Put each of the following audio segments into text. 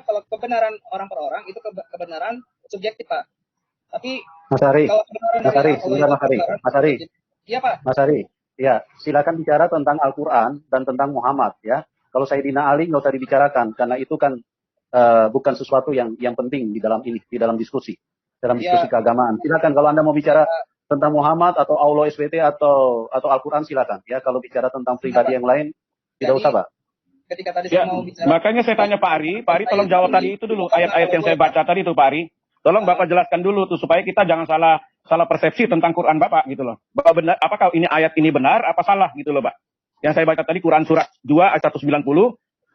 kalau kebenaran orang per orang itu kebenaran subjektif, Pak. Tapi Mas Ari, kalau kebenaran Mas dari Ari, Allah sebentar itu Mas Ari, kebenaran Mas Ari, subjektif. Iya, Pak. Mas Ari, ya silakan bicara tentang Al-Quran dan tentang Muhammad ya. Kalau Sayyidina Ali nggak usah dibicarakan karena itu kan bukan sesuatu yang penting di dalam ini, di dalam diskusi Ya, keagamaan. Silakan kalau Anda mau bicara tentang Muhammad atau Allah SWT atau Al-Quran silakan ya. Kalau bicara tentang pribadi yang lain tidak jadi usah, Pak. ketika tadi Ya, saya mau bicara, makanya saya tanya Pak Ari tolong jawab tadi itu dulu, ayat-ayat yang saya baca tadi itu Pak Ari. Tolong Bapak jelaskan dulu tuh supaya kita jangan salah persepsi tentang Quran Bapak gitu loh. Bapak benar, apakah ini ayat ini benar apa salah gitu loh, Pak. Yang saya baca tadi Quran surat 2 ayat 190,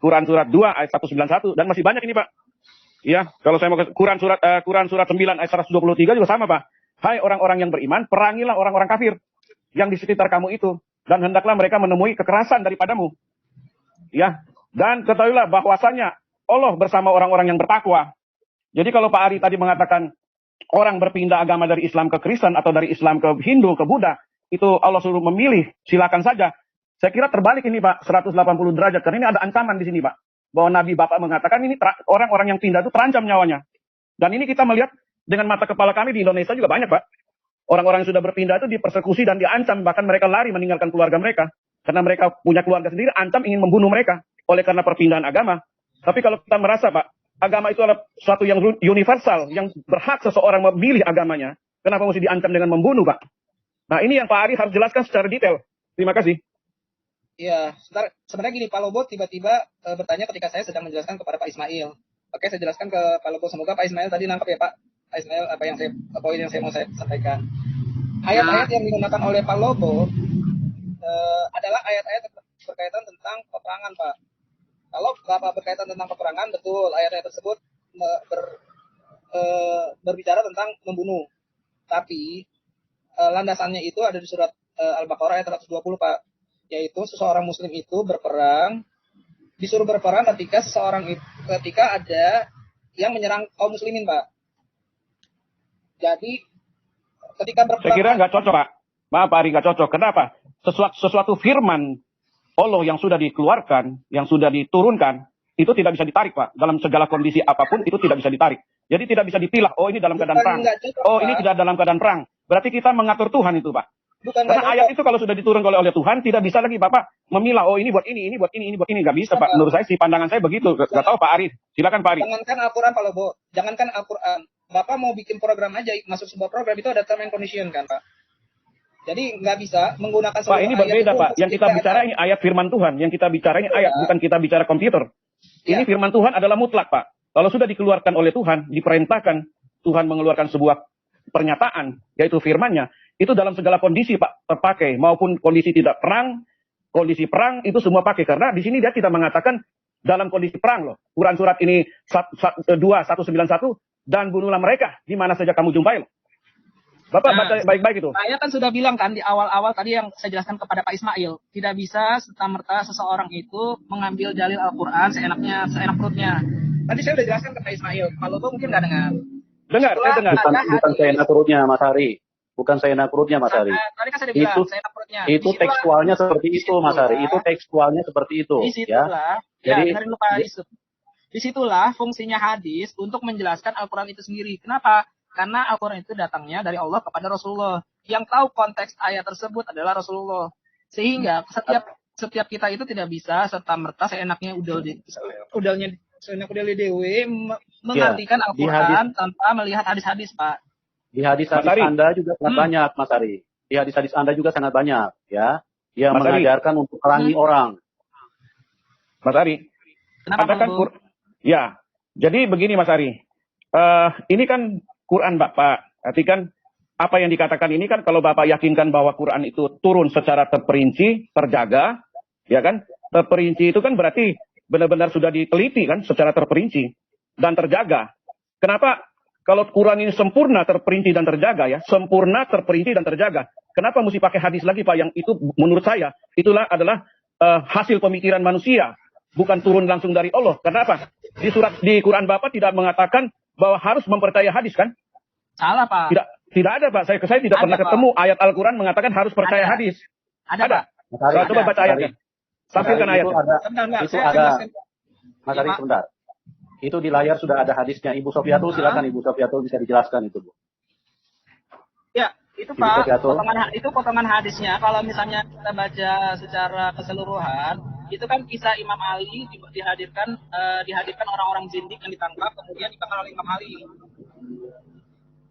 Quran surat 2 ayat 191 dan masih banyak ini, Pak. Iya, kalau saya mau ke Quran surat 9 ayat 123 juga sama, Pak. Hai orang-orang yang beriman, perangilah orang-orang kafir yang di sekitar kamu itu dan hendaklah mereka menemui kekerasan daripadamu. Ya, dan ketahuilah bahwasanya Allah bersama orang-orang yang bertakwa. Jadi kalau Pak Ari tadi mengatakan orang berpindah agama dari Islam ke Kristen atau dari Islam ke Hindu ke Buddha, itu Allah suruh memilih, silakan saja. Saya kira terbalik ini Pak, 180 derajat. Karena ini ada ancaman di sini Pak. Bahwa Nabi Bapak mengatakan ini orang-orang yang pindah itu terancam nyawanya. Dan ini kita melihat dengan mata kepala kami di Indonesia juga banyak Pak. Orang-orang yang sudah berpindah itu dipersekusi dan diancam. Bahkan mereka lari meninggalkan keluarga mereka. Karena mereka punya keluarga sendiri, ancam ingin membunuh mereka. Oleh karena perpindahan agama. Tapi kalau kita merasa Pak, agama itu adalah suatu yang universal. Yang berhak seseorang memilih agamanya. Kenapa mesti diancam dengan membunuh Pak? Nah ini yang Pak Ari harus jelaskan secara detail. Terima kasih. Iya, sebenarnya gini, Pak Lobo tiba-tiba bertanya ketika saya sedang menjelaskan kepada Pak Ismail. Oke, saya jelaskan ke Pak Lobo. Semoga Pak Ismail tadi nangkep ya Pak. Pak Ismail poin yang saya mau sampaikan. Ayat-ayat yang digunakan oleh Pak Lobo adalah ayat-ayat berkaitan tentang peperangan, Pak. Kalau Bapak berkaitan tentang peperangan, betul ayat-ayat tersebut berbicara tentang membunuh. Tapi landasannya itu ada di surat Al-Baqarah ayat 120, Pak. Yaitu seseorang muslim itu disuruh berperang ketika ada yang menyerang kaum muslimin, Pak. Jadi ketika berperang, saya kira nggak cocok Pak. Maaf Pak Ari, nggak cocok. Kenapa? Sesuatu firman Allah yang sudah dikeluarkan, yang sudah diturunkan, itu tidak bisa ditarik Pak. Dalam segala kondisi apapun itu tidak bisa ditarik. Jadi tidak bisa dipilah, oh ini dalam keadaan perang, oh ini tidak dalam keadaan perang. Berarti kita mengatur Tuhan itu Pak. Karena ayat itu kalau sudah diturunkan oleh Tuhan, tidak bisa lagi Bapak memilah, oh ini buat ini buat ini buat ini. Nggak bisa Pak. Menurut saya sih, pandangan saya begitu. Nggak tahu Pak Ari. Silakan Pak Ari. Jangankan Al-Quran Pak Lobo, jangankan Al-Quran. Bapak mau bikin program aja, masuk sebuah program itu ada term and condition kan Pak. Jadi nggak bisa menggunakan Pak ini berbeda Pak. Yang kita bicara ini ayat firman Tuhan. Yang kita bicara ini ayat, bukan kita bicara komputer. Ini firman Tuhan adalah mutlak Pak. Kalau sudah dikeluarkan oleh Tuhan, diperintahkan Tuhan mengeluarkan sebuah pernyataan, yaitu firman-Nya, itu dalam segala kondisi Pak terpakai, maupun kondisi tidak perang, kondisi perang itu semua pakai. Karena di sini dia tidak mengatakan dalam kondisi perang loh. Quran surat ini 2 191 dan bunuhlah mereka di mana saja kamu jumpai loh. Bapak baca baik-baik itu. Saya kan sudah bilang kan di awal-awal tadi yang saya jelaskan kepada Pak Ismail, tidak bisa serta-merta seseorang itu mengambil dalil Al-Quran seenak perutnya. Tadi saya sudah jelaskan ke Pak Ismail, Pak Lobo mungkin nggak dengar. Dengar, saya dengar. Bukan seenak perutnya Mas Ari. Bukan seenak perutnya Mas Ari. Tadi kan saya sudah bilang, seenak perutnya. Itu tekstualnya seperti itu Mas Ari. Itu tekstualnya seperti itu. Disitulah, ya. Jadi dengerin lupa Yusuf. Disitulah fungsinya hadis untuk menjelaskan Al-Quran itu sendiri. Kenapa? Karena Al-Quran itu datangnya dari Allah kepada Rasulullah. Yang tahu konteks ayat tersebut adalah Rasulullah. Sehingga setiap kita itu tidak bisa serta-merta seenaknya dewe mengartikan Al-Quran tanpa melihat hadis-hadis, Pak. Di hadis-hadis Anda juga sangat banyak, Mas Ari. Di hadis-hadis Anda juga sangat banyak, ya. Yang mengajarkan untuk perangi orang. Mas Ari. Kenapa kan ya. Jadi begini Mas Ari. Ini kan Quran Bapak. Arti kan apa yang dikatakan ini kan kalau Bapak yakinkan bahwa Quran itu turun secara terperinci, terjaga, ya kan? Terperinci itu kan berarti benar-benar sudah diteliti kan secara terperinci dan terjaga. Kenapa kalau Quran ini sempurna, terperinci dan terjaga ya, sempurna, terperinci dan terjaga. Kenapa mesti pakai hadis lagi Pak? Yang itu menurut saya itulah adalah hasil pemikiran manusia, bukan turun langsung dari Allah. Kenapa? Di Quran Bapak tidak mengatakan bahwa harus mempercayai hadis kan? Salah Pak. Tidak ada Pak. Saya tidak pernah ketemu ayat Al-Quran mengatakan harus percaya hadis. Ada. Pak. Coba baca ayatnya. Tampilkan ayatnya. Itu ada. Mas Ari sebentar. Itu di layar sudah ada hadisnya. Ibu Sofiatul, silakan Ibu Sofiatul bisa dijelaskan itu, Bu. Ya, itu Ibu Pak, Sofiatul. potongan hadisnya. Kalau misalnya kita baca secara keseluruhan, itu kan kisah Imam Ali dihadirkan orang-orang zindik yang ditangkap kemudian dibakar oleh Imam Ali.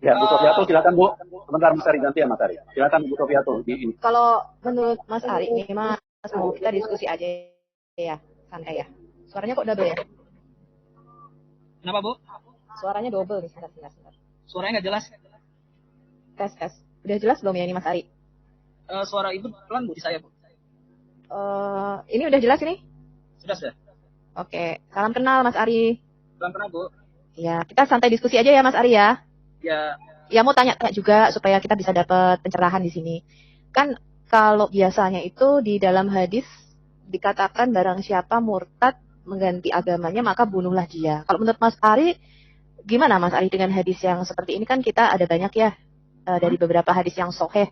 Ya, Bu Sofiatul silakan, Bu. Sebentar Mas Ari, ganti ya Mas Ari. Silakan Bu Sofiatul di ini. Kalau menurut Mas Ari nih, Mas mau kita diskusi aja ya, santai ya. Suaranya kok double ya? Kenapa, Bu? Suaranya double nih, sebentar. Suaranya nggak jelas. Tes. Udah jelas belum ya ini Mas Ari? Suara Ibu pelan, Bu, di saya, Bu. Ini udah jelas ini? Sudah. Oke, salam kenal Mas Ari. Pelan-pelan, Bu. Ya, kita santai diskusi aja ya Mas Ari ya. Ya, Ya mau tanya-tanya juga supaya kita bisa dapat pencerahan di sini. Kan kalau biasanya itu di dalam hadis dikatakan barang siapa murtad mengganti agamanya maka bunuhlah dia. Kalau menurut Mas Ari, gimana Mas Ari dengan hadis yang seperti ini? Kan kita ada banyak ya dari beberapa hadis yang sahih.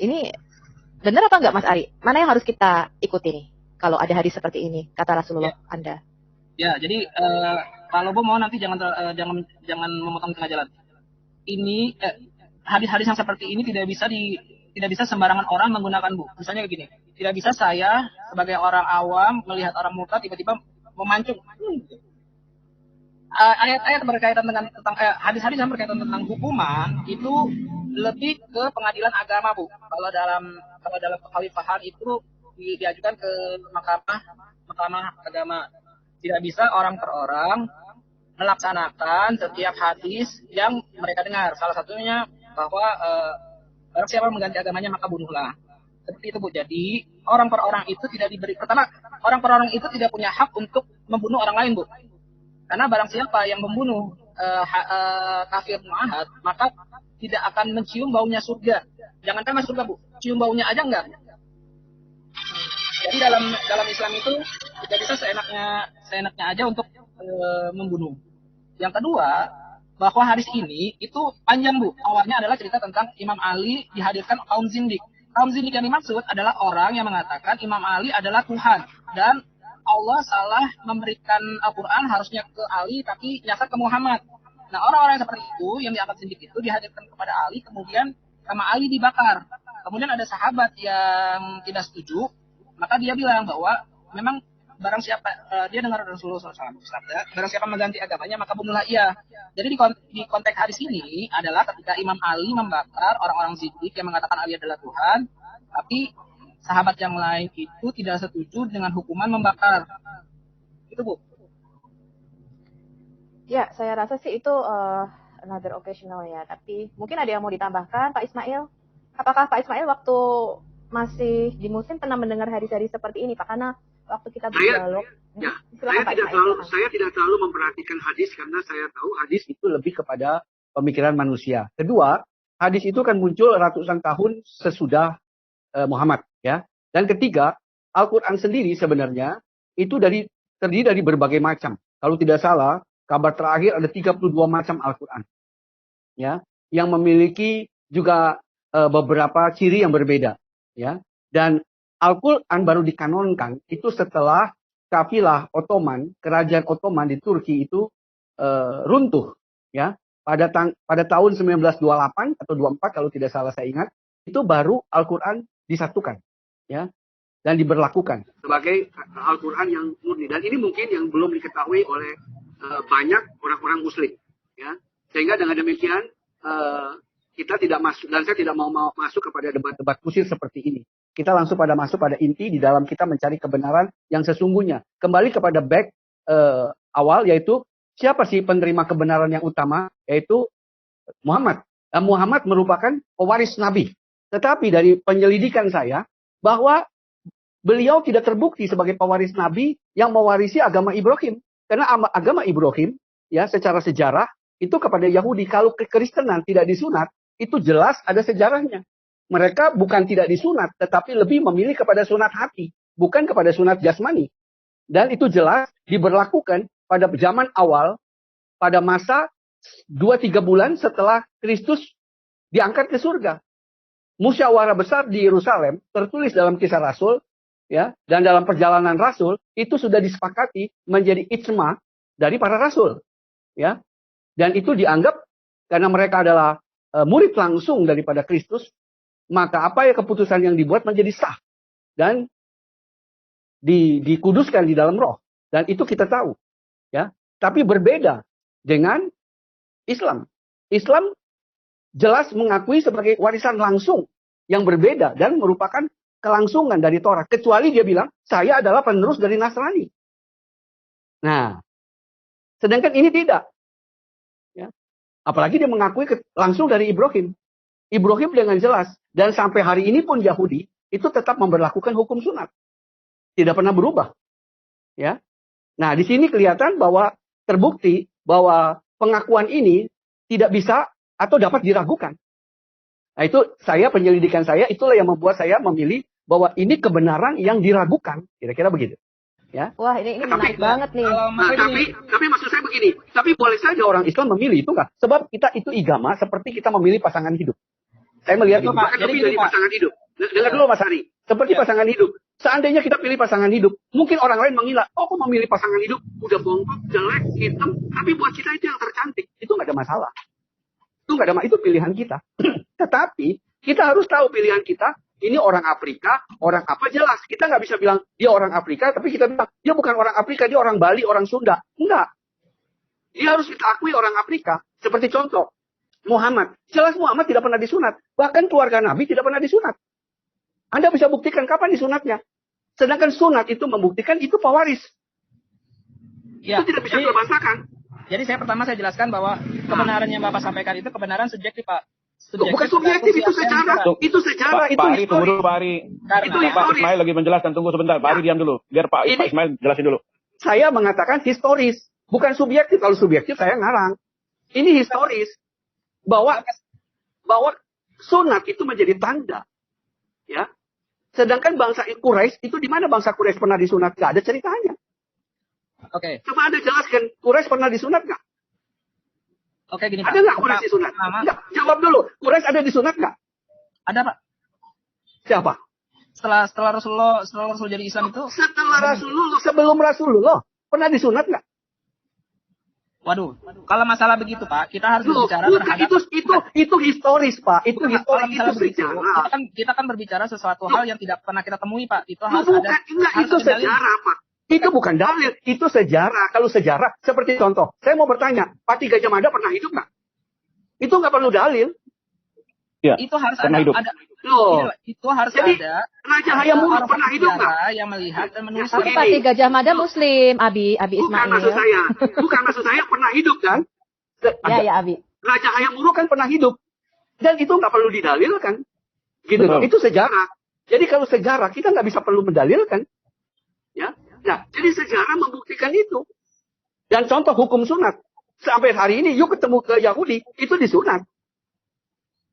Ini benar apa enggak Mas Ari? Mana yang harus kita ikuti nih? Kalau ada hadis seperti ini, kata Rasulullah Anda. Ya, jadi kalau Bu mau nanti jangan memotong tengah jalan. Ini hadis-hadis yang seperti ini tidak bisa sembarangan orang menggunakan, Bu. Misalnya begini, tidak bisa saya sebagai orang awam melihat orang murtad tiba-tiba memancung. Ayat-ayat berkaitan dengan hadis-hadis yang berkaitan tentang hukuman itu lebih ke pengadilan agama, Bu. Kalau dalam kekhalifahan itu diajukan ke mahkamah agama. Tidak bisa orang per orang melaksanakan setiap hadis yang mereka dengar. Salah satunya bahwa barang siapa mengganti agamanya maka bunuhlah. Seperti itu, Bu. Jadi orang per orang itu tidak diberi, pertama orang per orang itu tidak punya hak untuk membunuh orang lain, Bu. Karena barang siapa yang membunuh kafir muahad maka tidak akan mencium baunya surga. Jangankan masuk surga, Bu, cium baunya aja enggak. Jadi dalam Islam itu tidak bisa seenaknya aja untuk membunuh. Yang kedua, bahwa hadis ini itu panjang, Bu. Awalnya adalah cerita tentang Imam Ali dihadirkan kaum zindik. Kaum zindik yang dimaksud adalah orang yang mengatakan Imam Ali adalah Tuhan dan Allah salah memberikan Al-Quran harusnya ke Ali tapi nyasar ke Muhammad. Nah, orang-orang yang seperti itu yang dianggap zindik itu dihadirkan kepada Ali, kemudian sama Ali dibakar. Kemudian ada sahabat yang tidak setuju, maka dia bilang bahwa memang barang siapa dia dengar Rasulullah SAW bersabda, barang siapa mengganti agamanya maka bunuhlah ia. Jadi di konteks hadis ini adalah ketika Imam Ali membakar orang-orang zindik yang mengatakan Ali adalah Tuhan, tapi sahabat yang lain itu tidak setuju dengan hukuman membakar. Itu, Bu. Ya, saya rasa sih itu another occasional ya. Tapi mungkin ada yang mau ditambahkan, Pak Ismail. Apakah Pak Ismail waktu masih di Muslim pernah mendengar hadis-hadis seperti ini, Pak? Karena waktu kita berdialog, saya tidak terlalu memperhatikan hadis karena saya tahu hadis itu lebih kepada pemikiran manusia. Kedua, hadis itu kan muncul ratusan tahun sesudah Muhammad, ya. Dan ketiga, Al-Quran sendiri sebenarnya itu terdiri dari berbagai macam. Kalau tidak salah, kabar terakhir ada 32 macam Al-Quran, ya, yang memiliki juga beberapa ciri yang berbeda, ya. Dan Al-Quran baru dikanonkan itu setelah kafilah Ottoman, kerajaan Ottoman di Turki itu runtuh, ya. Pada tahun 1928 atau 24 kalau tidak salah saya ingat, itu baru Al-Quran disatukan, ya, dan diberlakukan sebagai Al-Quran yang murni. Dan ini mungkin yang belum diketahui oleh banyak orang-orang Muslim, ya. Sehingga dengan demikian kita tidak masuk, dan saya tidak mau masuk kepada debat-debat kusir seperti ini. Kita langsung masuk pada inti di dalam kita mencari kebenaran yang sesungguhnya. Kembali kepada awal, yaitu siapa sih penerima kebenaran yang utama, yaitu Muhammad. Muhammad merupakan pewaris Nabi. Tetapi dari penyelidikan saya, bahwa beliau tidak terbukti sebagai pewaris Nabi yang mewarisi agama Ibrahim. Karena agama Ibrahim, ya, secara sejarah, itu kepada Yahudi. Kalau kekristenan tidak disunat, itu jelas ada sejarahnya. Mereka bukan tidak disunat, tetapi lebih memilih kepada sunat hati, bukan kepada sunat jasmani. Dan itu jelas diberlakukan pada zaman awal, pada masa 2-3 bulan setelah Kristus diangkat ke surga. Musyawarah besar di Yerusalem, tertulis dalam Kisah Rasul, ya, dan dalam perjalanan Rasul, itu sudah disepakati menjadi ijma, dari para rasul, ya. Dan itu dianggap karena mereka adalah murid langsung daripada Kristus, maka apa ya keputusan yang dibuat menjadi sah dan dikuduskan di dalam roh. Dan itu kita tahu, ya. Tapi berbeda dengan Islam. Islam jelas mengakui sebagai warisan langsung yang berbeda dan merupakan kelangsungan dari Torah. Kecuali dia bilang, saya adalah penerus dari Nasrani. Nah, sedangkan ini tidak. Ya. Apalagi dia mengakui langsung dari Ibrahim. Ibrahim dengan jelas. Dan sampai hari ini pun Yahudi itu tetap memberlakukan hukum sunat. Tidak pernah berubah. Ya. Nah, di sini kelihatan bahwa terbukti bahwa pengakuan ini tidak bisa atau dapat diragukan. Nah, itu penyelidikan saya, itulah yang membuat saya memilih bahwa ini kebenaran yang diragukan. Kira-kira begitu. Ya. Wah, ini menarik banget nih. Tapi maksud saya begini, tapi boleh saja orang Islam memilih itu enggak? Sebab kita itu igama seperti kita memilih pasangan hidup. Saya melihat itu, Pak. Jadi pilih pasangan hidup. Dengar dulu Mas Hari, seperti pasangan hidup. Seandainya kita pilih pasangan hidup, mungkin orang lain mengira, oh kok memilih pasangan hidup, udah bongkok, jelek, hitam, tapi buat kita itu yang tercantik. Itu nggak ada masalah. Itu pilihan kita. Tetapi kita harus tahu pilihan kita. Ini orang Afrika, orang apa jelas. Kita nggak bisa bilang dia orang Afrika, tapi kita bilang dia bukan orang Afrika, dia orang Bali, orang Sunda. Enggak. Dia harus kita akui orang Afrika. Seperti contoh, Muhammad. Jelas Muhammad tidak pernah disunat. Bahkan keluarga Nabi tidak pernah disunat. Anda bisa buktikan kapan disunatnya. Sedangkan sunat itu membuktikan itu pewaris. Ya, itu tidak bisa terbantahkan. Jadi pertama saya jelaskan bahwa kebenaran yang Bapak sampaikan itu kebenaran subjektif, Pak. Bukan subjektif, itu sejarah. Itu sejarah, itu Pak Ari, tunggu dulu Pak Ari. Itu Pak Ismail lagi menjelaskan, tunggu sebentar. Pak Ari diam dulu. Biar Pak Ismail jelasin dulu. Saya mengatakan historis, bukan subjektif. Kalau subjektif saya ngarang. Ini historis. Bahwa sunat itu menjadi tanda. Ya. Sedangkan bangsa Quraisy itu di mana bangsa Quraisy pernah disunat? Gak ada ceritanya. Oke. Coba Anda jelaskan, Quraisy pernah disunat nggak? Oke, gini Pak. Ada nggak Quraisy disunat? Nggak. Jawab dulu. Quraisy ada disunat nggak? Ada Pak. Siapa? Setelah Rasul jadi Islam itu? Setelah Rasulullah, sebelum Rasulullah pernah disunat nggak? Waduh, kalau masalah begitu Pak, kita harus berbicara terhadap itu historis Pak, itu historis, itu sejarah. Kita kan berbicara sesuatu hal yang tidak pernah kita temui Pak. Itu harus itu sejarah Pak. Itu bukan dalil, itu sejarah. Kalau sejarah, seperti contoh, saya mau bertanya, Pati Gajah Mada pernah hidup nggak? Itu nggak perlu dalil. Ya, itu harus ada. Itu harus jadi, ada. Raja Hayam Wuruk pernah hidup nggak? Yang melihat dan menulis. Tapi Pati Gajah Mada Muslim, Abi Ismail. Bukan maksud saya pernah hidup kan? Ya Abi. Raja Hayam Wuruk kan pernah hidup. Dan itu nggak perlu didalilkan. Gitu loh. Itu sejarah. Jadi kalau sejarah, kita nggak bisa perlu mendalilkan. Ya. Nah, jadi sejarah membuktikan itu. Dan contoh hukum sunat. Sampai hari ini, yuk ketemu ke Yahudi, itu disunat.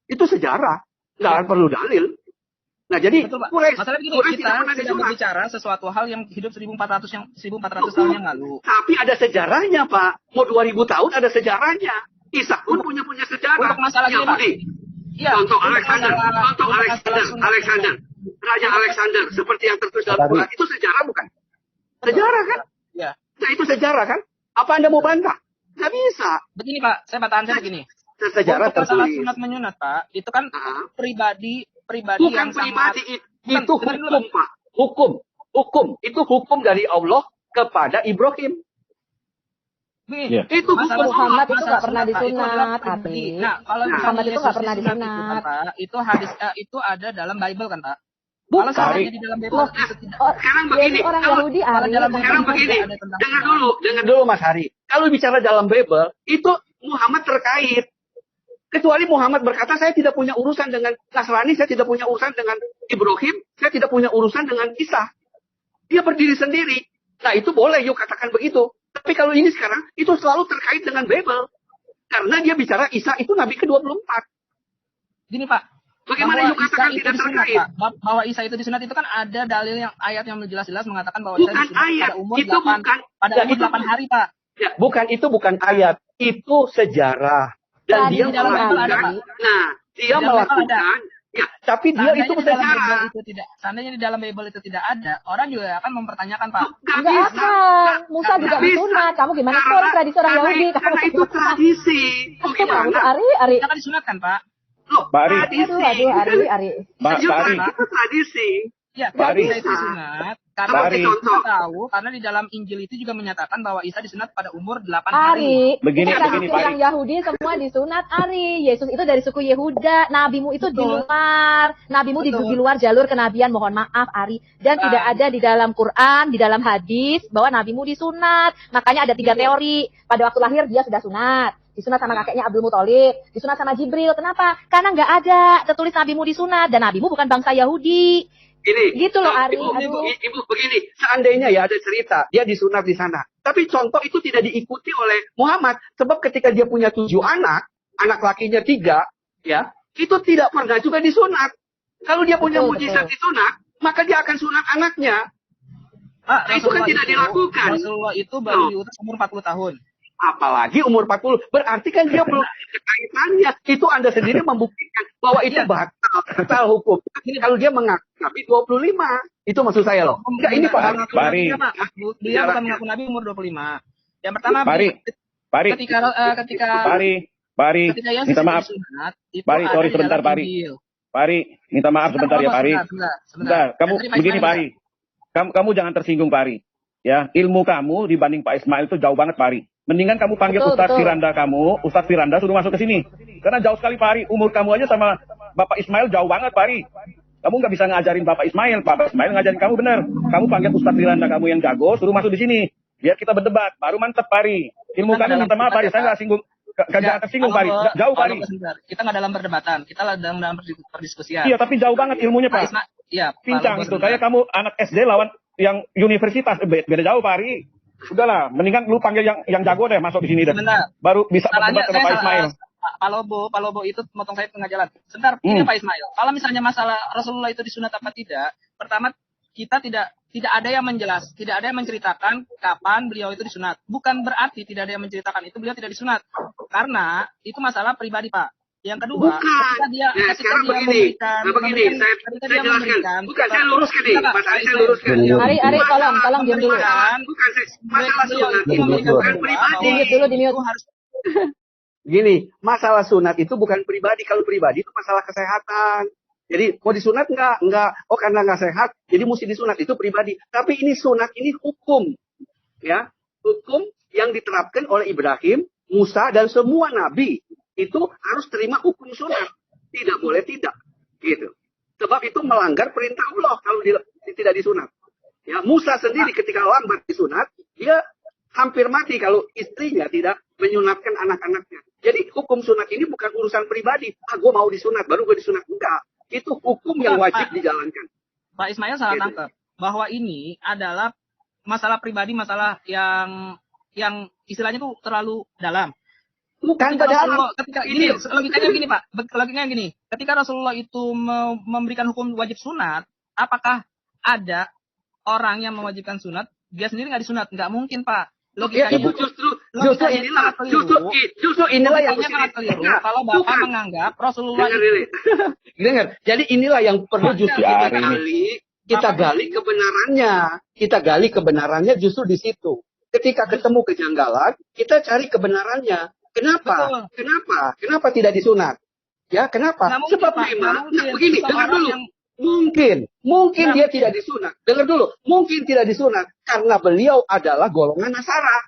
Itu sejarah. Nggak perlu dalil. Nah, jadi masalah begini, kita sedang berbicara sesuatu hal yang hidup 1400 tahun yang lalu. Tapi ada sejarahnya, Pak. Mau 2000 tahun ada sejarahnya. Ishak pun punya sejarah. Untuk masalah Yahudi. Iya. Contoh Alexander. Raja Alexander. Seperti yang tertulis dalam Quran. Itu sejarah bukan? Sejarah kan? Iya. Nah, itu sejarah kan? Apa Anda mau bantah? Nggak bisa. Begini Pak, saya begini. Sejarah tertulis. Sunat menyunat Pak, itu kan pribadi bukan yang pribadi, itu hukum Pak. Hukum. Itu hukum dari Allah kepada Ibrahim. Ya. Itu hukum. Muhammad itu nggak pernah disunat, Abi. Nah, kalau Muhammad itu nggak pernah disunat. Itu hadis itu ada dalam Bible kan Pak? Bukan. Kalau di dalam Bible Sekarang begini. Orang Yahudi Sekarang begini. Dengar dulu Mas Hari. Kalau bicara dalam Bible, itu Muhammad terkait. Kecuali Muhammad berkata, saya tidak punya urusan dengan Nasrani, saya tidak punya urusan dengan Ibrahim, saya tidak punya urusan dengan Isa. Dia berdiri sendiri. Nah, itu boleh yuk katakan begitu. Tapi kalau ini sekarang, itu selalu terkait dengan Bible. Karena dia bicara Isa itu Nabi ke-24. Gini Pak. Bagaimana yuk katakan tidak terkait? Bahwa Isa itu disunat itu kan ada dalil yang ayat yang jelas-jelas mengatakan bahwa Isa disunat pada umur itu 8 hari Pak. Ya, itu bukan ayat. Itu sejarah. Dan dia melakukan, Ya, tapi dia itu seandainya secara di dalam Bible itu tidak ada, orang juga akan mempertanyakan, Pak. Enggak akan. Musa juga disunat. Kamu gimana sih orang tradisi orang Yahudi? Karena itu tradisi. Oh, Kamu tuh gimana? Ari. Kita kan disunatkan, Pak. Loh, Pak Ari. tradisi. Aduh, Ari. Pak Ari. Itu tradisi. Ya, Pak Ari. Isa itu disunat karena Pak Ari. kita tahu karena di dalam Injil itu juga menyatakan bahwa Isa disunat pada umur 8 hari. Begini, tradisi Pak orang Ari. Yahudi semua disunat Ari. Yesus itu dari suku Yehuda. Nabimu itu di luar. Nabimu di luar jalur kenabian. Mohon maaf Ari. Dan tidak ada di dalam Quran, di dalam hadis bahwa nabimu disunat. Makanya ada 3 teori. Pada waktu lahir dia sudah sunat. Disunat sama kakeknya Abdul Muthalib. Disunat sama Jibril. Kenapa? Karena nggak ada tertulis nabimu disunat. Dan nabimu bukan bangsa Yahudi. Ini, Gitu loh, Ari. Ibu begini, seandainya ya ada cerita, dia disunat di sana. Tapi contoh itu tidak diikuti oleh Muhammad. Sebab ketika dia punya 7 anak lakinya 3, ya, itu tidak pernah juga disunat. Kalau dia punya mujizat disunat, maka dia akan sunat anaknya. Itu kan tidak dilakukan. Rasulullah itu baru diutus umur 40 tahun. Apalagi umur 40, berarti kan dia belum ada kaitannya. Itu Anda sendiri membuktikan bahwa itu batal hukum. Kalau dia mengaku Nabi 25, itu maksud saya loh. Enggak, ini Pak Ari. Dia bukan mengaku Nabi umur 25. Yang pertama, Pak Ari. ketika Pak Ari. ketika Yesus Minta maaf. disunat, itu Pak Ari, ada sorry di sebentar dalam Pak Ari. Injil. Pak Ari, minta maaf sebentar ya Pak Ari. Sebentar. Kamu begini Pak Ari. Kamu jangan tersinggung Pak Ari. Ya, ilmu kamu dibanding Pak Ismail itu jauh banget Pak Ari. Mendingan kamu panggil Ustadz Firanda kamu, Ustadz Firanda suruh masuk ke sini. Karena jauh sekali Pak Ari, umur kamu aja sama Bapak Ismail jauh banget Pak Ari. Kamu nggak bisa ngajarin Bapak Ismail ngajarin kamu benar. Kamu panggil Ustadz Firanda kamu yang jago, suruh masuk di sini. Biar kita berdebat, baru mantep Pak Ari. Ilmu kamu minta maaf Pak Ari, saya nggak singgung. Jangan tersinggung Pak Ari, jauh Pak Ari. Kita nggak dalam perdebatan, kita dalam perdiskusian. Iya, tapi jauh banget ilmunya Pak. Iya, Pincang itu, kayak kamu anak SD lawan yang universitas, beda jauh Pak Ari. Udahlah, mendingan lu panggil yang jago deh masuk di sini deh. Sebentar. Baru bisa berdebat sama Pak Ismail. Pak Lobo itu motong saya tengah jalan. Sebentar, ini Pak Ismail. Kalau misalnya masalah Rasulullah itu disunat apa tidak, pertama kita tidak ada yang tidak ada yang menceritakan kapan beliau itu disunat. Bukan berarti tidak ada yang menceritakan itu beliau tidak disunat. Karena itu masalah pribadi, Pak. Yang kedua, ketika dia begini, saya jelaskan. Bukan, saya luruskan nih, Mas Ari, saya luruskan. Ari, tolong diam dulu. Bukan, masalah sunat itu bukan pribadi. Di mute. Gini, masalah sunat itu bukan pribadi. Kalau pribadi itu masalah kesehatan. Jadi, mau disunat enggak. Oh, karena enggak sehat, jadi mesti disunat. Itu pribadi. Tapi ini sunat, ini hukum. Ya, hukum yang diterapkan oleh Ibrahim, Musa, dan semua nabi. Itu harus terima hukum sunat. Tidak boleh tidak. Gitu. Sebab itu melanggar perintah Allah kalau tidak disunat. Ya, Musa sendiri ketika lambat disunat, dia hampir mati kalau istrinya tidak menyunatkan anak-anaknya. Jadi hukum sunat ini bukan urusan pribadi. Gue mau disunat, baru gue disunat. Enggak. Itu hukum yang wajib dijalankan. Pak Ismail salah tangkap. Bahwa ini adalah masalah pribadi, masalah yang istilahnya tuh terlalu dalam. Bukan padahal ketika ini logikanya begini Pak, logikanya gini. Ketika Rasulullah itu memberikan hukum wajib sunat, apakah ada orang yang mewajibkan sunat, dia sendiri nggak disunat? Nggak mungkin Pak. Logikanya justru inilah yang sangat keliru. Kalau Bapak menganggap Rasulullah dengar. Jadi inilah yang perlu justru kita gali kebenarannya. Kita gali kebenarannya justru di situ. Ketika ketemu kejanggalan, kita cari kebenarannya. Kenapa? Kenapa tidak disunat? Ya, kenapa? Sebab memang begini, dengar dulu. Mungkin dia tidak disunat. Dengar dulu, mungkin tidak disunat karena beliau adalah golongan Nasara.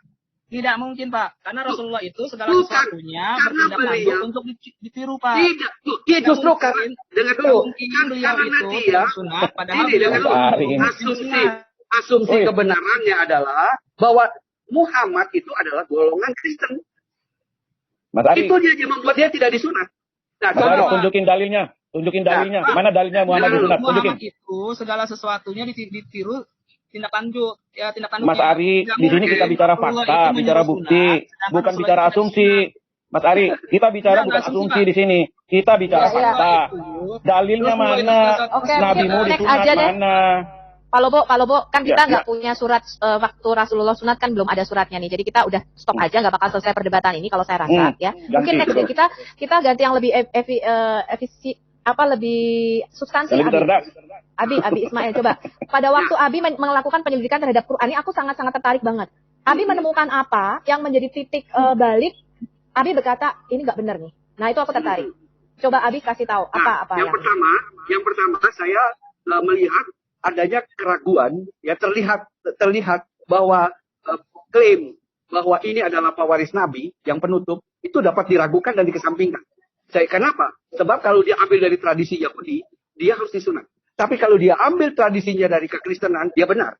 Tidak mungkin, Pak. Karena Rasulullah itu segala sesuatunya bertindak lanjut untuk ditiru, Pak. Tidak. Dia justru karena dengar dulu. Karena dia sunat, padahal asumsi kebenarannya adalah bahwa Muhammad itu adalah golongan Kristen. Mas Ari. Itu dia yang membuat dia tidak disunat. Nah, Mas Ari, tunjukin dalilnya. Mana dalilnya Muhammad disunat? Tunjukin. Muhammad itu segala sesuatunya ditiru tindak lanjut. Mas Ari, di sini kita bicara fakta, bicara bukti, bukan bicara asumsi. Mas Ari, kita bicara bukan asumsi di sini. Kita bicara fakta. Dalilnya mana? Nabimu disunat mana? Pak Lobo, kan kita nggak punya surat waktu Rasulullah sunat kan belum ada suratnya nih. Jadi kita udah stop aja, nggak bakal selesai perdebatan ini kalau saya rasa ya. Mungkin next kita ganti yang lebih lebih substansi Lebih Abi? cerdas. Abi Ismail, coba. Pada waktu Abi melakukan penyelidikan terhadap Quran ini, aku sangat-sangat tertarik banget. Abi menemukan apa yang menjadi titik balik? Abi berkata, ini nggak benar nih. Nah, itu aku tertarik. Coba Abi kasih tahu apa-apa yang pertama saya melihat adanya keraguan, ya terlihat bahwa klaim bahwa ini adalah pewaris Nabi yang penutup itu dapat diragukan dan dikesampingkan. Kenapa? Sebab kalau dia ambil dari tradisi Yahudi, dia harus disunat. Tapi kalau dia ambil tradisinya dari kekristenan, dia benar.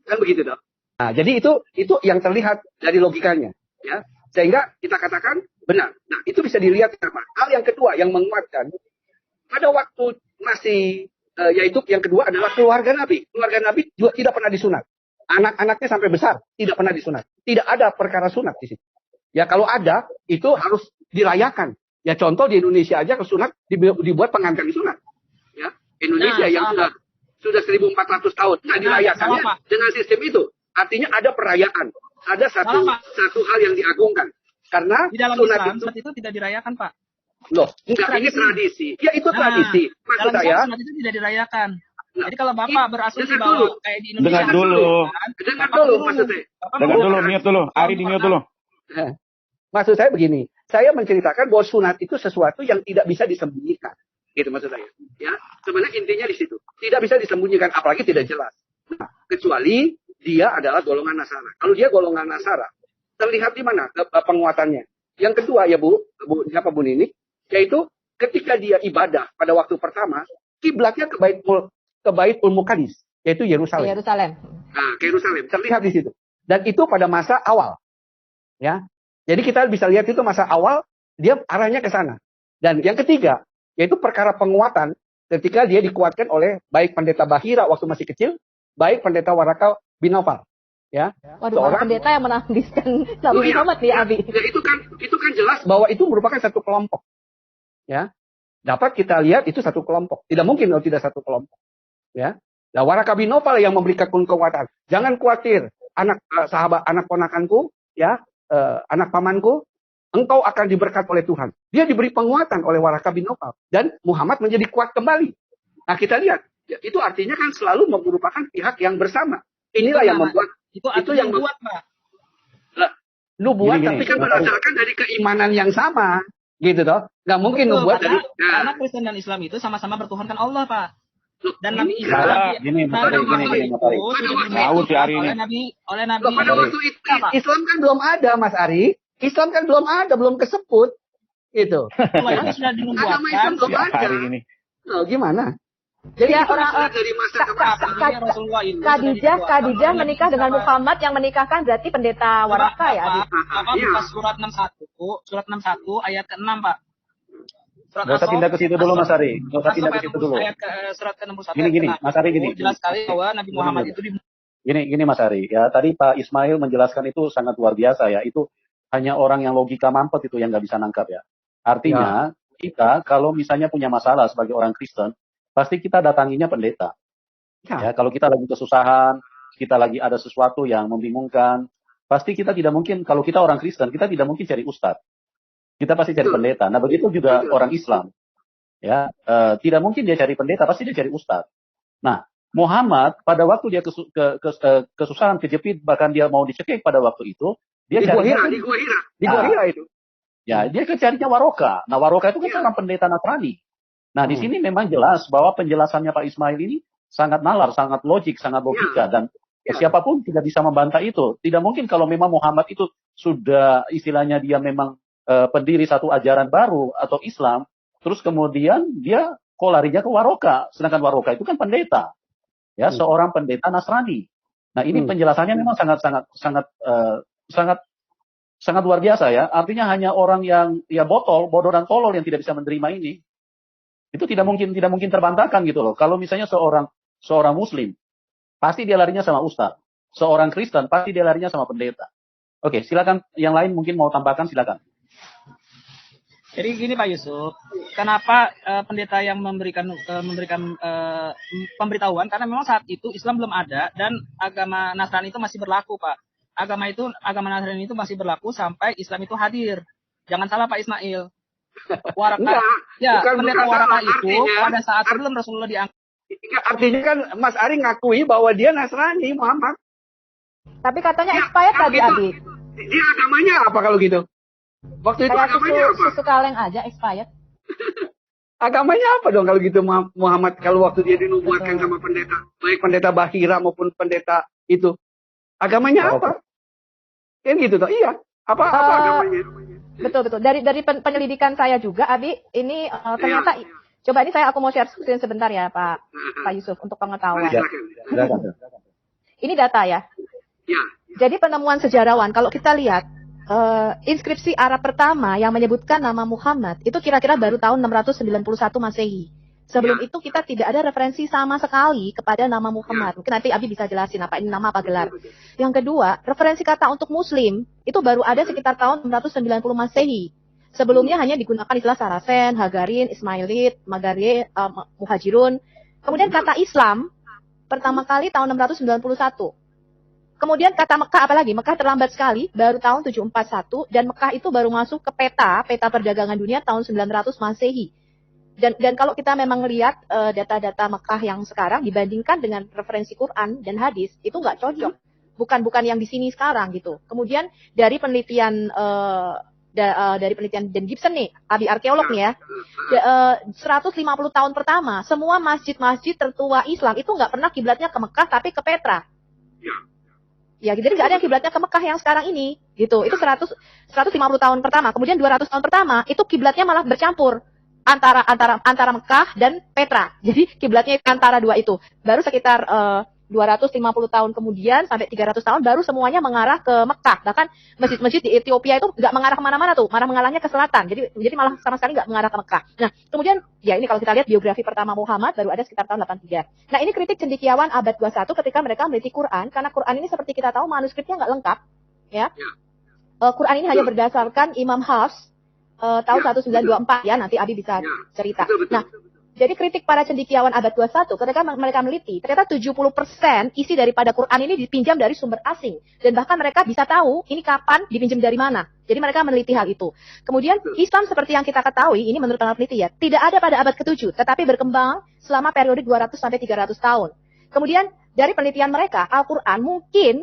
Kan begitu dong. Nah, jadi itu yang terlihat dari logikanya, ya. Sehingga kita katakan benar. Nah, itu bisa dilihat kenapa. Hal yang kedua yang menguatkan pada waktu masih yaitu yang kedua adalah keluarga Nabi. Keluarga Nabi juga tidak pernah disunat. Anak-anaknya sampai besar tidak pernah disunat. Tidak ada perkara sunat di situ. Ya kalau ada itu harus dirayakan. Ya contoh di Indonesia aja kesunat dibuat pengantin sunat. Ya Indonesia yang sudah 1.400 tahun dirayakannya dengan sistem itu. Artinya ada perayaan, ada satu hal yang diagungkan. Karena di dalam Islam sunat itu tidak dirayakan, Pak. Loh, enggak, ini tradisi. Ya itu tradisi. Maksud dalam saya sunat itu tidak dirayakan. Jadi kalau Bapak berasumsi bahwa kayak di Indonesia Dengar dulu. Dengar dulu maksudnya. Dengar dulu, mute dulu. Ari di mute dulu. Maksud saya begini, saya menceritakan bahwa sunat itu sesuatu yang tidak bisa disembunyikan. Gitu maksud saya. Ya, sebenarnya intinya di situ. Tidak bisa disembunyikan, apalagi tidak jelas. Nah, kecuali dia adalah golongan Nasara. Kalau dia golongan Nasara, terlihat di mana penguatannya. Yang kedua ya Bu Nini, yaitu ketika dia ibadah pada waktu pertama, kiblatnya ke Baitul Muqaddis, yaitu Yerusalem. Nah, ke Yerusalem terlihat di situ. Dan itu pada masa awal. Ya. Jadi kita bisa lihat itu masa awal dia arahnya ke sana. Dan yang ketiga, yaitu perkara penguatan ketika dia dikuatkan oleh baik pendeta Bahira waktu masih kecil, baik pendeta Waraka bin Naufal. Ya. Waduh, pendeta yang menanggiskan Nabi Muhammad nih, Abi. Ya, itu kan jelas bahwa itu merupakan satu kelompok. Ya. Dapat kita lihat itu satu kelompok. Tidak mungkin kalau tidak satu kelompok. Ya. Nah, Waraka bin Naufal yang memberikan kekuatan. Jangan khawatir, anak sahabat, anak ponakanku, ya, anak pamanku, engkau akan diberkat oleh Tuhan. Dia diberi penguatan oleh Waraka bin Naufal dan Muhammad menjadi kuat kembali. Nah, kita lihat, ya, itu artinya kan selalu merupakan pihak yang bersama. Inilah yang membuat itu yang membuat, Pak. Nubuat tapi kan berdasarkan dari keimanan yang sama, gitu toh. Nggak mungkin nubuat dari karena Kristen dan Islam itu sama-sama bertuhankan Allah, Pak. Dan Nabi Isa gini, tahu si Ari ini. Oleh Nabi pada waktu itu Islam kan belum ada, Mas Ari. Islam kan belum ada, belum kesebut. Gitu. Itu sudah dinubuatkan. Islam belum ada. Hari ini. Oh, gimana? Jadi ya, dari masa ke masa. Khadijah menikah dengan Muhammad, yang menikahkan berarti pendeta Waraka ya, Abi. Buka surat 61 ayat ke-6, Pak. Gak usah pindah ke situ dulu, Mas Ari. Gak usah pindah ke situ dulu. Surat ke-61. Gini, Mas Ari gini. Jelas sekali bahwa Nabi Muhammad itu Gini Mas Ari, ya tadi Pak Ismail menjelaskan itu sangat luar biasa ya. Itu hanya orang yang logika mampet itu yang nggak bisa nangkap ya. Artinya kita kalau misalnya punya masalah sebagai orang Kristen, pasti kita datanginya pendeta. Ya, kalau kita lagi kesusahan, kita lagi ada sesuatu yang membingungkan, pasti kita tidak mungkin, kalau kita orang Kristen, kita tidak mungkin cari ustadz. Kita pasti cari pendeta. Nah, begitu juga orang Islam. Ya, tidak mungkin dia cari pendeta, pasti dia cari ustadz. Nah, Muhammad pada waktu dia kesusahan, kejepit, bahkan dia mau dicekik pada waktu itu, dia di Gua Hira itu. Ya, dia carinya Waroka. Nah, Waroka itu kan seorang pendeta Nasrani. Nah, di sini memang jelas bahwa penjelasannya Pak Ismail ini sangat nalar, sangat logik, sangat logika. Dan siapapun tidak bisa membantah itu. Tidak mungkin kalau memang Muhammad itu sudah istilahnya dia memang pendiri satu ajaran baru atau Islam, terus kemudian dia kok larinya ke Waroka. Sedangkan Waroka itu kan pendeta. Ya, seorang pendeta Nasrani. Nah, ini penjelasannya memang sangat luar biasa ya. Artinya hanya orang yang ya bodoh dan tolol yang tidak bisa menerima ini. Itu tidak mungkin terbantahkan gitu loh. Kalau misalnya seorang Muslim, pasti dia larinya sama ustaz. Seorang Kristen, pasti dia larinya sama pendeta. Oke, silakan. Yang lain mungkin mau tambahkan, silakan. Jadi gini Pak Yusuf, kenapa pendeta yang memberikan pemberitahuan? Karena memang saat itu Islam belum ada dan agama Nasrani itu masih berlaku, Pak. Agama Nasrani itu masih berlaku sampai Islam itu hadir. Jangan salah Pak Ismail. Waraka, Enggak, ya bukan pendeta bukan Waraka salah. itu Artinya, pada saat sebelum Rasulullah diangkat. artinya kan Mas Ari ngakui bahwa dia Nasrani Muhammad. Tapi katanya Ya, expired kan tadi gitu. Abi. Dia agamanya apa kalau gitu? Waktu itu Kayak susu agamanya apa? susu kaleng aja expired. Agamanya apa dong kalau gitu Muhammad, kalau waktu dia dinubuatkan Betul. sama pendeta, baik pendeta Bahira maupun pendeta itu, agamanya apa? Kan gitu toh? Iya. Apa agamanya? Betul. Dari penyelidikan saya juga, Abi, ini ternyata coba ini saya mau share screen sebentar ya, Pak Yusuf, untuk pengetahuan. Silakan. Ini data ya. Ya. Jadi penemuan sejarawan, kalau kita lihat inskripsi Arab pertama yang menyebutkan nama Muhammad itu kira-kira baru tahun 691 Masehi. Sebelum itu kita tidak ada referensi sama sekali kepada nama Muhammad. Mungkin nanti Abi bisa jelasin apa ini nama apa gelar. Yang kedua, referensi kata untuk Muslim itu baru ada sekitar tahun 690 Masehi. Sebelumnya hanya digunakan istilah Saracen, Hagarin, Ismailit, Magarie, Muhajirun. Kemudian kata Islam pertama kali tahun 691. Kemudian kata Mekah apalagi? Mekah terlambat sekali, baru tahun 741 dan Mekah itu baru masuk ke peta perdagangan dunia tahun 900 Masehi. Dan kalau kita memang melihat data-data Mekah yang sekarang dibandingkan dengan referensi Quran dan hadis, itu nggak cocok. Bukan yang di sini sekarang gitu. Kemudian dari penelitian dari penelitian Dan Gibson nih, Abi arkeolog nih ya, 150 tahun pertama, semua masjid-masjid tertua Islam itu nggak pernah kiblatnya ke Mekah tapi ke Petra. Ya, jadi nggak ada yang kiblatnya ke Mekah yang sekarang ini, gitu. Itu 150 tahun pertama. Kemudian 200 tahun pertama itu kiblatnya malah bercampur antara Mekah dan Petra. Jadi kiblatnya antara dua itu. Baru sekitar 250 tahun kemudian sampai 300 tahun baru semuanya mengarah ke Mekah. Bahkan masjid-masjid di Ethiopia itu nggak mengarah kemana-mana tuh, malah mengarahnya ke selatan. Jadi malah sama sekali nggak mengarah ke Mekah. Nah, kemudian ya ini kalau kita lihat biografi pertama Muhammad baru ada sekitar tahun 83. Nah, ini kritik cendekiawan abad 21 ketika mereka meneliti Quran, karena Quran ini seperti kita tahu manuskripnya nggak lengkap, ya. Quran ini hanya berdasarkan Imam Hafs tahun 1924 ya, nanti Abi bisa cerita. Nah, jadi kritik para cendekiawan abad 21 ketika mereka meneliti, ternyata 70% isi daripada Quran ini dipinjam dari sumber asing. Dan bahkan mereka bisa tahu ini kapan dipinjam dari mana. Jadi mereka meneliti hal itu. Kemudian Islam seperti yang kita ketahui, ini menurut para peneliti ya, tidak ada pada abad ke-7, tetapi berkembang selama periode 200 sampai 300 tahun. Kemudian dari penelitian mereka, Al-Quran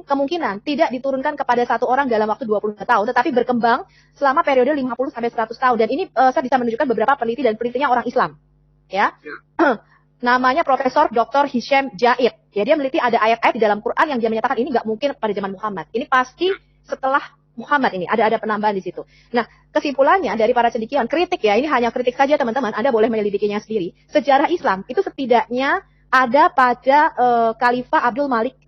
kemungkinan tidak diturunkan kepada satu orang dalam waktu 20 tahun, tetapi berkembang selama periode 50 sampai 100 tahun. Dan ini saya bisa menunjukkan beberapa peneliti dan penelitinya orang Islam. Ya. Namanya Profesor Dr. Hisham Jaid. Ya, dia meneliti ada ayat-ayat di dalam Quran yang dia menyatakan ini nggak mungkin pada zaman Muhammad. Ini pasti setelah Muhammad ini ada penambahan di situ. Nah, kesimpulannya dari para cendekiawan, kritik ya, ini hanya kritik saja teman-teman, Anda boleh menyelidikinya sendiri. Sejarah Islam itu setidaknya ada pada Khalifah Abdul Malik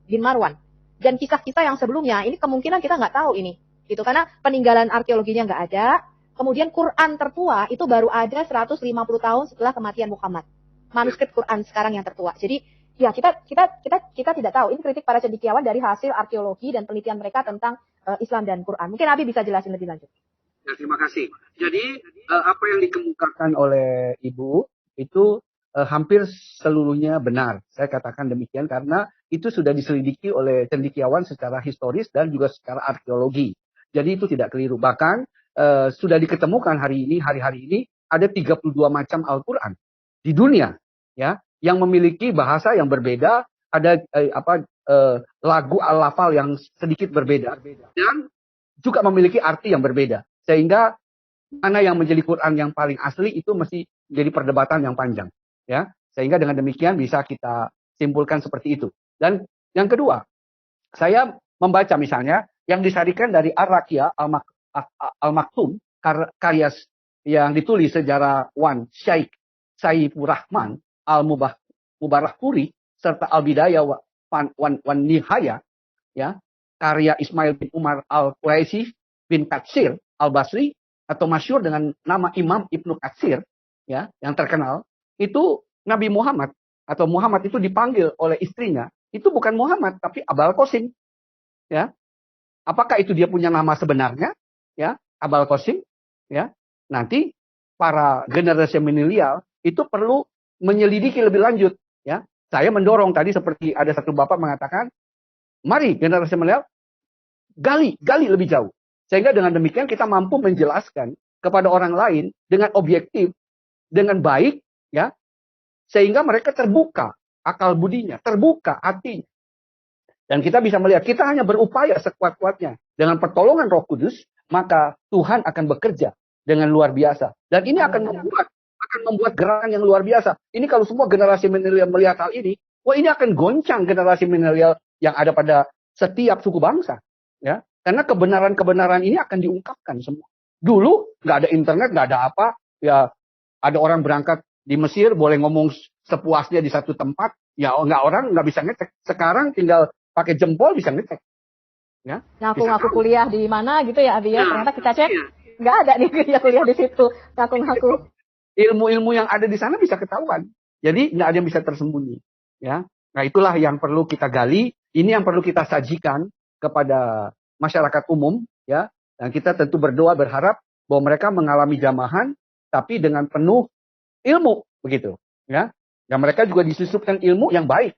bin Marwan. Dan kisah-kisah yang sebelumnya, ini kemungkinan kita nggak tahu ini. Gitu, karena peninggalan arkeologinya nggak ada. Kemudian Quran tertua itu baru ada 150 tahun setelah kematian Muhammad. Manuskrip Quran sekarang yang tertua. Jadi ya kita tidak tahu. Ini kritik para cendekiawan dari hasil arkeologi dan penelitian mereka tentang Islam dan Quran. Mungkin Abi bisa jelasin lebih lanjut. Ya, terima kasih. Jadi apa yang dikemukakan oleh Ibu itu hampir seluruhnya benar. Saya katakan demikian karena itu sudah diselidiki oleh cendekiawan secara historis dan juga secara arkeologi. Jadi itu tidak keliru. Bahkan sudah diketemukan hari-hari ini ada 32 macam Al-Quran di dunia, ya, yang memiliki bahasa yang berbeda, ada lagu al-lafal yang sedikit berbeda dan juga memiliki arti yang berbeda, sehingga mana yang menjadi Quran yang paling asli itu mesti menjadi perdebatan yang panjang, ya, sehingga dengan demikian bisa kita simpulkan seperti itu. Dan yang kedua, saya membaca misalnya yang disarikan dari Ar-Raqiyah Al-Maktum, karya yang ditulis sejarawan Syekh Saifur Rahman Al-Mubarakpuri serta Al-Bidayah wan Nihaya, ya, karya Ismail bin Umar Al-Quraisy bin Katsir Al-Basri atau masyhur dengan nama Imam Ibnu Katsir, ya, yang terkenal, itu Nabi Muhammad atau Muhammad itu dipanggil oleh istrinya, itu bukan Muhammad tapi Abul Qasim, ya. Apakah itu dia punya nama sebenarnya? Ya, Abul Qasim, ya. Nanti para generasi milenial itu perlu menyelidiki lebih lanjut, ya. Saya mendorong tadi seperti ada satu bapak mengatakan, mari generasi milenial gali lebih jauh. Sehingga dengan demikian kita mampu menjelaskan kepada orang lain dengan objektif, dengan baik, ya, sehingga mereka terbuka akal budinya, terbuka hatinya. Dan kita bisa melihat, kita hanya berupaya sekuat-kuatnya dengan pertolongan Roh Kudus, maka Tuhan akan bekerja dengan luar biasa. Dan ini akan membuat gerakan yang luar biasa. Ini kalau semua generasi milenial melihat hal ini, wah ini akan goncang generasi milenial yang ada pada setiap suku bangsa, ya. Karena kebenaran-kebenaran ini akan diungkapkan semua. Dulu nggak ada internet, nggak ada apa, ya ada orang berangkat di Mesir boleh ngomong sepuasnya di satu tempat, ya nggak bisa ngecek. Sekarang tinggal pakai jempol bisa ngecek. Ya, Ngaku-ngaku kuliah di mana gitu ya, Abi ya. Ternyata kita cek nggak ada nih kuliah di situ. Ngaku-ngaku. Ilmu-ilmu yang ada di sana bisa ketahuan. Jadi nggak ada yang bisa tersembunyi. Ya, nah itulah yang perlu kita gali. Ini yang perlu kita sajikan kepada masyarakat umum. Ya, dan kita tentu berdoa berharap bahwa mereka mengalami jamahan, tapi dengan penuh ilmu, begitu. Ya, dan mereka juga disusupkan ilmu yang baik.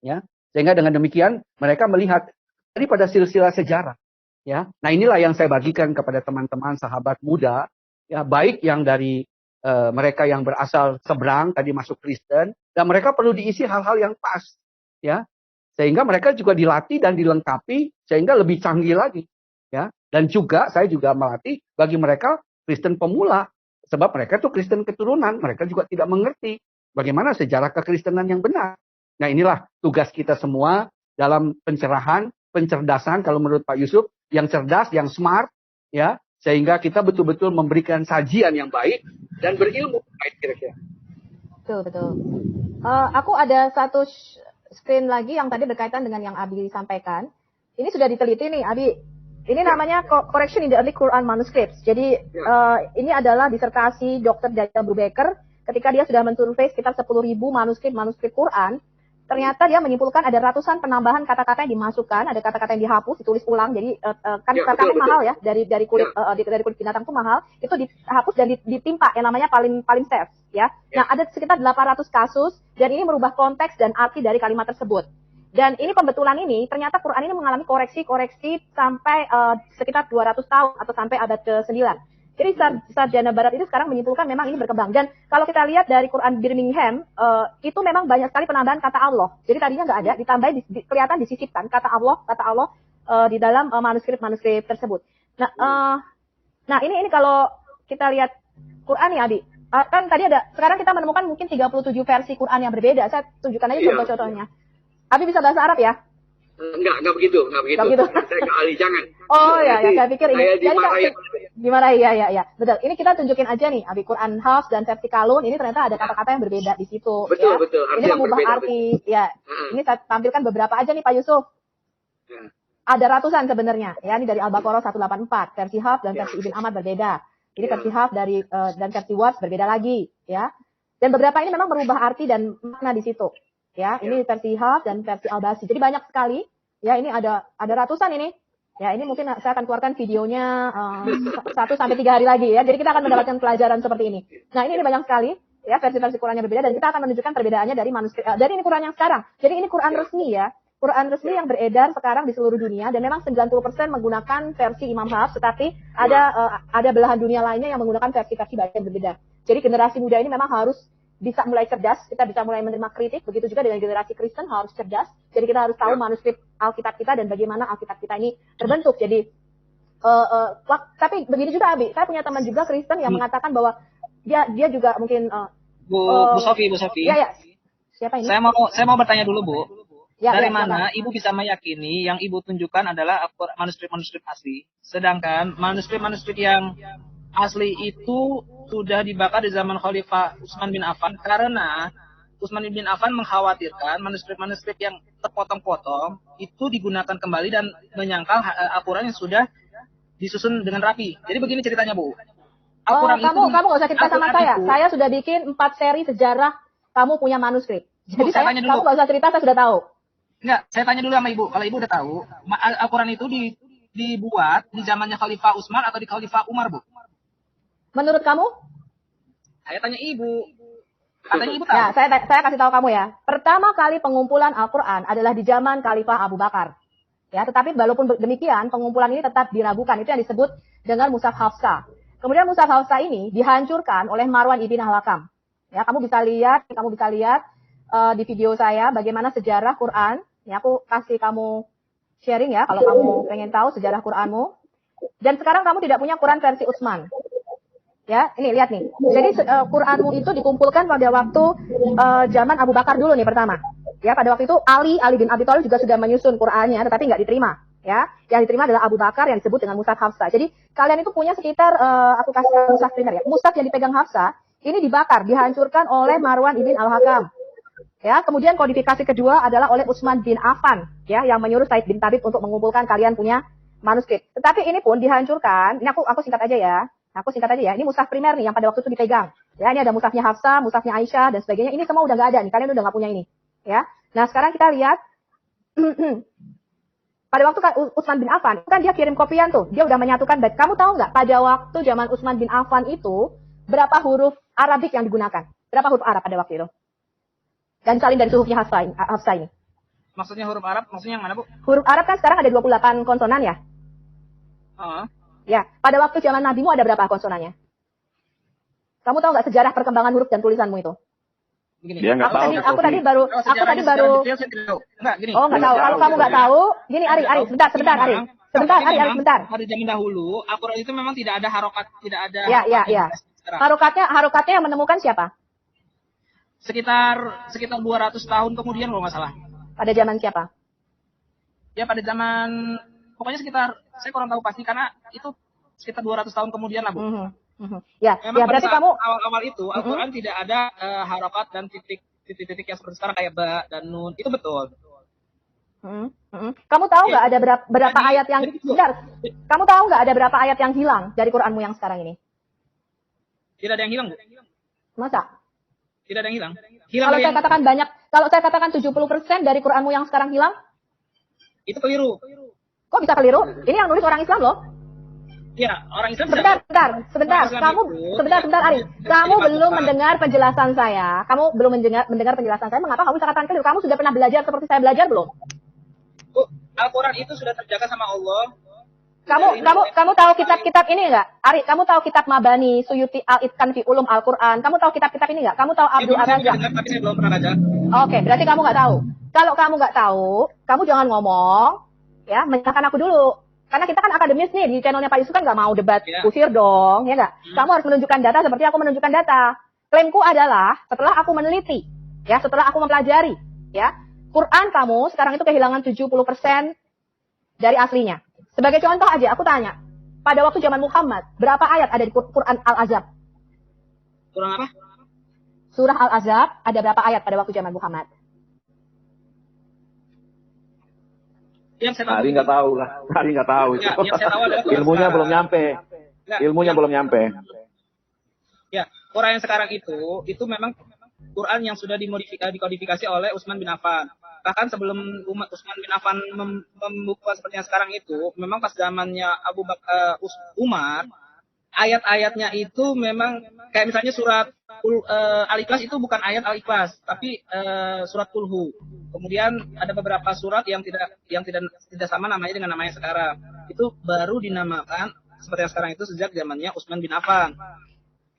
Ya, sehingga dengan demikian mereka melihat daripada silsilah sejarah. Ya, nah inilah yang saya bagikan kepada teman-teman sahabat muda. Ya, baik yang dari mereka yang berasal seberang tadi masuk Kristen, dan mereka perlu diisi hal-hal yang pas, ya, sehingga mereka juga dilatih dan dilengkapi sehingga lebih canggih lagi, ya. Dan juga saya juga melatih bagi mereka Kristen pemula, sebab mereka tuh Kristen keturunan, mereka juga tidak mengerti bagaimana sejarah kekristenan yang benar. Nah inilah tugas kita semua dalam pencerahan, pencerdasan kalau menurut Pak Yusuf, yang cerdas, yang smart, ya. Sehingga kita betul-betul memberikan sajian yang baik dan berilmu baik kira-kira. Betul. Aku ada satu screen lagi yang tadi berkaitan dengan yang Abi sampaikan. Ini sudah diteliti nih, Abi. Ini namanya Correction in the Early Quran Manuscripts. Jadi ini adalah disertasi Dr. Daniel Brubaker ketika dia sudah mensurvei sekitar 10.000 manuskrip Quran. Ternyata dia menyimpulkan ada ratusan penambahan kata-kata yang dimasukkan, ada kata-kata yang dihapus, ditulis ulang. Jadi kan kata-kata mahal ya, dari kulit dari kulit binatang itu mahal, itu dihapus dan ditimpa yang namanya palimpsest ya. Nah, ada sekitar 800 kasus dan ini merubah konteks dan arti dari kalimat tersebut. Dan ini pembetulan ini ternyata Quran ini mengalami koreksi sampai sekitar 200 tahun atau sampai abad ke-9. Jadi sarjana barat itu sekarang menyimpulkan memang ini berkembang. Dan kalau kita lihat dari Quran Birmingham, itu memang banyak sekali penambahan kata Allah. Jadi tadinya nggak ada, ditambah kelihatan disisipkan kata Allah di dalam manuskrip tersebut. Nah ini kalau kita lihat Quran nih, Abi. Kan tadi sekarang kita menemukan mungkin 37 versi Quran yang berbeda. Saya tunjukkan aja contoh-contohnya. Abi bisa bahasa Arab ya? Enggak begitu. Saya nggak ahli, jangan. Oh ya, saya pikir ini. Saya Dimarahi, ya. Betul. Ini kita tunjukin aja nih, Abi Quran Hafs dan versi Kalun. Ini ternyata ada kata-kata yang berbeda di situ. Betul. Ini mengubah arti. Ya. Ini saya tampilkan beberapa aja nih, Pak Yusuf. Ada ratusan sebenarnya. Ya, ini dari Al-Baqarah 184. Versi Hafs dan versi Ibn Ahmad berbeda. Ini versi Hafs dan versi Warsh berbeda lagi. Ya. Dan beberapa ini memang merubah arti dan makna di situ. Ya, ini versi Hafs dan versi Al-Basi. Jadi banyak sekali. Ya, ini ada ratusan ini. Ya, ini mungkin saya akan keluarkan videonya 1-3 hari lagi ya. Jadi kita akan mendapatkan pelajaran seperti ini. Nah, ini banyak sekali ya versi-versi Qurannya berbeda dan kita akan menunjukkan perbedaannya dari manuskrip dari ini Quran yang sekarang. Jadi ini Quran resmi ya. Quran resmi yang beredar sekarang di seluruh dunia dan memang 90% menggunakan versi Imam Hafs, tetapi ada belahan dunia lainnya yang menggunakan versi-versi yang berbeda. Jadi generasi muda ini memang harus bisa mulai cerdas, kita bisa mulai menerima kritik, begitu juga dengan generasi Kristen harus cerdas. Jadi kita harus tahu manuskrip Alkitab kita dan bagaimana Alkitab kita ini terbentuk. Jadi tapi begini juga, Abi, saya punya teman juga Kristen yang mengatakan bahwa dia juga mungkin Bu Sofi. Ya. Siapa ini? Saya mau bertanya dulu, Bu. Dari mana siapa? Ibu bisa meyakini yang Ibu tunjukkan adalah manuskrip-manuskrip asli, sedangkan manuskrip-manuskrip yang asli itu sudah dibakar di zaman Khalifah Utsman bin Affan karena Utsman bin Affan mengkhawatirkan manuskrip-manuskrip yang terpotong-potong itu digunakan kembali dan menyangkal Al-Quran yang sudah disusun dengan rapi. Jadi begini ceritanya, Bu. Kamu nggak usah cerita sama saya. Saya sudah bikin 4 seri sejarah kamu punya manuskrip. Jadi kamu nggak usah cerita, saya sudah tahu. Enggak, saya tanya dulu sama Ibu. Kalau Ibu udah tahu, Al-Quran itu dibuat di zamannya Khalifah Utsman atau di Khalifah Umar, Bu? Menurut kamu? Saya tanya Ibu. Katanya Ibu tahu. Ya, saya kasih tahu kamu ya. Pertama kali pengumpulan Al-Quran adalah di zaman Khalifah Abu Bakar. Ya, tetapi walaupun demikian, pengumpulan ini tetap diragukan. Itu yang disebut dengan Mushaf Hafsah. Kemudian mushaf Hafsah ini dihancurkan oleh Marwan ibn al-Hakam. Ya, kamu bisa lihat di video saya bagaimana sejarah Quran. Ya, aku kasih kamu sharing ya kalau kamu pengen tahu sejarah Quranmu. Dan sekarang kamu tidak punya Quran versi Utsman. Ya, ini lihat nih. Jadi Quranmu itu dikumpulkan pada waktu zaman Abu Bakar dulu nih pertama. Ya, pada waktu itu Ali bin Abi Thalib juga sudah menyusun Qurannya, tetapi nggak diterima. Ya, yang diterima adalah Abu Bakar yang disebut dengan mushaf Hafsah. Jadi kalian itu punya sekitar aku kasih mushaf primer ya. Mushaf yang dipegang Hafsah ini dibakar, dihancurkan oleh Marwan ibn al-Hakam. Ya, kemudian kodifikasi kedua adalah oleh Utsman bin Affan, ya, yang menyuruh Said bin Thabit untuk mengumpulkan kalian punya manuskrip. Tetapi ini pun dihancurkan. Ini aku singkat aja ya. Ini mushaf primer nih yang pada waktu itu dipegang. Ya, ini ada mushafnya Hafsah, mushafnya Aisyah dan sebagainya. Ini semua udah nggak ada nih. Kalian udah nggak punya ini. Ya. Nah, sekarang kita lihat pada waktu Utsman bin Affan, kan dia kirim kopian tuh. Dia udah menyatukan bait. Kamu tahu nggak pada waktu zaman Utsman bin Affan itu berapa huruf Arabik yang digunakan? Berapa huruf Arab pada waktu itu? Dan salin dari suhufnya Hafsah ini. Maksudnya huruf Arab, maksudnya yang mana, Bu? Huruf Arab kan sekarang ada 28 konsonan ya? Ya, pada waktu zaman Nabimu ada berapa konsonannya? Kamu tahu nggak sejarah perkembangan huruf dan tulisanmu itu? Begini. Dia nggak tahu. Aku tadi baru. Enggak, gini. Oh, nggak tahu. Kalau kamu nggak tahu, gini Ari, sebentar Ari. Sebentar. Pada zaman dahulu, Al-Quran itu memang tidak ada harokat, tidak ada. Ya. Harokatnya yang menemukan siapa? Sekitar 200 tahun kemudian kalau nggak salah. Pada zaman siapa? Ya pada zaman, pokoknya sekitar, saya kurang tahu pasti karena itu sekitar 200 tahun kemudian lah, Bu. Ya, memang berarti pada kamu awal-awal itu Al-Quran tidak ada harokat dan titik-titik yang seperti sekarang kayak ba dan nun, itu betul. Kamu tahu nggak ada berapa ayat yang Kamu tahu nggak ada berapa ayat yang hilang dari Quranmu yang sekarang ini? Tidak ada yang hilang, Bu. Masa? Tidak ada yang hilang. Kalau saya katakan banyak, kalau saya katakan 70% dari Quranmu yang sekarang hilang, itu keliru. Kok bisa keliru? Ini yang nulis orang Islam loh. Ya, orang Islam. Sebentar. Sebentar, Ari. Kamu belum mendengar penjelasan saya. Kamu belum mendengar penjelasan saya. Mengapa kamu bisa katakan keliru? Kamu sudah pernah belajar seperti saya belajar belum? Bu, Al-Quran itu sudah terjaga sama Allah. Kamu tahu kitab-kitab ini enggak? Ari, kamu tahu kitab Mabani, Suyuti Al-Itqan fi Ulum Al-Quran? Kamu tahu kitab-kitab ini enggak? Kamu tahu Abdul Ar-Razzaq? Tapi saya belum pernah baca. Oke, berarti kamu enggak tahu. Kalau kamu enggak tahu, kamu jangan ngomong, ya, menyalahkan aku dulu. Karena kita kan akademis nih, di channelnya Pak Yusuf kan enggak mau debat kusir dong, ya enggak? Kamu harus menunjukkan data seperti aku menunjukkan data. Klaimku adalah, setelah aku meneliti, ya, setelah aku mempelajari, ya, Quran kamu sekarang itu kehilangan 70% dari aslinya. Sebagai contoh aja, aku tanya, pada waktu zaman Muhammad, berapa ayat ada di Quran Al-Azab? Quran apa? Surah Al-Azab, ada berapa ayat pada waktu zaman Muhammad? Hari nggak tahu lah. Hari nggak tahu itu. Yang saya tahu adalah Ilmunya belum nyampe. Ilmunya belum nyampe. Ya, Quran yang sekarang itu memang Quran yang sudah dikodifikasi oleh Utsman bin Affan. Bahkan sebelum Utsman bin Affan membuka seperti yang sekarang itu, memang pas zamannya Umar, ayat-ayatnya itu memang kayak misalnya surat Al-Ikhlas itu bukan ayat Al-Ikhlas, tapi surat Kulhu. Kemudian ada beberapa surat yang tidak sama namanya dengan namanya sekarang. Itu baru dinamakan seperti yang sekarang itu sejak zamannya Utsman bin Affan.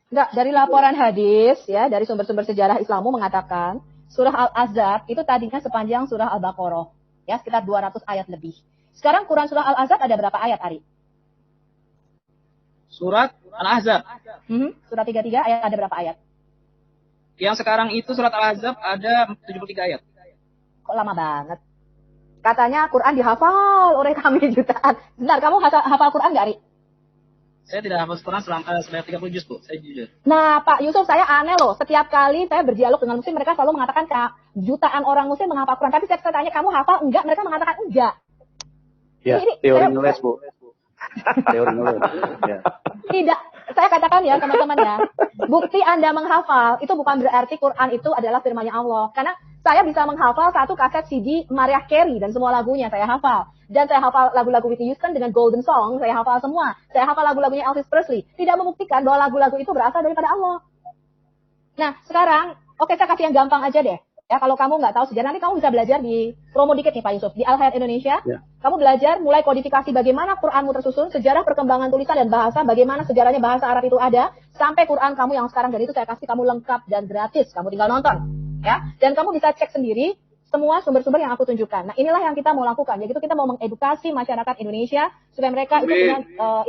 Enggak, dari laporan hadis ya, dari sumber-sumber sejarah Islammu mengatakan surah Al-Azab itu tadinya sepanjang surah Al-Baqarah, ya, sekitar 200 ayat lebih. Sekarang Quran surah Al-Azab ada berapa ayat, Ari? Surat Al-Azab. Surat 33 ayat ada berapa ayat? Yang sekarang itu surat Al-Azab ada 73 ayat. Kok lama banget? Katanya Quran dihafal oleh kami jutaan. Bentar, kamu hafal Quran nggak, Ari? Saya tidak hafal Quran sebanyak 30 juz, Bu. Saya jujur. Nah, Pak Yusuf, saya aneh loh. Setiap kali saya berdialog dengan muslim, mereka selalu mengatakan jutaan orang muslim menghafal Quran. Tapi saya tanya, kamu hafal? Enggak, mereka mengatakan enggak. Ya, teori ngeles, Bu. Teori ngeles. Ya. Tidak, saya katakan ya teman-teman ya. Bukti Anda menghafal, itu bukan berarti Quran itu adalah firman-Nya Allah. Karena saya bisa menghafal satu kaset CD Mariah Carey dan semua lagunya saya hafal. Dan saya hafal lagu-lagu Whitney Houston dengan Golden Song, saya hafal semua. Saya hafal lagu-lagunya Elvis Presley. Tidak membuktikan bahwa lagu-lagu itu berasal daripada Allah. Nah, sekarang, oke, saya kasih yang gampang aja deh. Ya, kalau kamu nggak tahu sejarah, nanti kamu bisa belajar di promo dikit nih Pak Yusuf. Di Al-Hayat Indonesia, kamu belajar mulai kodifikasi bagaimana Quranmu tersusun, sejarah perkembangan tulisan dan bahasa, bagaimana sejarahnya bahasa Arab itu ada, sampai Quran kamu yang sekarang, dan itu saya kasih kamu lengkap dan gratis. Kamu tinggal nonton. Ya, dan kamu bisa cek sendiri semua sumber-sumber yang aku tunjukkan. Nah, inilah yang kita mau lakukan. Yaitu kita mau mengedukasi masyarakat Indonesia supaya mereka itu punya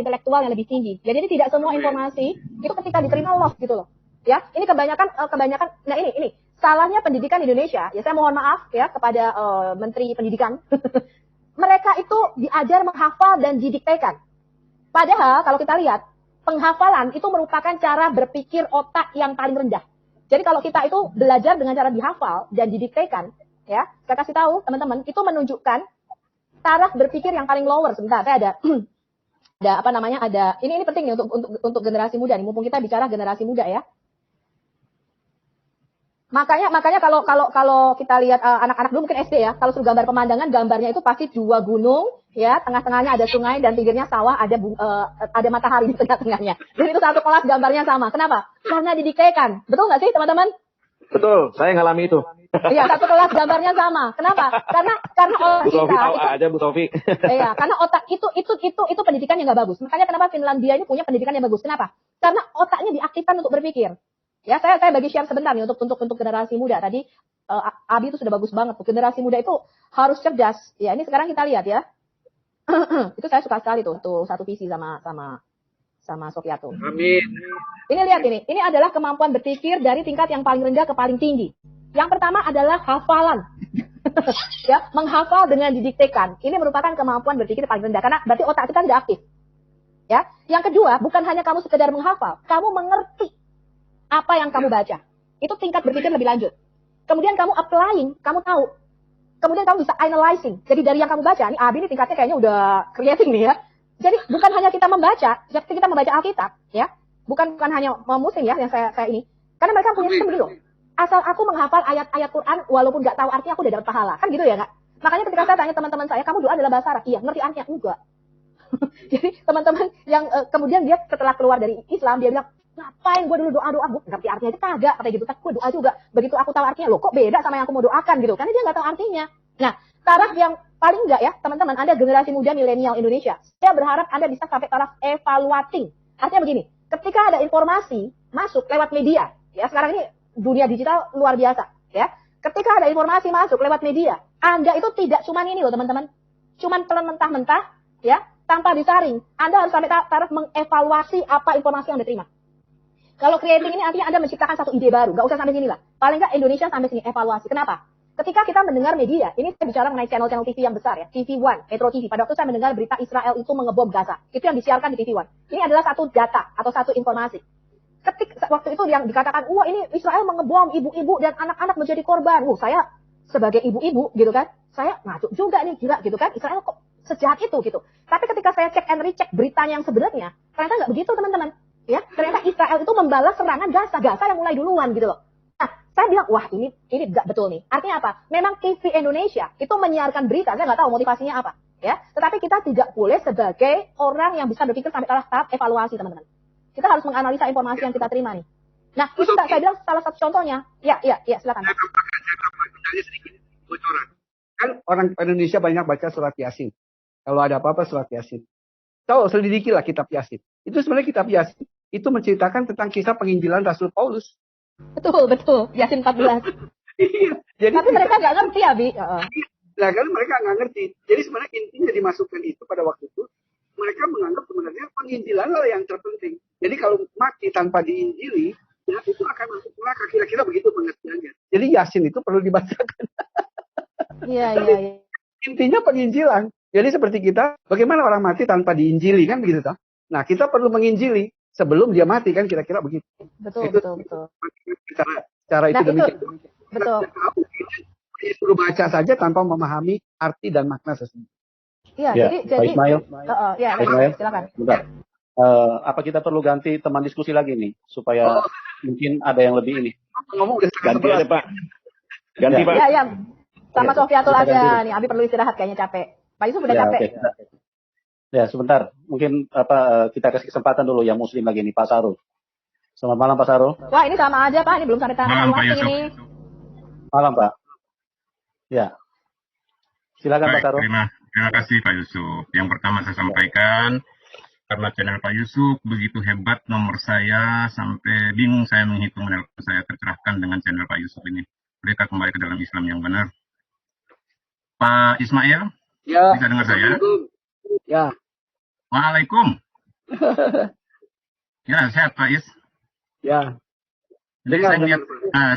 intelektual yang lebih tinggi. Jadi tidak semua informasi itu ketika diterima loh gitu loh. Ya, ini kebanyakan nah ini salahnya pendidikan Indonesia. Ya, saya mohon maaf ya kepada Menteri Pendidikan. Mereka itu diajar menghafal dan didiktekan. Padahal kalau kita lihat, penghafalan itu merupakan cara berpikir otak yang paling rendah. Jadi kalau kita itu belajar dengan cara dihafal dan didiktekan, ya, saya kasih tahu teman-teman, itu menunjukkan taraf berpikir yang paling lower. Sebentar, saya ada ini penting nih untuk generasi muda nih, mumpung kita bicara generasi muda ya. Makanya kalau kita lihat anak-anak dulu mungkin SD ya, kalau suruh gambar pemandangan, gambarnya itu pasti 2 gunung, ya, tengah-tengahnya ada sungai dan pinggirnya sawah, ada matahari di tengah-tengahnya. Jadi itu satu kelas gambarnya sama. Kenapa? Karena didiktekan. Betul nggak sih teman-teman? Betul, saya ngalami itu. Iya, satu kelas gambarnya sama. Kenapa? Karena otak Bu Taufik kita tahu itu, aja Bu Taufik. iya, karena otak itu pendidikan yang nggak bagus. Makanya kenapa Finlandia ini punya pendidikan yang bagus? Kenapa? Karena otaknya diaktifkan untuk berpikir. Ya, saya bagi share sebentar nih untuk generasi muda. Tadi Abi itu sudah bagus banget. Generasi muda itu harus cerdas. Ya, ini sekarang kita lihat ya. Itu saya suka sekali tuh satu visi sama Sofiato. Amin. Ini lihat ini. Ini adalah kemampuan berpikir dari tingkat yang paling rendah ke paling tinggi. Yang pertama adalah hafalan. Ya, menghafal dengan didiktekan. Ini merupakan kemampuan berpikir paling rendah karena berarti otak kita tidak aktif. Ya. Yang kedua, bukan hanya kamu sekedar menghafal, kamu mengerti apa yang kamu baca. Itu tingkat berpikir lebih lanjut. Kemudian kamu applying, kamu tahu. Kemudian kamu bisa analyzing. Jadi dari yang kamu baca, ini Abi ini tingkatnya kayaknya udah creating nih ya. Jadi bukan hanya kita membaca, seperti kita membaca Alkitab, ya. Bukan hanya muslim ya yang saya ini. Karena mereka punya sistem begini loh. Asal aku menghafal ayat-ayat Quran walaupun nggak tahu artinya aku udah dapat pahala. Kan gitu ya, Kak? Makanya ketika saya tanya teman-teman saya, kamu doa dalam bahasa Arab? Iya, ngerti artinya? Enggak. Jadi teman-teman yang kemudian dia setelah keluar dari Islam, dia bilang, ngapain gue dulu doa-doa, gue ngerti artinya itu kagak, katanya gitu. Tapi gue doa juga. Begitu aku tahu artinya, loh kok beda sama yang aku mau doakan gitu. Karena dia nggak tahu artinya. Nah, taraf yang paling enggak ya, teman-teman, Anda generasi muda milenial Indonesia. Saya berharap Anda bisa sampai taraf evaluating. Artinya begini, ketika ada informasi masuk lewat media, ya sekarang ini dunia digital luar biasa, ya. Ketika ada informasi masuk lewat media, Anda itu tidak cuman ini loh teman-teman, cuman telan mentah-mentah, ya, tanpa disaring. Anda harus sampai taraf mengevaluasi apa informasi yang diterima. Kalau creating ini artinya Anda menciptakan satu ide baru, nggak usah sampai sini lah. Paling nggak Indonesia sampai sini evaluasi. Kenapa? Ketika kita mendengar media, ini saya bicara mengenai channel-channel TV yang besar ya, TV One, Metro TV. Pada waktu saya mendengar berita Israel itu mengebom Gaza, itu yang disiarkan di TV One. Ini adalah satu data atau satu informasi. Ketika waktu itu yang dikatakan, wah ini Israel mengebom ibu-ibu dan anak-anak menjadi korban. Saya sebagai ibu-ibu gitu kan, saya ngaco juga nih, gila gitu kan, Israel kok sejahat itu gitu. Tapi ketika saya cek and recheck beritanya yang sebenarnya, ternyata nggak begitu teman-teman. Ya, ternyata Israel itu membalas serangan Gaza yang mulai duluan gitu loh. Nah, saya bilang, wah ini nggak betul nih. Artinya apa? Memang TV Indonesia itu menyiarkan berita, saya nggak tahu motivasinya apa. Ya, tetapi kita tidak boleh sebagai orang yang bisa berpikir sampai tahap evaluasi teman-teman. Kita harus menganalisa informasi yang kita terima nih. Nah, itu saya bilang salah satu contohnya. Ya, silakan. Saya tambahkan sedikit bocoran. Kan orang Indonesia banyak baca surat Yasin. Kalau ada apa-apa surat Yasin. Tahu, selidikilah kitab Yasin. Itu sebenarnya kitab Yasin itu menceritakan tentang kisah penginjilan Rasul Paulus. Betul. Yasin 14. Iya. Jadi tapi mereka nggak ngerti, Abi. Nah, kan mereka nggak ngerti. Jadi sebenarnya intinya dimasukkan itu pada waktu itu, mereka menganggap sebenarnya penginjilan lah yang terpenting. Jadi kalau mati tanpa diinjili, ya itu akan masuk neraka. Kira-kira begitu pengertiannya. Jadi Yasin itu perlu dibacakan. Iya. Intinya penginjilan. Jadi seperti kita, bagaimana orang mati tanpa diinjili kan begitu toh? Nah, kita perlu menginjili sebelum dia mati kan kira-kira begitu. Betul. Cara itu demikian. Betul. Disuruh baca saja tanpa memahami arti dan makna sesungguhnya. Iya, ya, jadi Pak Ismail. Ya, Pak Ismail, silakan. Bentar. Apa kita perlu ganti teman diskusi lagi nih supaya mungkin ada yang lebih ini. Ngomong udah Ganti aja Pak. Ganti Pak. Ya. Sama Sofiatul kita aja ganti. nih. Abi perlu istirahat kayaknya capek. Pak Yusuf udah capek. Okay. Ya, sebentar. Mungkin kita kasih kesempatan dulu yang muslim lagi nih, Pak Sarul. Selamat malam Pak Sarul. Wah, ini sama aja Pak. Ini belum sampai tahap Malam Pak evaluasi Yusuf. ini. Malam, Pak. Ya, silakan Pak Baik, Taro. terima kasih Pak Yusuf. Yang pertama saya sampaikan, karena channel Pak Yusuf begitu hebat, nomor saya sampai bingung saya menghitung menelpon saya tercerahkan dengan channel Pak Yusuf ini. Mereka kembali ke dalam Islam yang benar. Pak Ismail, Ya. bisa dengar saya? Ya. Waalaikum. Ya, sehat Pak Is. Ya. Jadi Dengar,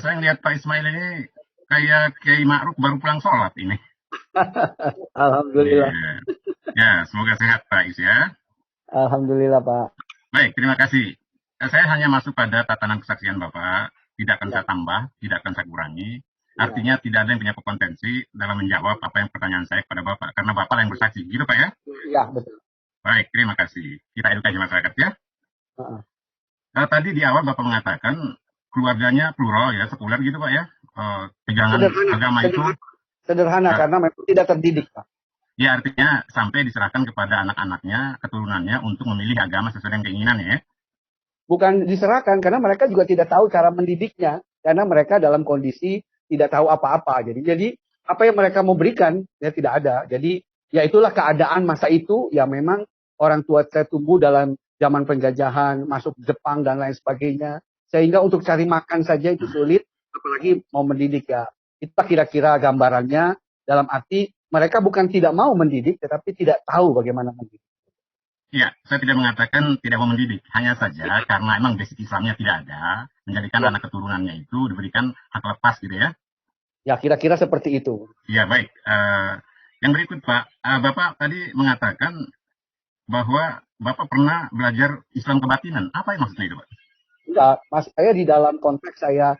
saya ngelihat Pak Ismail ini kayak Kiai Ma'ruf baru pulang sholat ini. Alhamdulillah. Ya. Ya, semoga sehat Pak Is ya. Alhamdulillah, Pak. Baik, terima kasih. Saya hanya masuk pada tatanan kesaksian Bapak, tidak akan saya tambah, tidak akan saya kurangi. Artinya tidak ada yang punya kompetensi dalam menjawab apa yang pertanyaan saya kepada Bapak, karena Bapak yang bersaksi, gitu Pak ya? Ya, betul. Baik, terima kasih. Kita edukasi masyarakat ya. Tadi di awal Bapak mengatakan keluarganya plural ya, sekuler gitu Pak ya. Pegangan agama itu Sederhana karena memang tidak terdidik, Pak. ya artinya sampai diserahkan kepada anak-anaknya, keturunannya untuk memilih agama sesuai dengan keinginannya ya. Bukan diserahkan karena mereka juga tidak tahu cara mendidiknya karena mereka dalam kondisi tidak tahu apa-apa. Jadi apa yang mereka mau berikan ya tidak ada. Jadi ya itulah keadaan masa itu ya memang orang tua saya tumbuh dalam zaman penjajahan, masuk Jepang dan lain sebagainya. Sehingga untuk cari makan saja itu sulit, apalagi mau mendidik ya. Itu kira-kira gambarannya dalam arti mereka bukan tidak mau mendidik tetapi tidak tahu bagaimana mendidik. Ya, saya tidak mengatakan tidak mau mendidik. Hanya saja karena emang basic Islamnya tidak ada, menjadikan anak keturunannya itu diberikan hak lepas gitu ya. Ya, kira-kira seperti itu. Ya, baik. Yang berikut Pak, Bapak tadi mengatakan bahwa Bapak pernah belajar Islam kebatinan. Apa yang maksudnya itu Pak? Enggak, Mas, saya di dalam konteks saya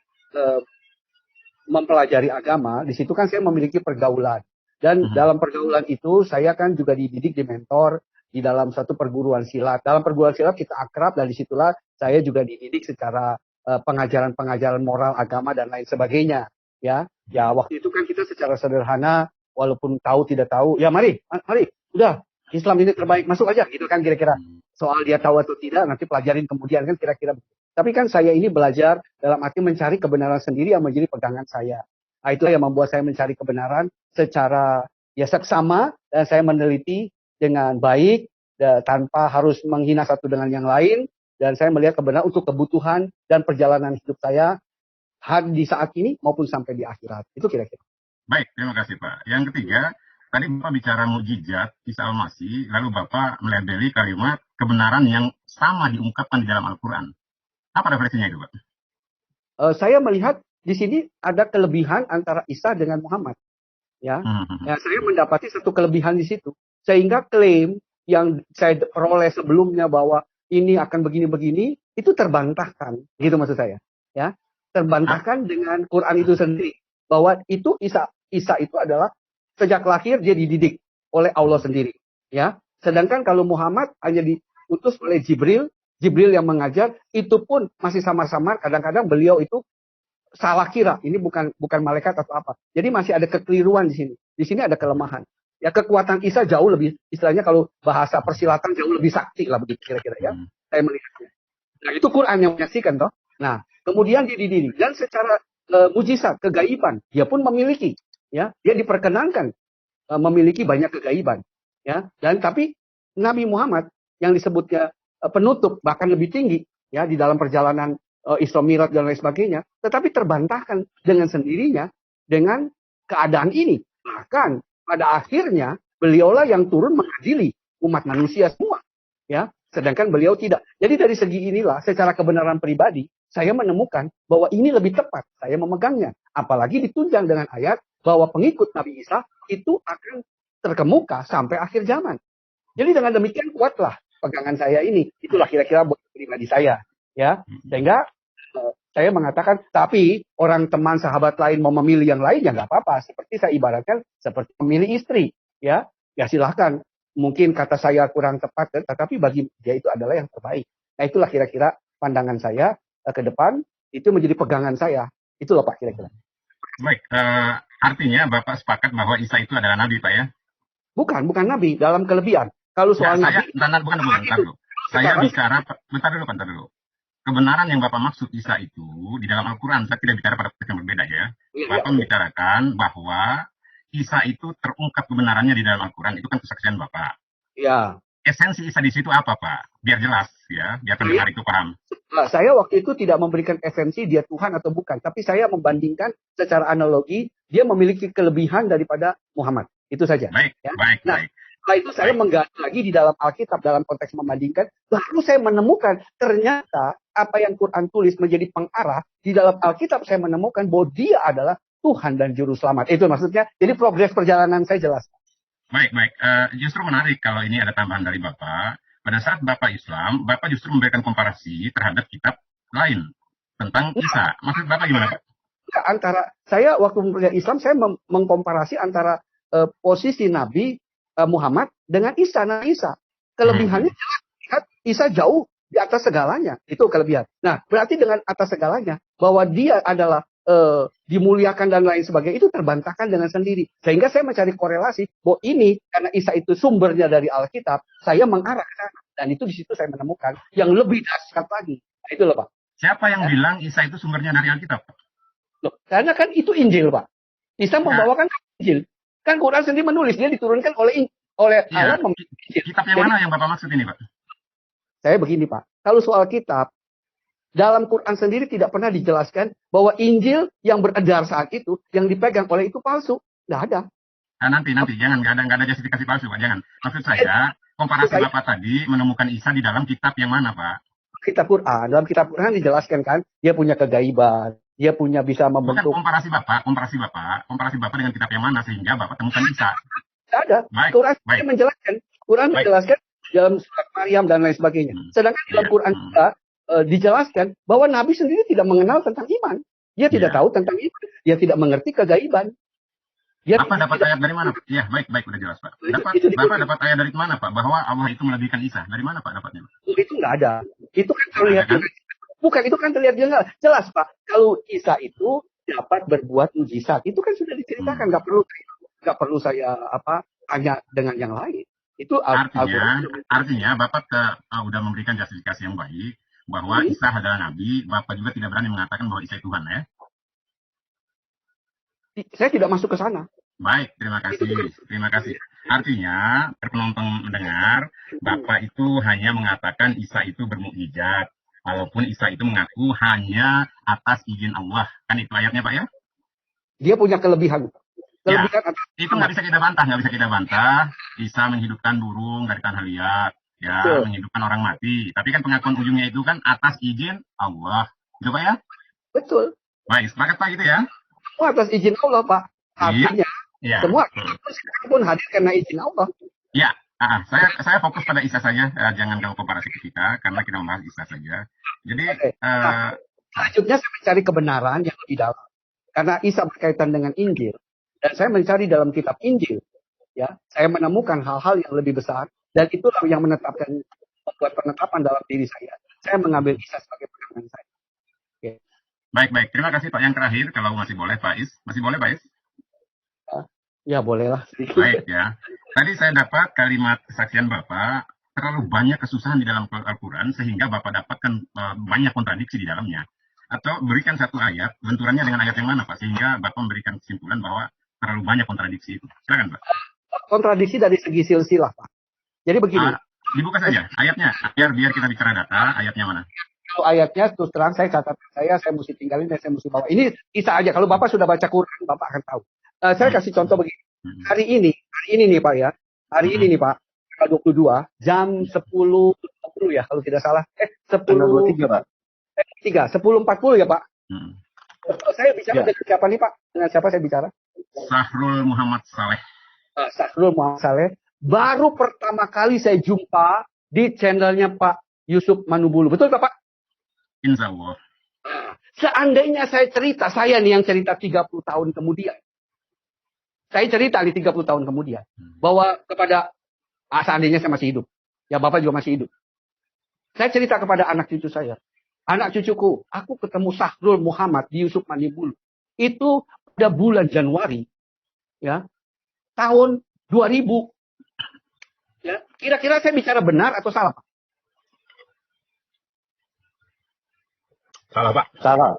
mempelajari agama, di situ kan saya memiliki pergaulan. Dan dalam pergaulan itu saya kan juga dididik, di mentor di dalam satu perguruan silat. Dalam perguruan silat kita akrab dan disitulah saya juga dididik secara pengajaran-pengajaran moral agama dan lain sebagainya. Ya, waktu itu kan kita secara sederhana, walaupun tahu tidak tahu, ya mari, udah Islam ini terbaik, masuk aja, gitu kan kira-kira. Soal dia tahu atau tidak nanti pelajarin kemudian kan kira-kira. Tapi kan saya ini belajar dalam arti mencari kebenaran sendiri yang menjadi pegangan saya. Nah, itulah yang membuat saya mencari kebenaran secara ya seksama dan saya meneliti dengan baik, tanpa harus menghina satu dengan yang lain. Dan saya melihat kebenaran untuk kebutuhan dan perjalanan hidup saya di saat ini maupun sampai di akhirat. Itu kira-kira. Baik, terima kasih Pak. Yang ketiga, tadi Bapak bicara mukjizat Isa Al-Masih, lalu Bapak melabeli kalimat kebenaran yang sama diungkapkan di dalam Al-Quran. Apa refleksinya itu Pak? Saya melihat di sini ada kelebihan antara Isa dengan Muhammad. Ya, saya mendapati satu kelebihan di situ. Sehingga klaim yang saya peroleh sebelumnya bahwa ini akan begini-begini, itu terbantahkan. Gitu maksud saya. Ya, terbantahkan dengan Quran itu sendiri. Bahwa itu Isa itu adalah sejak lahir dia dididik oleh Allah sendiri. Ya, sedangkan kalau Muhammad hanya diutus oleh Jibril yang mengajar, itu pun masih samar-samar. Kadang-kadang beliau itu salah kira, ini bukan malaikat atau apa. Jadi masih ada kekeliruan di sini. Di sini ada kelemahan. Ya kekuatan Isa jauh lebih, istilahnya kalau bahasa persilatan jauh lebih sakti lah begitu kira-kira ya. Saya melihatnya. Nah itu Quran yang menyaksikan toh. Nah kemudian dia dididik dan secara mujizat, kegaiban, dia pun memiliki. Ya, dia diperkenankan memiliki banyak kegaiban. Ya, dan tapi Nabi Muhammad yang disebutnya penutup bahkan lebih tinggi ya di dalam perjalanan Isra Mi'raj dan lain sebagainya, tetapi terbantahkan dengan sendirinya dengan keadaan ini. Bahkan pada akhirnya beliaulah yang turun mengadili umat manusia semua, ya. Sedangkan beliau tidak. Jadi dari segi inilah, secara kebenaran pribadi, saya menemukan bahwa ini lebih tepat. Saya memegangnya. Apalagi ditunjang dengan ayat bahwa pengikut Nabi Isa itu akan terkemuka sampai akhir zaman. Jadi dengan demikian kuatlah pegangan saya ini. Itulah kira-kira buat pribadi saya, ya. Sehingga saya mengatakan, tapi orang teman sahabat lain mau memilih yang lain ya nggak apa-apa. Seperti saya ibaratkan seperti memilih istri, ya silahkan. Mungkin kata saya kurang tepat, tetapi bagi dia itu adalah yang terbaik. Nah itulah kira-kira pandangan saya ke depan, itu menjadi pegangan saya. Itulah Pak kira-kira. Baik, artinya Bapak sepakat bahwa Isa itu adalah Nabi Pak ya? Bukan Nabi, dalam kelebihan. Kalau soal Nabi... Bentar dulu. Saya bicara, bentar dulu. Kebenaran yang Bapak maksud Isa itu, di dalam Al-Quran, saya tidak bicara pada konteks yang berbeda ya. Iya, Bapak membicarakan bahwa Isa itu terungkap kebenarannya di dalam Al-Quran. Itu kan kesaksian Bapak. iya. Esensi Isa di situ apa, Pak? Biar jelas, ya. Biar pendengar itu paham. Nah, saya waktu itu tidak memberikan esensi dia Tuhan atau bukan, tapi saya membandingkan secara analogi dia memiliki kelebihan daripada Muhammad. Itu saja. Baik, Ya. baik, Nah, baik. setelah itu saya menggali lagi di dalam Alkitab dalam konteks membandingkan, baru saya menemukan ternyata apa yang Quran tulis menjadi pengarah di dalam Alkitab. Saya menemukan bahwa dia adalah Tuhan dan Juru Selamat. Itu maksudnya. Jadi progres perjalanan saya jelas. Baik, baik. Justru menarik kalau ini ada tambahan dari Bapak. Pada saat Bapak Islam, Bapak justru memberikan komparasi terhadap kitab lain tentang Isa. Maksud Bapak gimana, Pak? Ya, antara saya waktu mempelajari Islam, saya mengkomparasi antara posisi Nabi Muhammad dengan Isa. Nah, Isa kelebihannya jelas, lihat Isa jauh di atas segalanya. Itu kelebihan. Nah, berarti dengan atas segalanya bahwa dia adalah dimuliakan dan lain sebagainya, itu terbantahkan dengan sendiri. Sehingga saya mencari korelasi bahwa ini karena Isa itu sumbernya dari Alkitab, saya mengarah ke sana. Dan itu di situ saya menemukan yang lebih dahsyat lagi. Nah, itu loh, Pak. Siapa yang bilang Isa itu sumbernya dari Alkitab? Loh, karena kan itu Injil, Pak. Isa membawakan Injil. Kan Quran sendiri menulis, dia diturunkan oleh Allah membawa Injil. Kitab yang mana yang Bapak maksud ini, Pak? Saya begini, Pak. Kalau soal kitab, dalam Quran sendiri tidak pernah dijelaskan bahwa Injil yang beredar saat itu, yang dipegang oleh itu palsu. Nggak ada. Nah, nanti, jangan, nggak ada justifikasi palsu, Pak, jangan. Maksud saya, komparasi Bapak tadi menemukan Isa di dalam kitab yang mana, Pak? Kitab Quran. Dalam kitab Quran dijelaskan kan, dia punya kegaiban, dia punya bisa Bukan membentuk. komparasi Bapak dengan kitab yang mana sehingga Bapak temukan Isa. Tidak ada. Baik, Quran baik. menjelaskan. Quran Baik. menjelaskan dalam surat Maryam dan lain sebagainya. Sedangkan dalam Iya. Quran juga dijelaskan bahwa Nabi sendiri tidak mengenal tentang iman. Dia tidak Iya. tahu tentang iman. Dia tidak mengerti kegaiban. Dia Bapak dapat tidak- ayat dari mana, Pak? Iya, baik, udah jelas, Pak. Itu Bapak dapat ayat dari mana, Pak? Bahwa Allah itu melebihkan Isa. Dari mana, Pak, dapatnya? itu nggak ada. Itu kan terlihat Ada, kan? bukan, itu kan terlihat jelas. Jelas, Pak. Kalau Isa itu dapat berbuat mujizat, itu kan sudah diceritakan. Nggak perlu saya tanya dengan yang lain. Itu Artinya Bapak udah memberikan justifikasi yang baik bahwa Isa adalah Nabi. Bapak juga tidak berani mengatakan bahwa Isa itu Tuhan, ya? saya tidak masuk ke sana. Baik, terima kasih. Artinya, penonton mendengar, Bapak itu hanya mengatakan Isa itu bermukjizat. Walaupun Isa itu mengaku hanya atas izin Allah. Kan itu ayatnya, Pak, ya? Dia punya kelebihan. Kelebihan atas Itu nggak bisa kita bantah. Isa menghidupkan burung dari tanah liat. Ya, Betul. menghidupkan orang mati. Tapi kan pengakuan ujungnya itu kan atas izin Allah. Gitu, Pak, ya? betul. Baik, sepakat, Pak, gitu ya? Semua atas izin Allah, Pak. Artinya Iya. semua sekarang pun hadir karena izin Allah. Ya, saya fokus pada Isa saja, jangan ganggu komparasi ke kita, karena kita membahas Isa saja. Jadi, Oke. Selanjutnya saya mencari kebenaran yang lebih dalam. Karena Isa berkaitan dengan Injil. Dan saya mencari dalam kitab Injil. Ya, saya menemukan hal-hal yang lebih besar. Dan itulah yang membuat penetapan dalam diri saya. Saya mengambil Isa sebagai pegangan saya. baik. Terima kasih, Pak. Yang terakhir, kalau masih boleh, Pak Is. Masih boleh, Pak Is? Ya, bolehlah. Baik, ya. Tadi saya dapat kalimat kesaksian Bapak, terlalu banyak kesusahan di dalam Al-Quran, sehingga Bapak dapatkan banyak kontradiksi di dalamnya. Atau berikan satu ayat, benturannya dengan ayat yang mana, Pak? Sehingga Bapak memberikan kesimpulan bahwa terlalu banyak kontradiksi itu. Silakan, Pak. Kontradiksi dari segi silsilah, Pak. Jadi begini. Dibuka saja ayatnya, biar kita bicara data, ayatnya mana? Kalau ayatnya terus terang saya catat, saya mesti tinggalin dan saya mesti bawa. Ini Isa aja. Kalau Bapak sudah baca Quran, Bapak akan tahu. Saya kasih contoh begini. Hari ini nih Pak ya. Hari ini nih Pak, tanggal 22 jam 10.40 ya kalau tidak salah. 23, Pak. 10.40 ya Pak. Saya bicara Ya. dengan siapa nih Pak? Dengan siapa saya bicara? Sahrul Muhammad Saleh. Sahrul Muhammad Saleh. Baru pertama kali saya jumpa di channelnya Pak Yusuf Manubulu. Betul Pak? Insya Allah. Seandainya saya cerita, saya nih yang cerita 30 tahun kemudian. Saya cerita nih 30 tahun kemudian. Bahwa kepada, seandainya saya masih hidup. Ya Bapak juga masih hidup. Saya cerita kepada anak cucu saya. Anak cucuku, aku ketemu Sahrul Muhammad di Yusuf Manubulu. Itu pada bulan Januari. Ya. Tahun 2000. Ya. Kira-kira saya bicara benar atau salah Pak? Salah, Pak. Salah.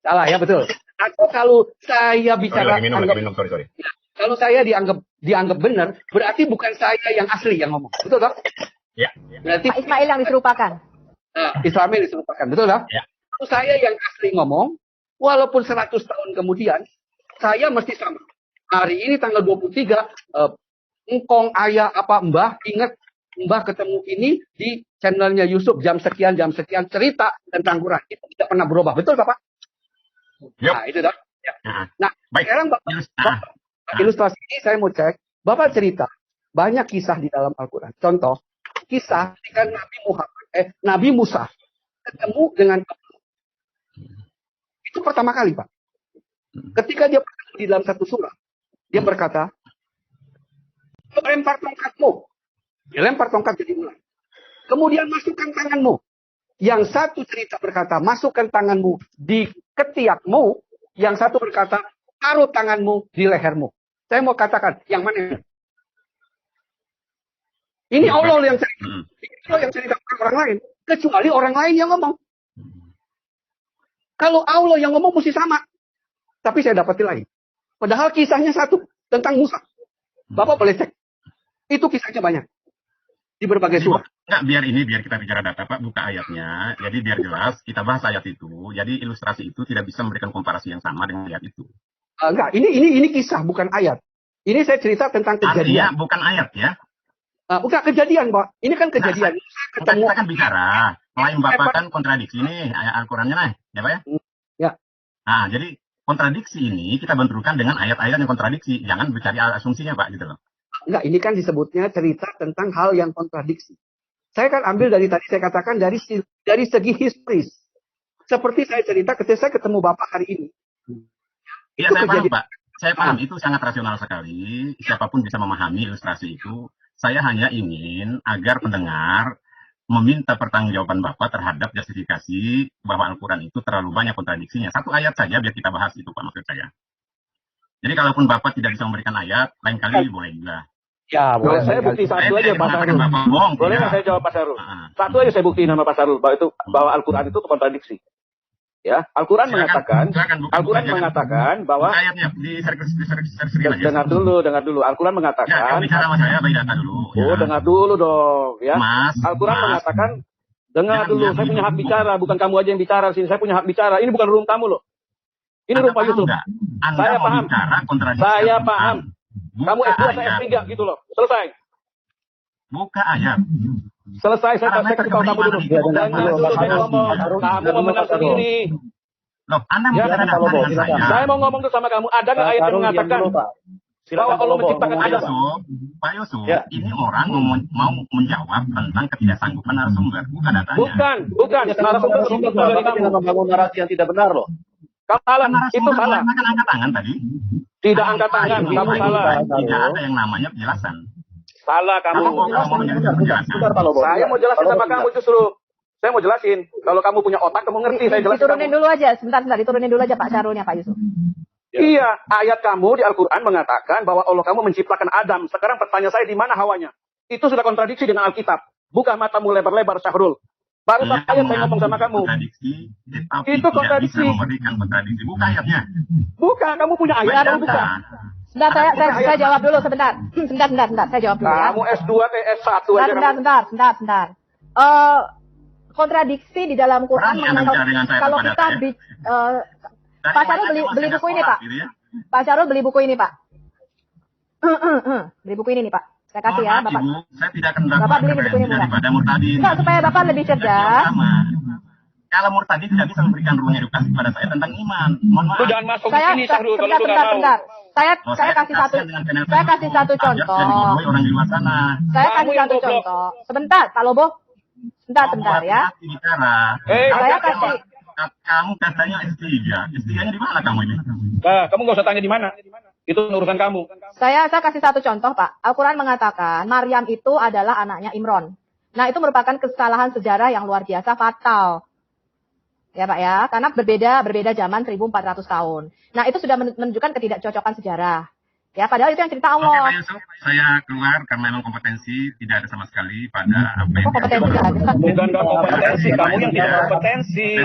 Salah ya betul. Atau kalau saya Sorry, bicara lagi minum, sorry. kalau saya dianggap benar, berarti bukan saya yang asli yang ngomong. Betul tak? Ya. Berarti Pak Ismail yang diserupakan. Islamil diserupakan. Betul tak? Ya. Kalau saya yang asli ngomong, walaupun 100 tahun kemudian, saya mesti sama. Hari ini tanggal 23, engkong, ayah, apa, mbah, ingat mbah ketemu ini di channelnya Yusuf jam sekian, cerita tentang Quran. Itu tidak pernah berubah. Betul tak, Pak? Yup. Nah, itu dah. Ya. Nah, Baik. sekarang ilustrasi ini saya mau cek. Bapak cerita banyak kisah di dalam Al-Quran. Contoh, kisah ketika Nabi Musa ketemu dengan Allah. Itu pertama kali, Pak. Ketika dia bertemu di dalam satu surah, dia berkata, lempar tongkatmu. Dia lempar tongkat jadi ular. Kemudian masukkan tanganmu. Yang satu cerita berkata, masukkan tanganmu di ketiakmu. Yang satu berkata, taruh tanganmu di lehermu. Saya mau katakan, yang mana? Ini Allah yang cerita. Allah yang cerita orang lain. Kecuali orang lain yang ngomong. Kalau Allah yang ngomong mesti sama. Tapi saya dapati lain. Padahal kisahnya satu. Tentang Musa. Bapak boleh cek. Itu kisahnya banyak. Di berbagai surah. Enggak, biar kita bicara data, Pak. Buka ayatnya. Jadi biar jelas, kita bahas ayat itu. Jadi ilustrasi itu tidak bisa memberikan komparasi yang sama dengan ayat itu. Enggak, ini kisah, bukan ayat. Ini saya cerita tentang kejadian. Artinya bukan ayat ya. Bukan kejadian, Pak. Ini kan kejadian. Kita kan bicara. Klaim Bapak kan kontradiksi nih. Ayat Al-Qurannya nih. Ya, Pak ya? Ya. Nah, jadi kontradiksi ini kita benturkan dengan ayat-ayat yang kontradiksi. Jangan bicara asumsinya, Pak. Gitu loh. Enggak, ini kan disebutnya cerita tentang hal yang kontradiksi. Saya kan ambil dari tadi, saya katakan dari segi historis. Seperti saya cerita ketika saya ketemu Bapak hari ini. Iya, saya paham, Pak. Saya paham, itu sangat rasional sekali. Siapapun bisa memahami ilustrasi itu. Saya hanya ingin agar pendengar meminta pertanggungjawaban Bapak terhadap justifikasi bahwa Al-Quran itu terlalu banyak kontradiksinya. Satu ayat saja biar kita bahas itu, Pak, maksud saya. Jadi kalaupun Bapak tidak bisa memberikan ayat, lain kali boleh juga. Ya, boleh saya bukti satu aja Pak Sarul. Boleh nggak saya jawab Pak Sarul? Satu aja saya buktiin sama Pak Sarul bahwa Al-Quran itu kontradiksi. Ya, Al-Quran mengatakan bahwa ayatnya di seri dengar dulu. Al-Quran mengatakan. Ya, bicara sama saya, bagi data dulu. Oh, dengar dulu dong, ya. Al-Quran mengatakan, dengar dulu, saya punya hak bicara, bukan kamu aja yang bicara di sini. Saya punya hak bicara. Ini bukan room kamu loh. Ini room Pak Yusuf. Saya paham. Saya paham. Kamu S2 saya S3 gitu loh. Selesai. Buka ayat. Selesai, saya kasih tahu kamu dulu. Kamu memenang sendiri. Loh, Anda mau bicara data dengan saya. Saya mau ngomong tuh sama kamu. Ada nggak ayat yang mengatakan bahwa Allah menciptakan Adam? Pak Yusuf, ini orang mau menjawab tentang ketidaksanggupan narasumber, bukan datanya. Bukan. Narasumber dari kamu membangun narasi yang tidak benar loh. Kamu salah, itu salah. Kan angkat tangan tadi. Tidak angkat tangan, kamu salah. Tidak ada yang namanya penjelasan. Salah kamu. Saya mau jelasin sama kamu justru. Saya mau jelasin. Kalau kamu punya otak, kamu ngerti. Saya jelasin. Diturunin dulu aja, sebentar. Diturunin dulu aja Pak Sarulnya, Pak Yusuf. Iya, ayat kamu di Al-Quran mengatakan bahwa Allah kamu menciptakan Adam. Sekarang pertanyaan saya, di mana Hawanya? Itu sudah kontradiksi dengan Alkitab. Buka matamu lebar-lebar, Syahrul. Baru ayat saya ngomong sama kamu. Itu kontradiksi. Buka ayatnya. Buka, kamu punya ayat, kamu buka. Sebentar, saya jawab dulu sebentar. Sebentar, saya jawab dulu ya. Kamu S2 ke S1 aja. Sebentar. Kontradiksi di dalam Quran kalau kita Pak Syarul beli buku ini, Pak. Pak Syarul beli buku ini, Pak. Beli buku ini nih, Pak. Saya kasih ya, Bapak. Ibu, saya tidak akan Bapak beli buku ini murah. Enggak, supaya Bapak lebih cerdas. Kalau murtadi tidak bisa memberikan ruang edukasi kepada saya tentang iman. Mohon maaf. Jangan masuk ke sini, Syahrul, kalau lu nggak mau. Saya kasih satu contoh. Orang di luar sana. Saya kasih satu contoh. Sebentar, Pak Lobo. Sebentar ya. Saya kasih. Kamu katanya S3. S3-nya di mana kamu ini? Nah, kamu nggak usah tanya di mana. Itu urusan kamu. Saya kasih satu contoh, Pak. Al-Quran mengatakan Maryam itu adalah anaknya Imron. Nah, itu merupakan kesalahan sejarah yang luar biasa fatal. Ya, Pak ya. Karena berbeda zaman 1400 tahun. Nah, itu sudah menunjukkan ketidakcocokan sejarah. Ya, padahal itu yang cerita Oke Allah. Pak Yusuf, saya keluar karena memang kompetensi tidak ada sama sekali pada apa yang Kok kompetensi nggak ada? Bukan nggak kompetensi, kamu yang tidak kompetensi.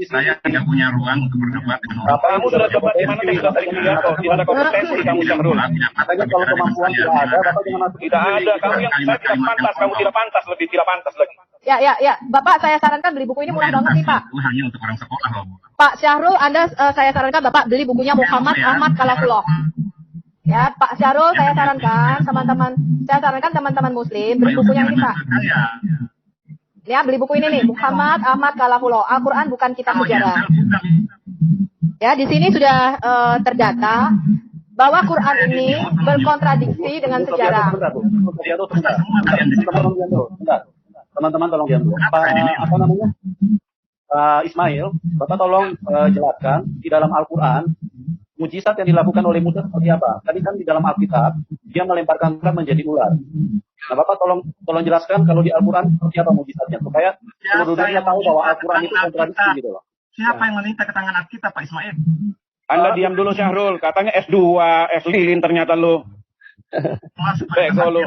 Saya tidak punya ruang untuk berdebat dengan orang. Kamu sudah debat di mana kan sudah sering lihat kok. Tidak ada kompetensi kamu Syahrul. Katanya kalau kemampuan tidak ada, Bapak jangan masuk. Tidak ada, kamu yang saya tidak pantas, kamu tidak pantas, lebih tidak pantas lagi. Ya. Bapak, saya sarankan beli buku ini murah banget nih, Pak. Itu hanya untuk orang sekolah loh. Pak Syahrul, saya sarankan Bapak beli bukunya Muhammad Ahmad Kalafullah. Ya, Pak Syahrul, saya sarankan teman-teman Muslim beli bukunya ini, Pak. Ya, beli buku ini nih, Muhammad Ahmad Kalafullah. Al-Quran bukan kitab sejarah. Ya, di sini sudah terdata bahwa Quran ini berkontradiksi dengan sejarah. Teman-teman tolong diam dulu. Apa namanya? Ismail, Bapak tolong jelaskan di dalam Al-Quran mujizat yang dilakukan oleh Musa seperti apa? Tadi kan di dalam Alkitab dia melemparkan ular menjadi ular. Nah, Bapak tolong jelaskan kalau di Al-Quran seperti apa mujizatnya supaya seluruh dunia tahu bahwa Al-Quran itu kontradiksi gitu loh. Siapa yang meminta keterangan Alkitab Pak Ismail? Anda diam dulu Syahrul, katanya S2, S lilin ternyata lu. Bego lu.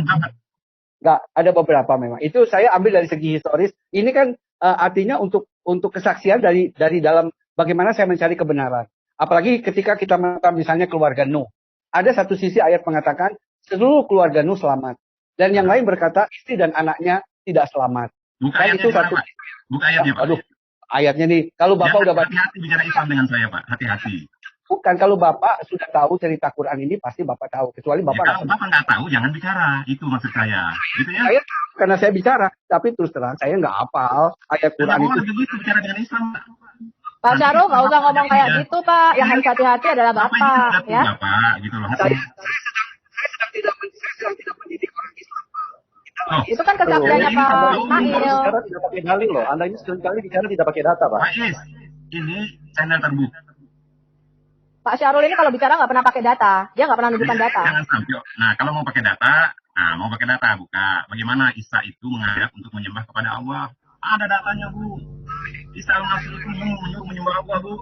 Enggak, ada beberapa memang. Itu saya ambil dari segi historis. Ini kan artinya untuk kesaksian dari dalam bagaimana saya mencari kebenaran. Apalagi ketika kita menetap misalnya keluarga Nuh. Ada satu sisi ayat mengatakan seluruh keluarga Nuh selamat. Dan yang lain berkata istri dan anaknya tidak selamat. Buka Dan ayatnya itu Pak. Buka ayatnya Pak. Aduh, ayatnya nih. Kalau Bapak udah baca. Hati-hati bicara Islam dengan saya Pak. Hati-hati. Bukan, kalau Bapak sudah tahu cerita Quran ini pasti Bapak tahu. Kecuali Bapak kalau Bapak nggak tahu jangan bicara. Itu maksud saya. Gitu ya. Saya tahu karena saya bicara. Tapi terus terang saya nggak hafal ayat Quran itu. Begitu bicara dengan Islam Pak. Pak Syahrul nggak usah ngomong kayak gitu, Pak. Yang harus hati-hati adalah Bapak, ya. Bapak, gitu loh. Saya sedang tidak mendidik orang Islam. Itu kan kesaksiannya Pak Ismail. Bicara tidak pakai dalil loh. Anda ini sekali bicara tidak pakai data, Pak. Pak Is, ini channel terbuka. Pak Syahrul ini kalau bicara nggak pernah pakai data. Dia nggak pernah menunjukkan data. Jangan sampai. Nah, kalau mau pakai data, buka. Bagaimana Isa itu mengajak untuk menyembah kepada Allah. Ada datanya, Bu. Isa al-Masih itu menyembah Allah, Bu.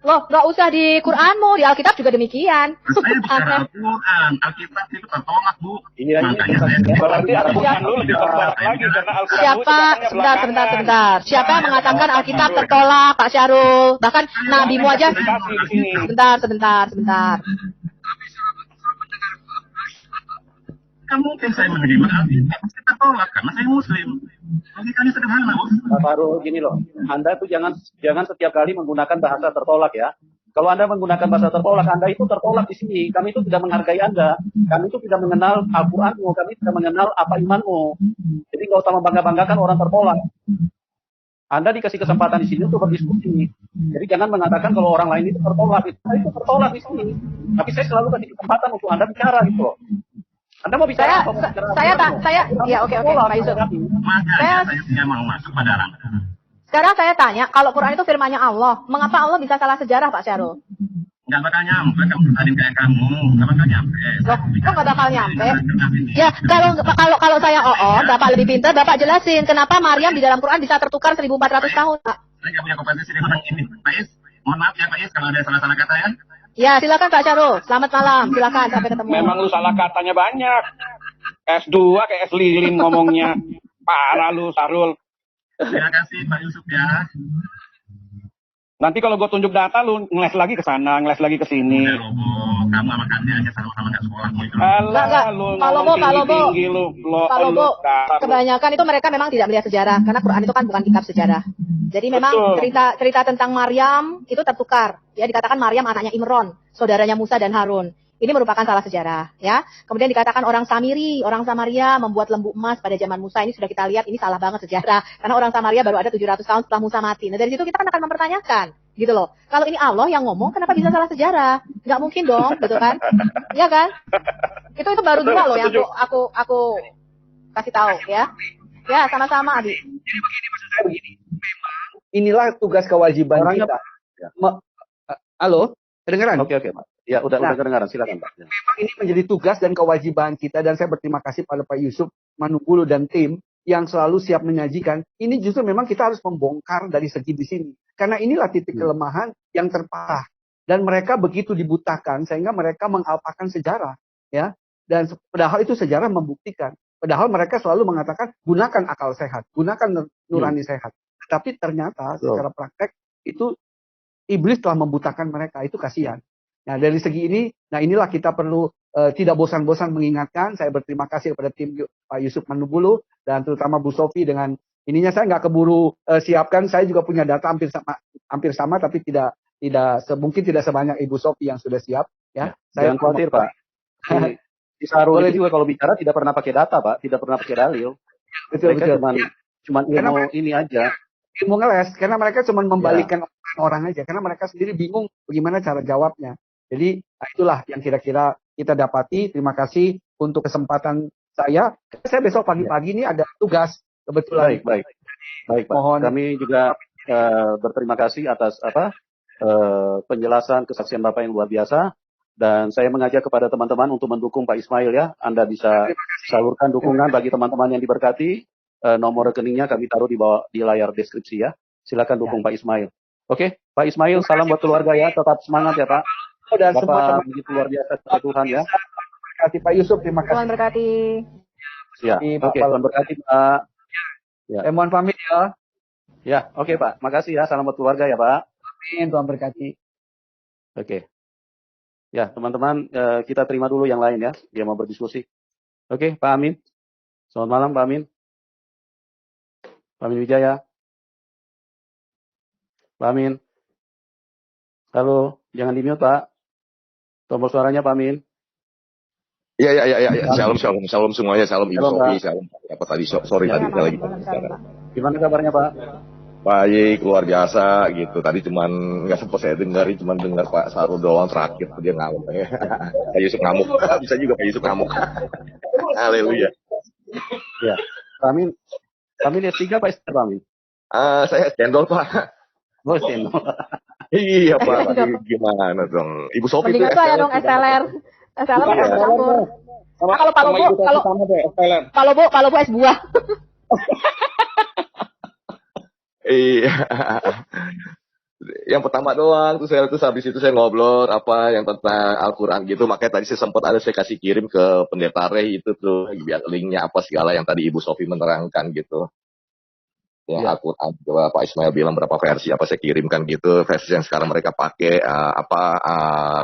Loh, nggak usah di Quranmu, di Alkitab juga demikian. Saya bicara Al-Quran. Alkitab itu tertolak, Bu. Iya, Makanya saya Berarti Al-Quran lu lebih tertolak lagi karena Al-Quran Siapa? Sebentar. Siapa yang mengatakan Alkitab tertolak, Pak Syahrul? Bahkan nabimu aja. Sebentar. Kan mungkin saya menerima Alkitab, pasti tertolak karena saya Muslim. Logikanya sederhana, Bu. Pak Farul, gini loh. Anda tuh jangan setiap kali menggunakan bahasa tertolak ya. Kalau Anda menggunakan bahasa tertolak, Anda itu tertolak di sini. Kami itu tidak menghargai Anda. Kami itu tidak mengenal Al-Quranmu. Kami tidak mengenal apa imanmu. Jadi nggak usah membangga-banggakan orang tertolak. Anda dikasih kesempatan di sini untuk berdiskusi. Jadi jangan mengatakan kalau orang lain itu tertolak. Itu tertolak di sini. Tapi saya selalu kasih kesempatan untuk Anda bicara gitu loh. Anda mau bicara Oke, Pak Yusuf. Makanya saya tidak mau masuk pada ranah. Sekarang saya tanya, kalau Quran itu firman-Nya Allah, mengapa Allah bisa salah sejarah, Pak Syahrul? Nggak bakal nyampe, kamu tadi kayak kamu, nggak bakal nyampe. Loh, kok nggak bakal nyampe? Ya, kalau saya Bapak lebih pintar, Bapak jelasin kenapa Maryam di dalam Quran bisa tertukar 1400 tahun, Pak. Saya nggak punya kompetensi di orang ini. Pak Is, mohon maaf ya Pak Is, kalau ada salah-salah kata ya. Ya, silakan Pak Syahrul. Selamat malam. Silakan, sampai ketemu. Memang lu salah katanya banyak. S2 kayak S lilin ngomongnya. Parah lu, Syahrul. Terima kasih Pak Yusuf ya. Nanti kalau gue tunjuk data lu ngeles lagi ke sana, ngeles lagi ke sini. Ya Robo, kamu sama Kandi aja sama-sama nggak sekolahmu itu. Enggak. Lu Tinggi lu. lu. Kebanyakan itu mereka memang tidak melihat sejarah karena Quran itu kan bukan kitab sejarah. Jadi memang cerita tentang Maryam itu tertukar. Ya, dikatakan Maryam anaknya Imron, saudaranya Musa dan Harun. Ini merupakan salah sejarah, ya. Kemudian dikatakan orang Samaria membuat lembu emas pada zaman Musa. Ini sudah kita lihat, ini salah banget sejarah. Karena orang Samaria baru ada 700 tahun setelah Musa mati. Nah, dari situ kita kan akan mempertanyakan, gitu loh. Kalau ini Allah yang ngomong, kenapa bisa salah sejarah? Nggak mungkin dong, gitu kan? Iya kan? Itu baru dua loh yang aku kasih tahu, ya. Ya, sama-sama, Adi. Jadi begini, maksud saya begini. Memang inilah tugas kewajiban kita. Halo? Kedengeran? Oke, Pak. Ya, udah kedengaran. Silakan, Pak. Ya. Memang ini menjadi tugas dan kewajiban kita, dan saya berterima kasih pada Pak Yusuf Manungkulo dan tim yang selalu siap menyajikan. Ini justru memang kita harus membongkar dari segi di sini. Karena inilah titik kelemahan yang terparah. Dan mereka begitu dibutakan sehingga mereka mengalpakan sejarah, ya. Dan padahal itu sejarah membuktikan. Padahal mereka selalu mengatakan gunakan akal sehat, gunakan nurani sehat. Tapi ternyata secara praktek itu iblis telah membutakan mereka. Itu kasihan. Nah dari segi ini, nah inilah kita perlu tidak bosan-bosan mengingatkan. Saya berterima kasih kepada tim Pak Yusuf Manubulu dan terutama Bu Sofi dengan ininya. Saya nggak keburu siapkan. Saya juga punya data hampir sama, tapi mungkin tidak sebanyak Ibu Sofi yang sudah siap. Ya, saya jangan khawatir Pak. Di Sarul juga kalau bicara tidak pernah pakai data Pak, tidak pernah pakai dalil. Betul. Cuman ilmu ini aja. Ilmu ngeles, karena mereka cuma membalikkan orang aja, karena mereka sendiri bingung bagaimana cara jawabnya. Jadi itulah yang kira-kira kita dapati. Terima kasih untuk kesempatan saya. Saya besok pagi-pagi ini ada tugas kebetulan. Baik Pak. Mohon. Kami juga berterima kasih atas penjelasan kesaksian Bapak yang luar biasa. Dan saya mengajak kepada teman-teman untuk mendukung Pak Ismail ya. Anda bisa salurkan dukungan bagi teman-teman yang diberkati. Nomor rekeningnya kami taruh di layar deskripsi ya. Silakan dukung Pak Ismail. Oke, Pak Ismail, salam buat keluarga ya. Tetap semangat ya Pak. Dan Bapak begitu luar biasa kepada Tuhan ya. Terima kasih Pak Yusuf, terima kasih. Tuhan berkati. Ya, oke, Tuhan berkati Pak. Ya. Mohon pamit ya. Ya, oke Pak. Makasih ya. Salam buat keluarga ya Pak. Amin, Tuhan berkati. Oke. Ya, teman-teman, kita terima dulu yang lain ya. Dia mau berdiskusi. Oke, Pak Amin. Selamat malam, Pak Amin. Pak Amin Wijaya. Pak Amin. Halo, jangan di-mute, Pak. Tombol suaranya, Pak Amin. Ya. Shalom semuanya. Shalom Ibu Sofi. Shalom. Apa tadi? Sorry tadi saya lagi. Gimana kabarnya, Pak? Baik, luar biasa gitu. Tadi cuman nggak sempat saya dengerin, cuman dengar Pak Sarul doang terakhir dia ngamuk. Pak Yusuf ngamuk. Bisa juga Pak Yusuf ngamuk. Haleluya. Ya, Pak Amin S3 Pak S3 Pak Amin? Saya cendol Pak. Oh, cendol. Iya Pak, gimana dong? Ibu Sofi itu Mendingan tuh ya dong SLR. SLR campur. Kalau Pak Lobo es buah. Iya. Yang pertama doang terus habis itu saya ngobrol apa yang tentang Al-Qur'an gitu, makanya tadi saya kasih kirim ke pendeta Rey itu tuh biar linknya apa segala yang tadi Ibu Sofi menerangkan gitu. Yang Al-Qur'an coba Pak Ismail bilang berapa versi apa saya kirimkan gitu, versi yang sekarang mereka pakai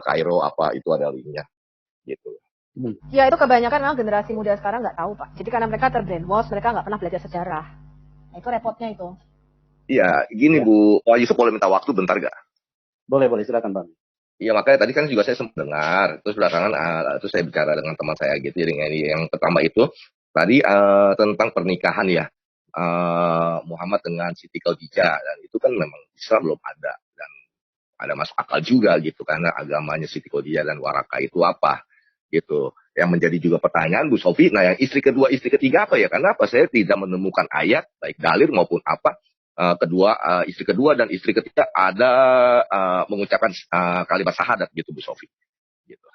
Kairo apa itu ada linknya gitu. Ya itu kebanyakan memang generasi muda sekarang nggak tahu Pak. Jadi karena mereka terbrainwash, mereka nggak pernah belajar sejarah. Nah, itu repotnya itu. Iya, gini Bu, Pak Yusuf boleh minta waktu bentar gak? Boleh, silakan Bang. Iya, makanya tadi kan juga saya sempat dengar, terus belakangan terus saya bicara dengan teman saya gitu, jadi yang pertama itu tadi tentang pernikahan ya, Muhammad dengan Siti Khadijah, dan itu kan memang Islam belum ada, dan ada masuk akal juga gitu, karena agamanya Siti Khadijah dan Waraka itu apa gitu. Yang menjadi juga pertanyaan Bu Sofi, nah yang istri kedua, istri ketiga apa ya? Karena apa? Saya tidak menemukan ayat, baik dalil maupun apa, istri kedua dan istri ketiga ada mengucapkan kalimat syahadat gitu Bu Sofi. Gitu.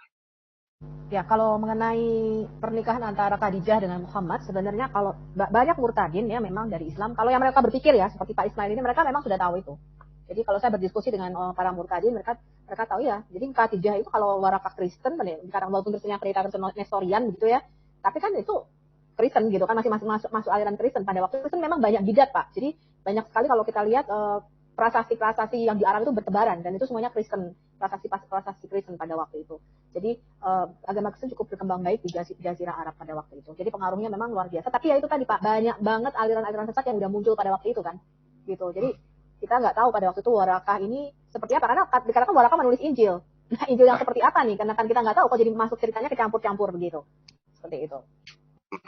Ya kalau mengenai pernikahan antara Khadijah dengan Muhammad, sebenarnya kalau banyak murtadin ya memang dari Islam, kalau yang mereka berpikir ya seperti Pak Ismail ini, mereka memang sudah tahu itu. Jadi kalau saya berdiskusi dengan para murtadin, mereka tahu ya. Jadi Khadijah itu kalau Waraka Kristen, sekarang walaupun Kristennya perintah Nestorian gitu ya, tapi kan itu Kristen gitu kan, masih masuk aliran Kristen. Pada waktu itu Kristen memang banyak bidat Pak. Jadi banyak sekali kalau kita lihat prasasti yang di Arab itu bertebaran, dan itu semuanya Kristen, prasasti Kristen pada waktu itu. Jadi agama Kristen cukup berkembang baik di Jazirah Arab pada waktu itu. Jadi pengaruhnya memang luar biasa. Tapi ya itu tadi Pak, banyak banget aliran-aliran sesat yang udah muncul pada waktu itu kan. Gitu. Jadi kita nggak tahu pada waktu itu Warakah ini seperti apa, karena kan Warakah menulis Injil. Nah, Injil yang seperti apa nih? Karena kan kita nggak tahu kok jadi masuk ceritanya kecampur-campur begitu. Seperti itu.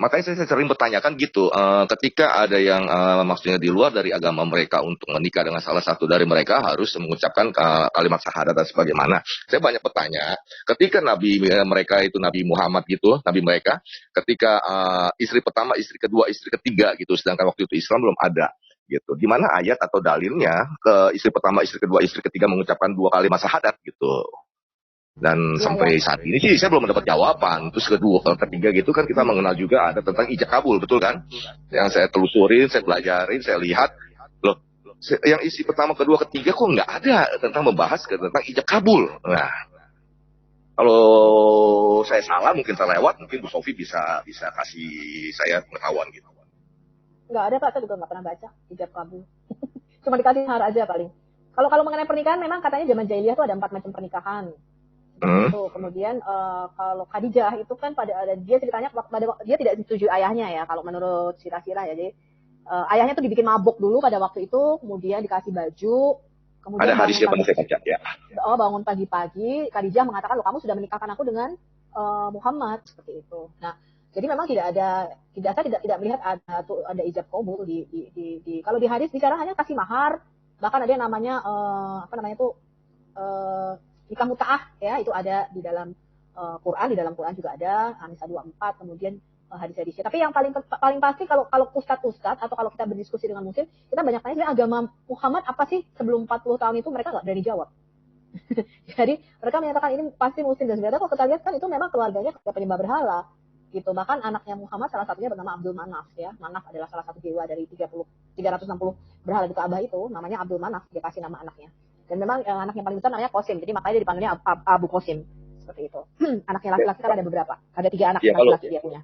Makanya saya sering bertanyakan gitu, ketika ada yang maksudnya di luar dari agama mereka untuk menikah dengan salah satu dari mereka harus mengucapkan kalimat syahadat dan sebagaimana. Saya banyak bertanya, ketika Nabi mereka itu Nabi Muhammad gitu, Nabi mereka, ketika istri pertama, istri kedua, istri ketiga gitu, sedangkan waktu itu Islam belum ada. Gitu. Di mana ayat atau dalilnya ke istri pertama, istri kedua, istri ketiga mengucapkan 2 kalimat syahadat gitu. Dan sampai saat ini sih saya belum mendapat jawaban. Terus ketiga gitu kan kita mengenal juga ada tentang ijab kabul, betul kan? Yang saya telusurin, saya pelajarin, saya lihat, loh yang isi pertama, kedua, ketiga kok nggak ada tentang membahas tentang ijab kabul. Nah, kalau saya salah mungkin terlewat, mungkin Bu Sofi bisa kasih saya pengetahuan gitu. Nggak ada Pak, saya juga nggak pernah baca ijab kabul. Cuma dikasih mahar aja paling. Kalau mengenai pernikahan memang katanya zaman jahiliyah tuh ada 4 macam pernikahan. Itu kemudian kalau Khadijah itu kan dia ceritanya dia tidak disetujui ayahnya ya kalau menurut sirah-sirah ya. Jadi ayahnya tuh dibikin mabuk dulu pada waktu itu, kemudian dikasih baju, kemudian ada hadisnya pernah saya baca ya. Bangun pagi-pagi, Khadijah mengatakan, "Loh, kamu sudah menikahkan aku dengan Muhammad," seperti itu. Nah, jadi memang saya tidak melihat ada ijab kabul di kalau di hadis bicara hanya kasih mahar, bahkan ada yang namanya nikah muta'ah ya, itu ada di dalam Quran, di dalam Quran juga ada An-Nisa 24, kemudian hadis-hadisnya. Tapi yang paling pasti kalau ustadz atau kalau kita berdiskusi dengan muslim, kita banyak tanya agama Muhammad apa sih sebelum 40 tahun itu, mereka nggak berani jawab. Jadi mereka menyatakan ini pasti muslim, dan sebenarnya kalau kita lihat kan itu memang keluarganya penyembah berhala gitu. Bahkan anaknya Muhammad salah satunya bernama Abdul Manaf ya. Manaf adalah salah satu dewa dari 360 berhala di Ka'bah itu, namanya Abdul Manaf, dia kasih nama anaknya. Dan memang anak yang paling besar namanya Qasim, jadi makanya dia dipanggilnya Abu Qasim, seperti itu. Anaknya laki-laki kan ada beberapa, ada 3 anak laki-laki dia punya.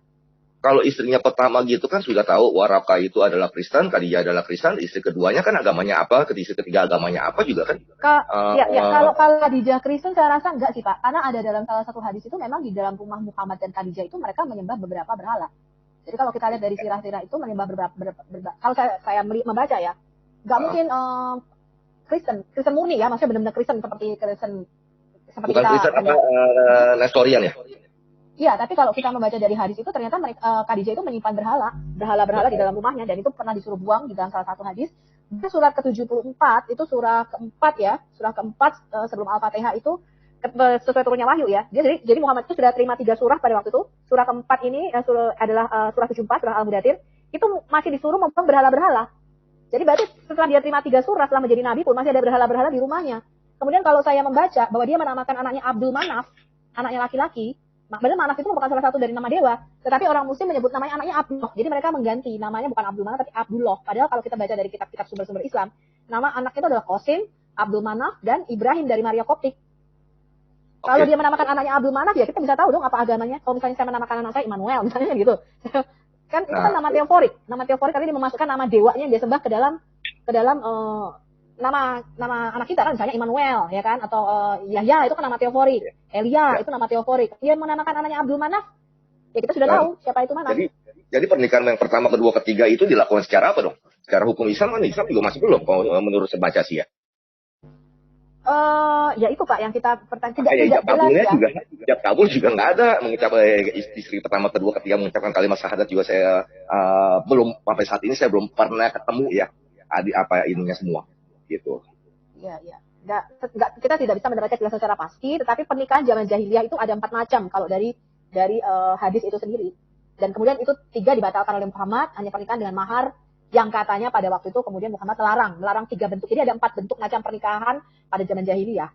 Kalau istrinya pertama gitu kan sudah tahu Waraka itu adalah Kristen, Khadijah adalah Kristen, istri keduanya kan agamanya apa, istri ketiga agamanya apa juga kan? Kalau Khadijah Kristen saya rasa enggak sih Pak, karena ada dalam salah satu hadis itu memang di dalam rumah Muhammad dan Khadijah itu mereka menyembah beberapa berhala. Jadi kalau kita lihat dari sirah-sirah itu menyembah beberapa kalau saya membaca ya, nggak mungkin Kristen murni ya, maksudnya benar-benar Kristen seperti Kristen seperti bukan kita. Kristen Nestorian ya? Iya, tapi kalau kita membaca dari hadis itu ternyata Khadijah itu menyimpan berhala di dalam rumahnya, dan itu pernah disuruh buang di dalam salah satu hadis. Surat ke-74 itu surah keempat ya, surah keempat sebelum Al-Fatihah itu sesuai turunnya wahyu ya. Jadi Muhammad itu sudah terima 3 surah pada waktu itu. Surah keempat ini adalah surah 74, surah Al-Mudathir. Itu masih disuruh membuang berhala-berhala. Jadi berarti setelah dia terima 3 surah, setelah menjadi nabi pun masih ada berhala-berhala di rumahnya. Kemudian kalau saya membaca bahwa dia menamakan anaknya Abdul Manaf, anaknya laki-laki, padahal Manaf itu merupakan salah satu dari nama dewa, tetapi orang muslim menyebut namanya anaknya Abdullah. Jadi mereka mengganti namanya bukan Abdul Manaf tapi Abdullah. Padahal kalau kita baca dari kitab-kitab sumber-sumber Islam, nama anaknya itu adalah Qasim, Abdul Manaf, dan Ibrahim dari Maria Koptik. Kalau dia menamakan anaknya Abdul Manaf ya kita bisa tahu dong apa agamanya. Kalau misalnya saya menamakan anak saya Immanuel misalnya gitu. Kan itu kan nama teoforik. Nama teoforik artinya dia memasukkan nama dewanya yang dia sembah ke dalam nama anak kita kan, misalnya Immanuel ya kan, atau Yahya itu kan nama teoforik, Elia itu nama teoforik. Dia menamakan anaknya Abdul Manaf, ya kita sudah tahu siapa itu Manaf. Jadi pernikahan yang pertama, kedua, ketiga itu dilakukan secara apa dong? Secara hukum Islam kan Islam juga masih belum, kalau menurut saya baca sih ya. Ya itu Pak yang kita tidak ijab kabulnya ya. Juga ijab kabul juga nggak ada, mengucap istri pertama, kedua, ketiga mengucapkan kalimat syahadat juga saya belum, sampai saat ini saya belum pernah ketemu ya apa ininya semua gitu. Iya. Kita tidak bisa mendapatkan jelasan secara pasti, tetapi pernikahan zaman jahiliyah itu ada 4 macam kalau dari hadis itu sendiri. Dan kemudian itu 3 dibatalkan oleh Muhammad, hanya pernikahan dengan mahar yang katanya pada waktu itu kemudian Muhammad melarang 3 bentuk. Jadi ada 4 bentuk macam pernikahan pada zaman jahiliyah.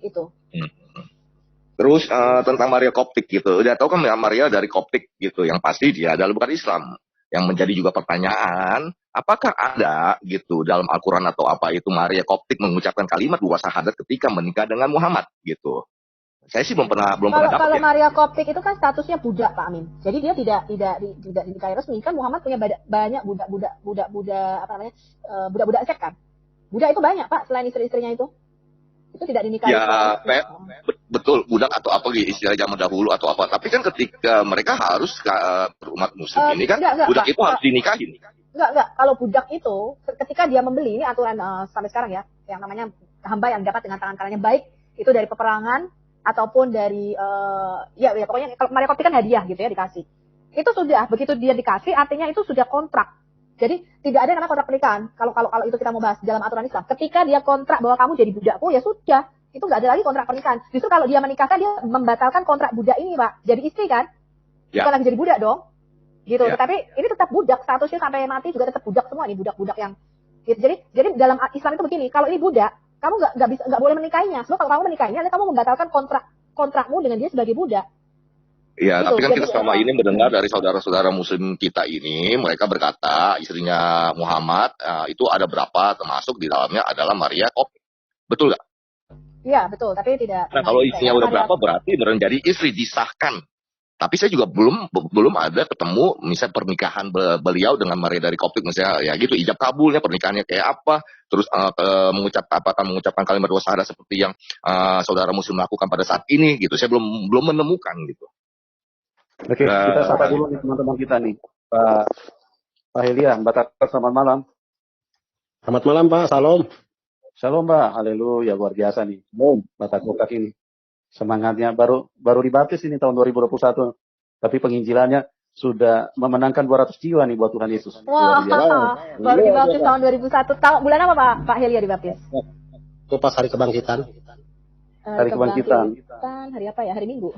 Itu. Terus tentang Maria Koptik gitu. Udah tahu kan Maria dari Koptik gitu. Yang pasti dia adalah bukan Islam. Yang menjadi juga pertanyaan, apakah ada gitu dalam Al-Quran atau apa itu Maria Koptik mengucapkan kalimat 2 syahadat ketika menikah dengan Muhammad gitu. Saya sih belum pernah dapat. Kalau Maria Koptik itu kan statusnya budak Pak Amin. Jadi dia tidak dinikahi resmi. Kan Muhammad punya banyak budak-budak seks kan. Budak itu banyak Pak selain istri-istrinya itu. Itu tidak dinikahi. Ya, betul, budak atau apa istilah zaman dahulu atau apa. Tapi kan ketika mereka harus umat muslim ini kan budak itu harus dinikahin. Enggak. Kalau budak itu ketika dia membeli, ini aturan sampai sekarang ya, yang namanya hamba yang dapat dengan tangan kanannya, baik itu dari peperangan ataupun dari pokoknya kalau Maria Koptik kan hadiah gitu ya, dikasih. Itu sudah begitu dia dikasih artinya itu sudah kontrak. Jadi tidak ada yang namanya kontrak pernikahan. Kalau itu kita mau bahas dalam aturan Islam, ketika dia kontrak bahwa kamu jadi budakku, ya sudah, itu nggak ada lagi kontrak pernikahan. Justru kalau dia menikahkan, dia membatalkan kontrak budak ini Pak. Jadi istri kan, bukan lagi jadi budak dong. Gitu. Ya. Tetapi ini tetap budak, statusnya sampai mati juga tetap budak semua nih, budak-budak yang. Gitu. Jadi dalam Islam itu begini, kalau ini budak, kamu nggak boleh menikahinya. Sebab kalau kamu menikahinya, kamu membatalkan kontrakmu dengan dia sebagai budak. Ya, Gitu. tapi kan Jadi kita selama ini mendengar dari saudara-saudara muslim kita ini, mereka berkata istrinya Muhammad itu ada berapa, termasuk di dalamnya adalah Maria Koptik. Betul nggak? iya betul, tapi tidak Nah, pernah kalau ini istrinya ya. udah Maria, berapa berarti menjadi istri disahkan. Tapi saya juga belum ada ketemu misalnya pernikahan beliau dengan Maria dari Koptik misalnya ya gitu ijab kabulnya pernikahannya kayak apa terus mengucapkan kalimat wassadah seperti yang saudara muslim lakukan pada saat ini gitu saya belum menemukan gitu. Oke, kita sapa dulu nih teman-teman kita nih. Pak Helia, Mbak Takar, selamat malam. Selamat malam Pak, salam. Shalom Mbak, haleluya, luar biasa nih. Mbak Takar ini. Semangatnya baru dibaptis ini tahun 2021. Tapi penginjilannya sudah memenangkan 200 jiwa nih buat Tuhan Yesus. wah, Luar biasa. baru dibaptis tahun 2001. Tahun bulan apa Pak Helia dibaptis? Itu pas hari kebangkitan. Hari kebangkitan. Hari apa ya? Hari Minggu.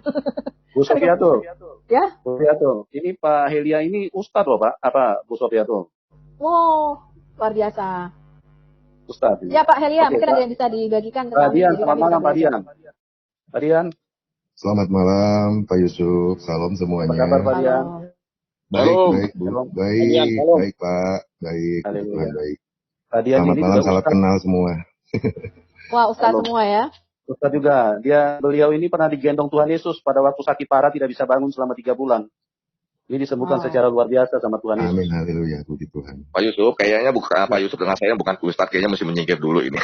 Bu Sofiato. Ya? Bu Sofiato. Ini Pak Helia ini Ustadz loh Pak. Apa Bu Sofiato? Wow, luar biasa. Ustadz. Ya Pak Helia, Oke, mungkin Pak. ada yang bisa dibagikan ke Pak kami. Dian, Jadi selamat kami malam bisa Pak belajar. Dian. Pak Dian, Selamat malam Pak Yusuf, salam apa semuanya. kabar Pak Dian? Halo. Baik, Halo. baik Bu, Shalom. baik, baik Pak, baik, puji Haleluya. Tuhan baik. Pak Dian Selamat ini malam, juga salam Ustadz. kenal semua. Wah, Ustaz Halo. semua ya. Ustadz juga. Beliau ini pernah digendong Tuhan Yesus pada waktu sakit parah tidak bisa bangun selama 3 bulan. Ini disembuhkan Wow. secara luar biasa sama Tuhan Yesus. Amin, haleluya, puji Tuhan. Pak Yusuf kayaknya bukan Pak Yusuf dengan saya bukan Ustadz kayaknya mesti menyingkir dulu ini.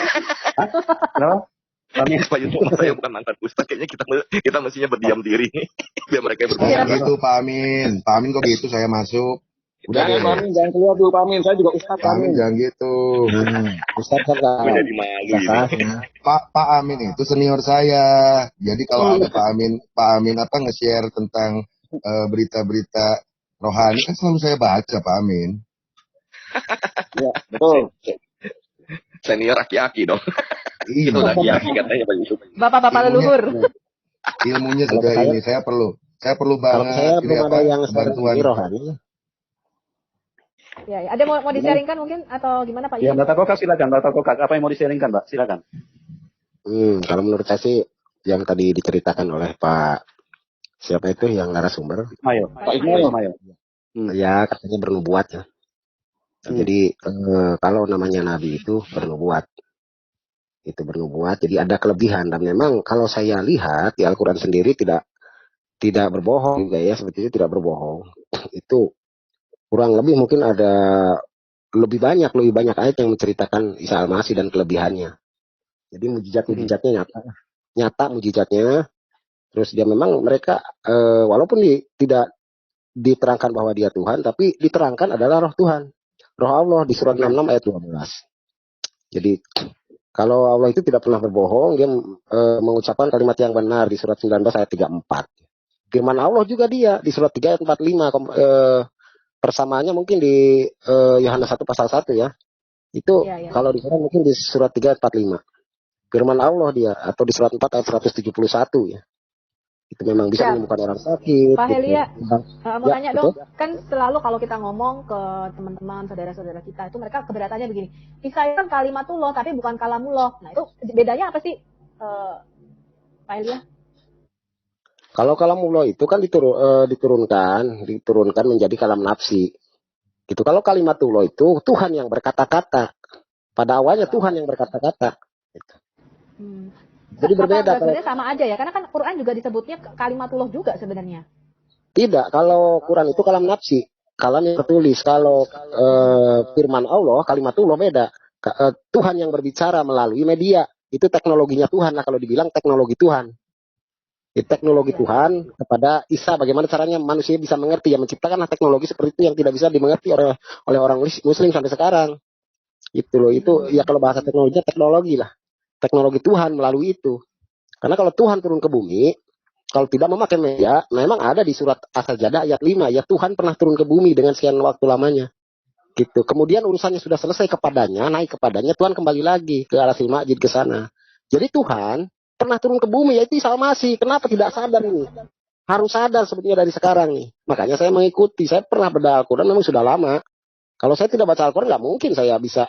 Kenapa? Kami Pak Yusuf sama saya bukan mantan Ustadz kayaknya kita mestinya berdiam diri biar mereka Jangan berbicara. gitu Pak Amin, Pak Amin kok gitu saya masuk. Udah Jangan deh, Pak Amin, jangan keluar dulu Pak Amin. Saya juga Ustadz Pak Pak Amin Amin. jangan gitu. Ustaz kan Gue jadi malu ini. Pak Amin itu senior saya. Jadi kalau ada Pak Amin apa nge-share tentang berita-berita rohani kan selalu saya baca Pak Amin. Ya, betul. Senior aki-aki dong. Itu udah Iya, aki-aki katanya Pak Yusuf. Bapak-bapak leluhur. ilmunya Kalau sudah saya- ini. Saya perlu Kalau banget saya ini belum apa ada yang bantuan. ini rohani. Ya, ya. Ada mau di-sharingkan mungkin atau gimana Pak? Ya, Mbak Takokak silakan. Mbak Takokak, apa yang mau di-sharingkan, Mbak? Silakan. Kalau menurut saya sih yang tadi diceritakan oleh Pak siapa itu yang narasumber, Mayo. Pak Ismail Mayo. ya katanya bernubuat ya. Jadi kalau namanya nabi itu bernubuat. Itu bernubuat, jadi ada kelebihan dan memang kalau saya lihat di Al-Qur'an sendiri tidak berbohong juga ya, seperti itu tidak berbohong. Itu kurang lebih mungkin ada lebih banyak ayat yang menceritakan Isa Al-Masih dan kelebihannya. Jadi mujizatnya nyata mujizatnya. Terus dia memang mereka walaupun tidak diterangkan bahwa dia Tuhan, tapi diterangkan adalah roh Tuhan. Roh Allah di surat 66 ayat 12. Jadi kalau Allah itu tidak pernah berbohong, dia mengucapkan kalimat yang benar di surat 19 ayat 34. Firman Allah juga dia di surat 3 ayat 45. Persamaannya mungkin di Yohanes 1 pasal 1 ya. Itu Ya, ya. kalau di sana mungkin di surat 3 ayat 45. Firman Allah dia atau di surat 4 ayat 171 ya. Itu memang bisa Ya. menyembuhkan orang sakit. Pak Helia, mau Ya, tanya betul. dong, kan selalu kalau kita ngomong ke teman-teman, saudara-saudara kita, itu mereka keberatannya begini, Isa itu kan kalimatullah, tapi bukan kalamullah. Nah itu bedanya apa sih, Pak Helia? Kalau kalamullah itu kan diturunkan menjadi kalam nafsi. Gitu. Kalau kalimatullah itu Tuhan yang berkata-kata. Pada awalnya Tuhan yang berkata-kata. Gitu. Jadi berbeda. Sebenarnya sama aja ya, karena kan Quran juga disebutnya kalimatullah juga sebenarnya. Tidak, kalau Quran itu kalam nafsi. Kalam yang tertulis. Kalau firman Allah, kalimatullah beda. Tuhan yang berbicara melalui media. Itu teknologinya Tuhan lah kalau dibilang teknologi Tuhan. Teknologi Tuhan kepada Isa, bagaimana caranya manusia bisa mengerti, ya menciptakanlah teknologi seperti itu yang tidak bisa dimengerti oleh orang Muslim sampai sekarang. Itu loh, itu ya kalau bahasa teknologinya teknologi lah, teknologi Tuhan melalui itu. Karena kalau Tuhan turun ke bumi, kalau tidak memakai media, memang ada di surat As-Sajdah ayat 5 ya, Tuhan pernah turun ke bumi dengan sekian waktu lamanya. Gitu. Kemudian urusannya sudah selesai kepadanya, naik kepadanya, Tuhan kembali lagi ke Arasil Majid ke sana. Jadi Tuhan pernah turun ke bumi, yaitu Isa Al-Masih. Kenapa tidak sadar ini? Harus sadar sebetulnya dari sekarang nih. Makanya saya mengikuti. Saya pernah baca Al-Quran memang sudah lama. Kalau saya tidak baca Al-Quran, nggak mungkin saya bisa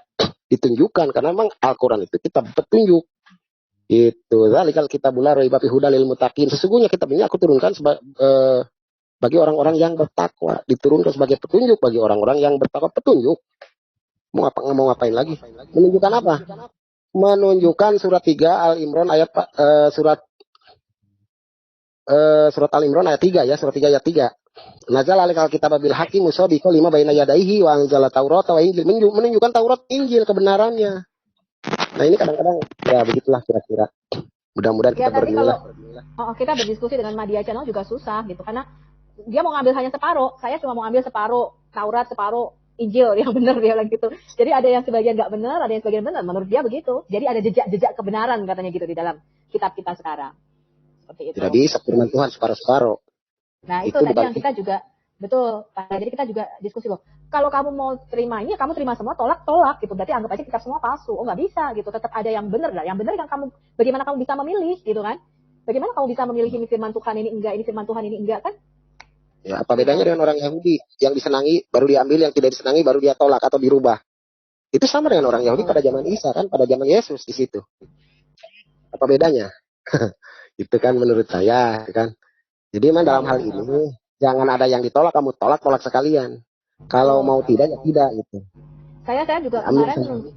ditunjukkan. Karena memang Al-Quran itu kitab petunjuk. Itu. Zalikal kitabul la raiba fihi hudal lil muttaqin. Sesungguhnya kitab ini aku turunkan bagi orang-orang yang bertakwa, diturunkan sebagai petunjuk bagi orang-orang yang bertakwa. Petunjuk mau ngapain lagi? Menunjukkan apa? Menunjukkan surat 3 Al Imran ayat surat Al Imran ayat 3 ya, surat 3 ayat 3. Nazal alaikal kitab bil haqqi musaddiqan lima baina yadayhi wa anzala Taurat wa Injil, menunjukkan Taurat Injil kebenarannya. Nah, ini kadang-kadang ya begitulah kira-kira. Mudah-mudahan Ya kita tadi kalau berdirilah. kita berdiskusi dengan Media Channel juga susah gitu, karena dia mau ngambil hanya separuh, saya cuma mau ambil separuh Taurat, separuh Injil yang benar, dia bilang gitu. Jadi ada yang sebagian nggak benar, ada yang sebagian benar, menurut dia begitu. Jadi ada jejak-jejak kebenaran katanya gitu di dalam kitab kita sekarang. Seperti itu. Tidak bisa firman Tuhan separuh-separuh. Nah itu tadi yang kita juga betul, Pak. Jadi kita juga diskusi loh. Kalau kamu mau terima ini, kamu terima semua, tolak gitu. Berarti anggap aja kitab semua palsu. Oh nggak bisa gitu. Tetap ada yang benar lah. Yang benar kan kamu, bagaimana kamu bisa memilih gitu kan? Bagaimana kamu bisa memilih ini firman Tuhan ini enggak, ini firman Tuhan ini enggak kan? Ya, apa bedanya dengan orang Yahudi yang disenangi baru diambil, yang tidak disenangi baru dia tolak atau dirubah? Itu sama dengan orang Yahudi pada zaman Isa kan, pada zaman Yesus di situ. Apa bedanya? Itu kan menurut saya kan. Jadi memang dalam hal ini jangan ada yang ditolak, kamu tolak sekalian. Kalau mau tidak ya tidak gitu. Saya juga kemarin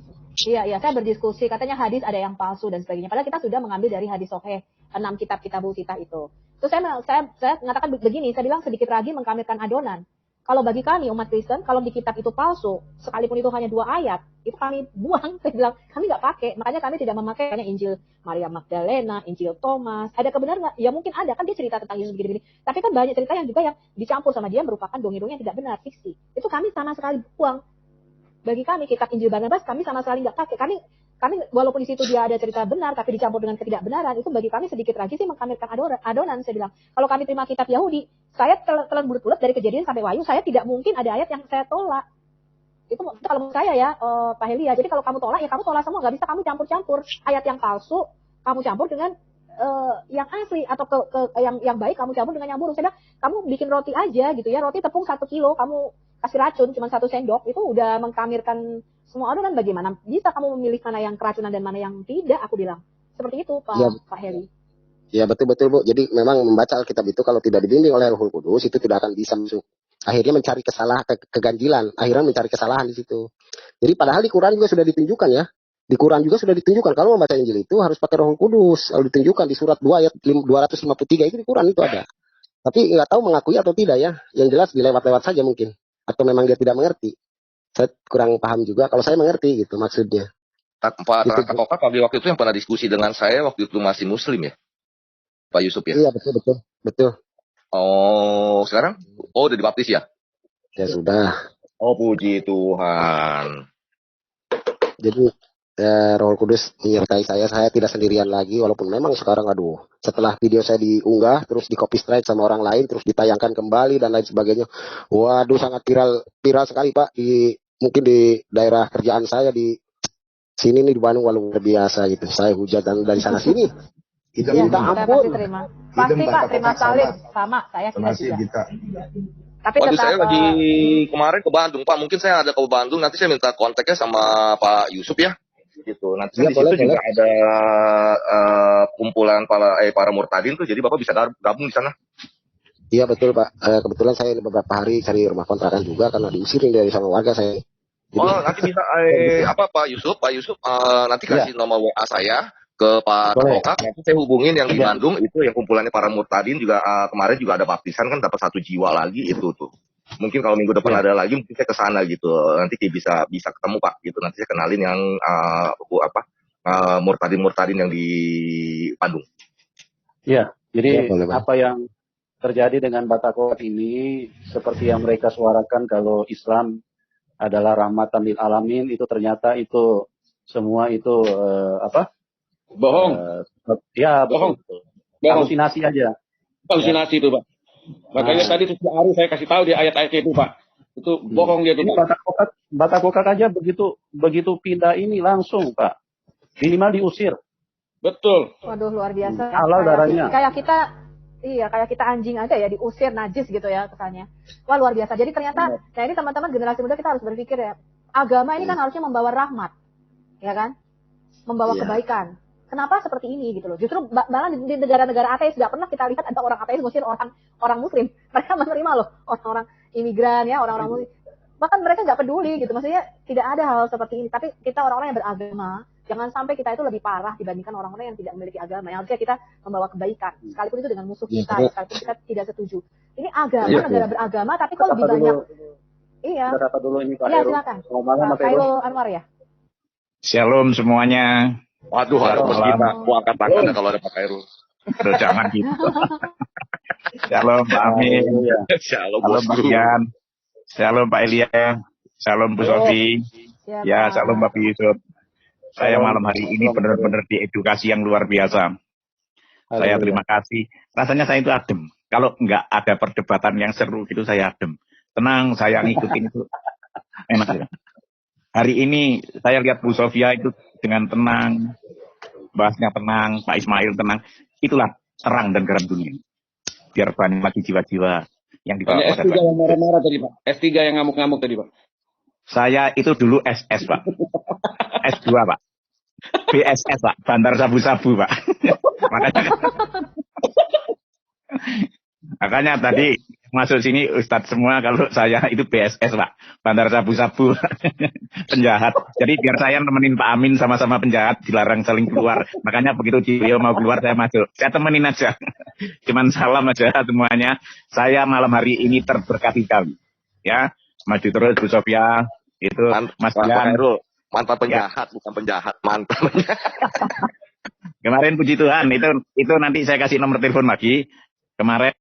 iya saya berdiskusi, katanya hadis ada yang palsu dan sebagainya. Padahal kita sudah mengambil dari hadis sahih 6 kitab Sitah itu. Terus saya mengatakan begini, saya bilang sedikit lagi mengkamirkan adonan. Kalau bagi kami umat Kristen, kalau di kitab itu palsu, sekalipun itu hanya 2 ayat, itu kami buang. Saya bilang, kami nggak pakai. Makanya kami tidak memakai Injil Maria Magdalena, Injil Thomas. Ada kebenaran nggak? Ya mungkin ada, kan dia cerita tentang Yesus begini-begini. Tapi kan banyak cerita yang juga yang dicampur sama dia merupakan dongeng-dongeng yang tidak benar, fiksi. Itu kami sama sekali buang. Bagi kami, kitab Injil Barnabas, kami sama sekali nggak pakai. Kami walaupun di situ dia ada cerita benar, tapi dicampur dengan ketidakbenaran, itu bagi kami sedikit lagi sih mengkamirkan adonan. Saya bilang, kalau kami terima kitab Yahudi, saya telan bulat-bulat dari Kejadian sampai Wahyu, saya tidak mungkin ada ayat yang saya tolak. Itu kalau menurut saya ya, Pak Helia. Jadi kalau kamu tolak, ya kamu tolak semua, nggak bisa kamu campur-campur ayat yang palsu, kamu campur dengan yang asli, atau yang baik kamu campur dengan yang buruk. Saya bilang, kamu bikin roti aja gitu ya, roti tepung 1 kilo, kamu kasih racun cuma 1 sendok, itu udah mengkamirkan semua adonan. Bagaimana bisa kamu memilih mana yang keracunan dan mana yang tidak? Aku bilang seperti itu, Pak Heli. Ya betul Bu. Jadi memang membaca Alkitab itu kalau tidak dibimbing oleh Roh Kudus itu tidak akan bisa masuk. Akhirnya mencari keganjilan, akhirnya mencari kesalahan di situ. Jadi padahal di Quran juga sudah ditunjukkan ya. Di Quran juga sudah ditunjukkan kalau membaca Injil itu harus pakai Roh Kudus. Lalu ditunjukkan di surat 2 ayat 253 itu di Quran itu ada. Tapi nggak tahu mengakui atau tidak ya. Yang jelas dilewat-lewat saja mungkin. Atau memang dia tidak mengerti. Saya kurang paham juga. Kalau saya mengerti gitu maksudnya. Pak waktu itu yang pernah diskusi dengan saya waktu itu masih Muslim ya, Pak Yusuf ya? Iya betul. Oh sekarang? Oh udah dibaptis ya? Ya sudah. Oh puji Tuhan. Jadi Roh Kudus menyertai saya tidak sendirian lagi, walaupun memang sekarang setelah video saya diunggah terus di copy strike sama orang lain terus ditayangkan kembali dan lain sebagainya, waduh sangat viral sekali Pak, mungkin di daerah kerjaan saya di sini nih di Bandung, walau luar biasa gitu, saya hujatan dari sana sini minta ampun. Pasti Pak, terima salim sama saya juga. Tapi saya lagi kemarin ke Bandung Pak, mungkin saya ada ke Bandung, nanti saya minta kontaknya sama Pak Yusuf ya. Gitu. Nanti di situ juga ada kumpulan para murtadin tuh, jadi Bapak bisa gabung di sana. Iya betul Pak. Kebetulan saya beberapa hari cari rumah kontrakan juga karena diusirin dari sama warga saya. Jadi, nanti bisa Pak Yusuf nanti kasih nomor WA saya ke Pak Tokak, nanti saya hubungin yang di Bandung itu yang kumpulannya para murtadin juga kemarin juga ada baptisan kan, dapat 1 jiwa lagi itu tuh. Mungkin kalau minggu depan ada lagi, mungkin saya ke sana gitu. Nanti bisa ketemu Pak gitu. Nanti saya kenalin yang murtadin yang di Bandung. Iya, jadi apa yang terjadi dengan Batakot ini seperti yang mereka suarakan kalau Islam adalah rahmatan lil alamin, itu ternyata itu semua itu bohong. Ya bohong. Halusinasi aja. Halusinasi itu Pak. Makanya tadi Ari saya kasih tahu di ayat-ayat itu Pak. Itu bohong dia tuh. Batakokak aja begitu pindah ini langsung Pak. Minimal diusir. Betul. Waduh luar biasa. Halal darahnya. Kayak kita anjing aja ya, diusir najis gitu ya kesannya. Wah luar biasa. Jadi ternyata nah ini teman-teman generasi muda kita harus berpikir ya. Agama ini kan harusnya membawa rahmat. Ya kan? Membawa kebaikan. Kenapa seperti ini gitu loh. Justru bahkan di negara-negara ateis nggak pernah kita lihat ada orang ateis ngusir orang muslim. Mereka menerima loh orang-orang imigran ya, orang-orang muslim. Bahkan mereka nggak peduli gitu. Maksudnya tidak ada hal seperti ini. Tapi kita orang-orang yang beragama, jangan sampai kita itu lebih parah dibandingkan orang-orang yang tidak memiliki agama. Yang harusnya kita membawa kebaikan. Sekalipun itu dengan musuh kita, sekalipun kita tidak setuju. Ini agama, negara beragama, tapi kok lebih banyak. Iya. Kita dulu ini Pak Iya, Heru. silakan. Selamat malam Mas Heru. Khairul Anwar ya. Shalom semuanya. Waduh, harus kita angkat tangan kalau ada Pak Khairul. Aduh, jangan gitu. Shalom Pak Amin. Shalom Shalom Pak bosku. Ian. Shalom Pak Elia. Shalom Bu Sofi. Ya, shalom Pak Yusuf. Saya malam hari ini benar-benar diedukasi yang luar biasa. Saya terima kasih. Rasanya saya itu adem. Kalau nggak ada perdebatan yang seru gitu saya adem. Tenang, saya ngikutin itu. Enak ya. Hari ini saya lihat Bu Sofia itu dengan tenang, bahasnya tenang, Pak Ismail tenang. Itulah terang dan garam dunia. Biar banyak lagi jiwa-jiwa yang dibawa pada S3 yang marah-marah tadi Pak. S3 yang ngamuk-ngamuk tadi Pak. Saya itu dulu SS Pak. S2 Pak. BSS Pak. Bandar Sabu-Sabu Pak. Makanya tadi masuk sini Ustadz semua kalau saya itu BSS Pak. Bandar Sabu-Sabu. Penjahat. Jadi biar saya nemenin Pak Amin sama-sama penjahat, dilarang saling keluar. Makanya begitu beliau mau keluar saya masuk. Saya temenin aja. Cuman salam aja semuanya. Saya malam hari ini terberkati sekali. Ya, maju terus Bu Sofia. Itu Mas Dian. Mantan penjahat, bukan penjahat, mantan penjahat. Kemarin puji Tuhan, itu nanti saya kasih nomor telepon lagi. Kemarin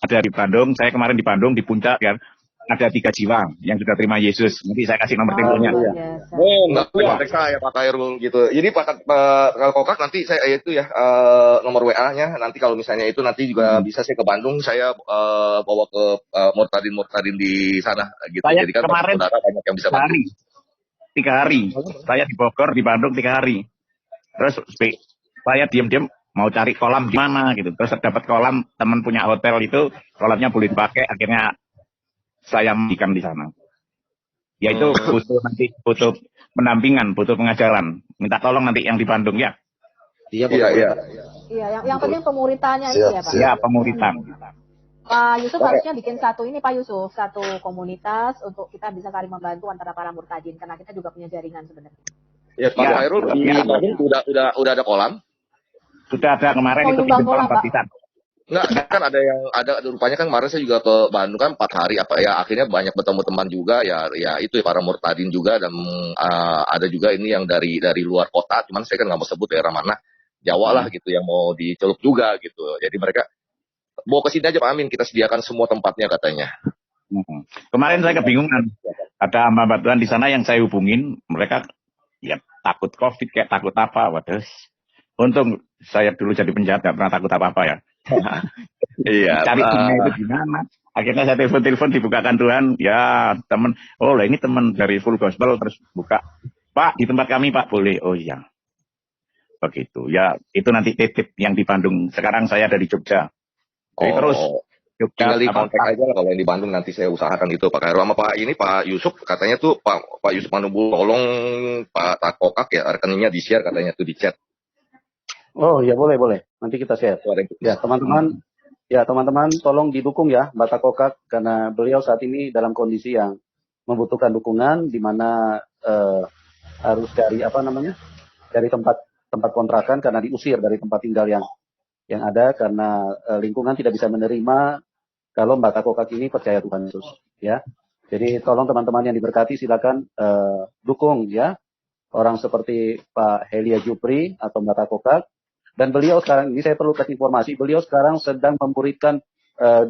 ada di Bandung, saya kemarin di Bandung, di puncak kan, ada 3 jiwa yang sudah terima Yesus. Nanti saya kasih nomor teleponnya. Nggak kontak saya Pak Khairul gitu. Jadi Pak Kokak nanti saya itu ya nomor WA-nya. Nanti kalau misalnya itu nanti juga bisa saya ke Bandung, saya bawa ke murtadin di sana gitu. Saya jadi kan kemarin saudara banyak yang bisa bantu. 3 hari. Saya di Bogor, di Bandung 3 hari. Terus saya diam-diam mau cari kolam di mana gitu. Terus dapat kolam, teman punya hotel itu, kolamnya boleh dipakai. Akhirnya saya mandikan di sana. Ya itu butuh pendampingan, butuh pengajaran. Minta tolong nanti yang di Bandung ya. Iya, yang penting pemuritannya itu ya Pak. Iya, pemuritan. Pak Yusuf harusnya bikin satu komunitas untuk kita bisa saling membantu antara para murtadin karena kita juga punya jaringan sebenarnya. Ya Pak Khairul di Bandung udah ada kolam. Sudah ada kemarin itu bikin kolam baptisan. Enggak, kan ada rupanya kan kemarin saya juga ke Bandung kan 4 hari akhirnya banyak bertemu teman juga ya itu ya para murtadin juga dan ada juga ini yang dari luar kota cuman saya kan nggak mau sebut daerah mana Jawa lah gitu yang mau dicelup juga gitu. Jadi mereka bawa ke sini aja Pak Amin, kita sediakan semua tempatnya katanya. Kemarin saya kebingungan. Ada hamba Tuhan di sana yang saya hubungin, mereka ya takut COVID kayak takut apa, waduh. Untung saya dulu jadi penjahat gak pernah takut apa-apa ya. Iya. Cari temennya itu gimana. Akhirnya saya telepon dibukakan Tuhan. Ya teman, lah ini teman dari Full Gospel terus buka. Pak di tempat kami Pak boleh. Oh iya. Begitu. Ya itu nanti titip yang di Bandung. Sekarang saya ada di Jogja. Jadi terus Jogja. Tinggal di kontak aja lah kalau yang di Bandung nanti saya usahakan itu Pak Khairul sama Pak Yusuf katanya tuh Pak Yusuf Manubul tolong Pak Kokak ya rekeningnya di share katanya tuh di chat. Oh ya boleh. Nanti kita share. Ya teman-teman tolong didukung ya Mbak Kokak karena beliau saat ini dalam kondisi yang membutuhkan dukungan di mana harus dari dari tempat kontrakan karena diusir dari tempat tinggal yang ada karena lingkungan tidak bisa menerima kalau Mbak Kokak ini percaya Tuhan Yesus ya. Jadi tolong teman-teman yang diberkati silakan dukung ya orang seperti Pak Helia Jupri atau Mbak Kokak. Dan beliau sekarang ini saya perlu kasih informasi, beliau sekarang sedang memuridkan 200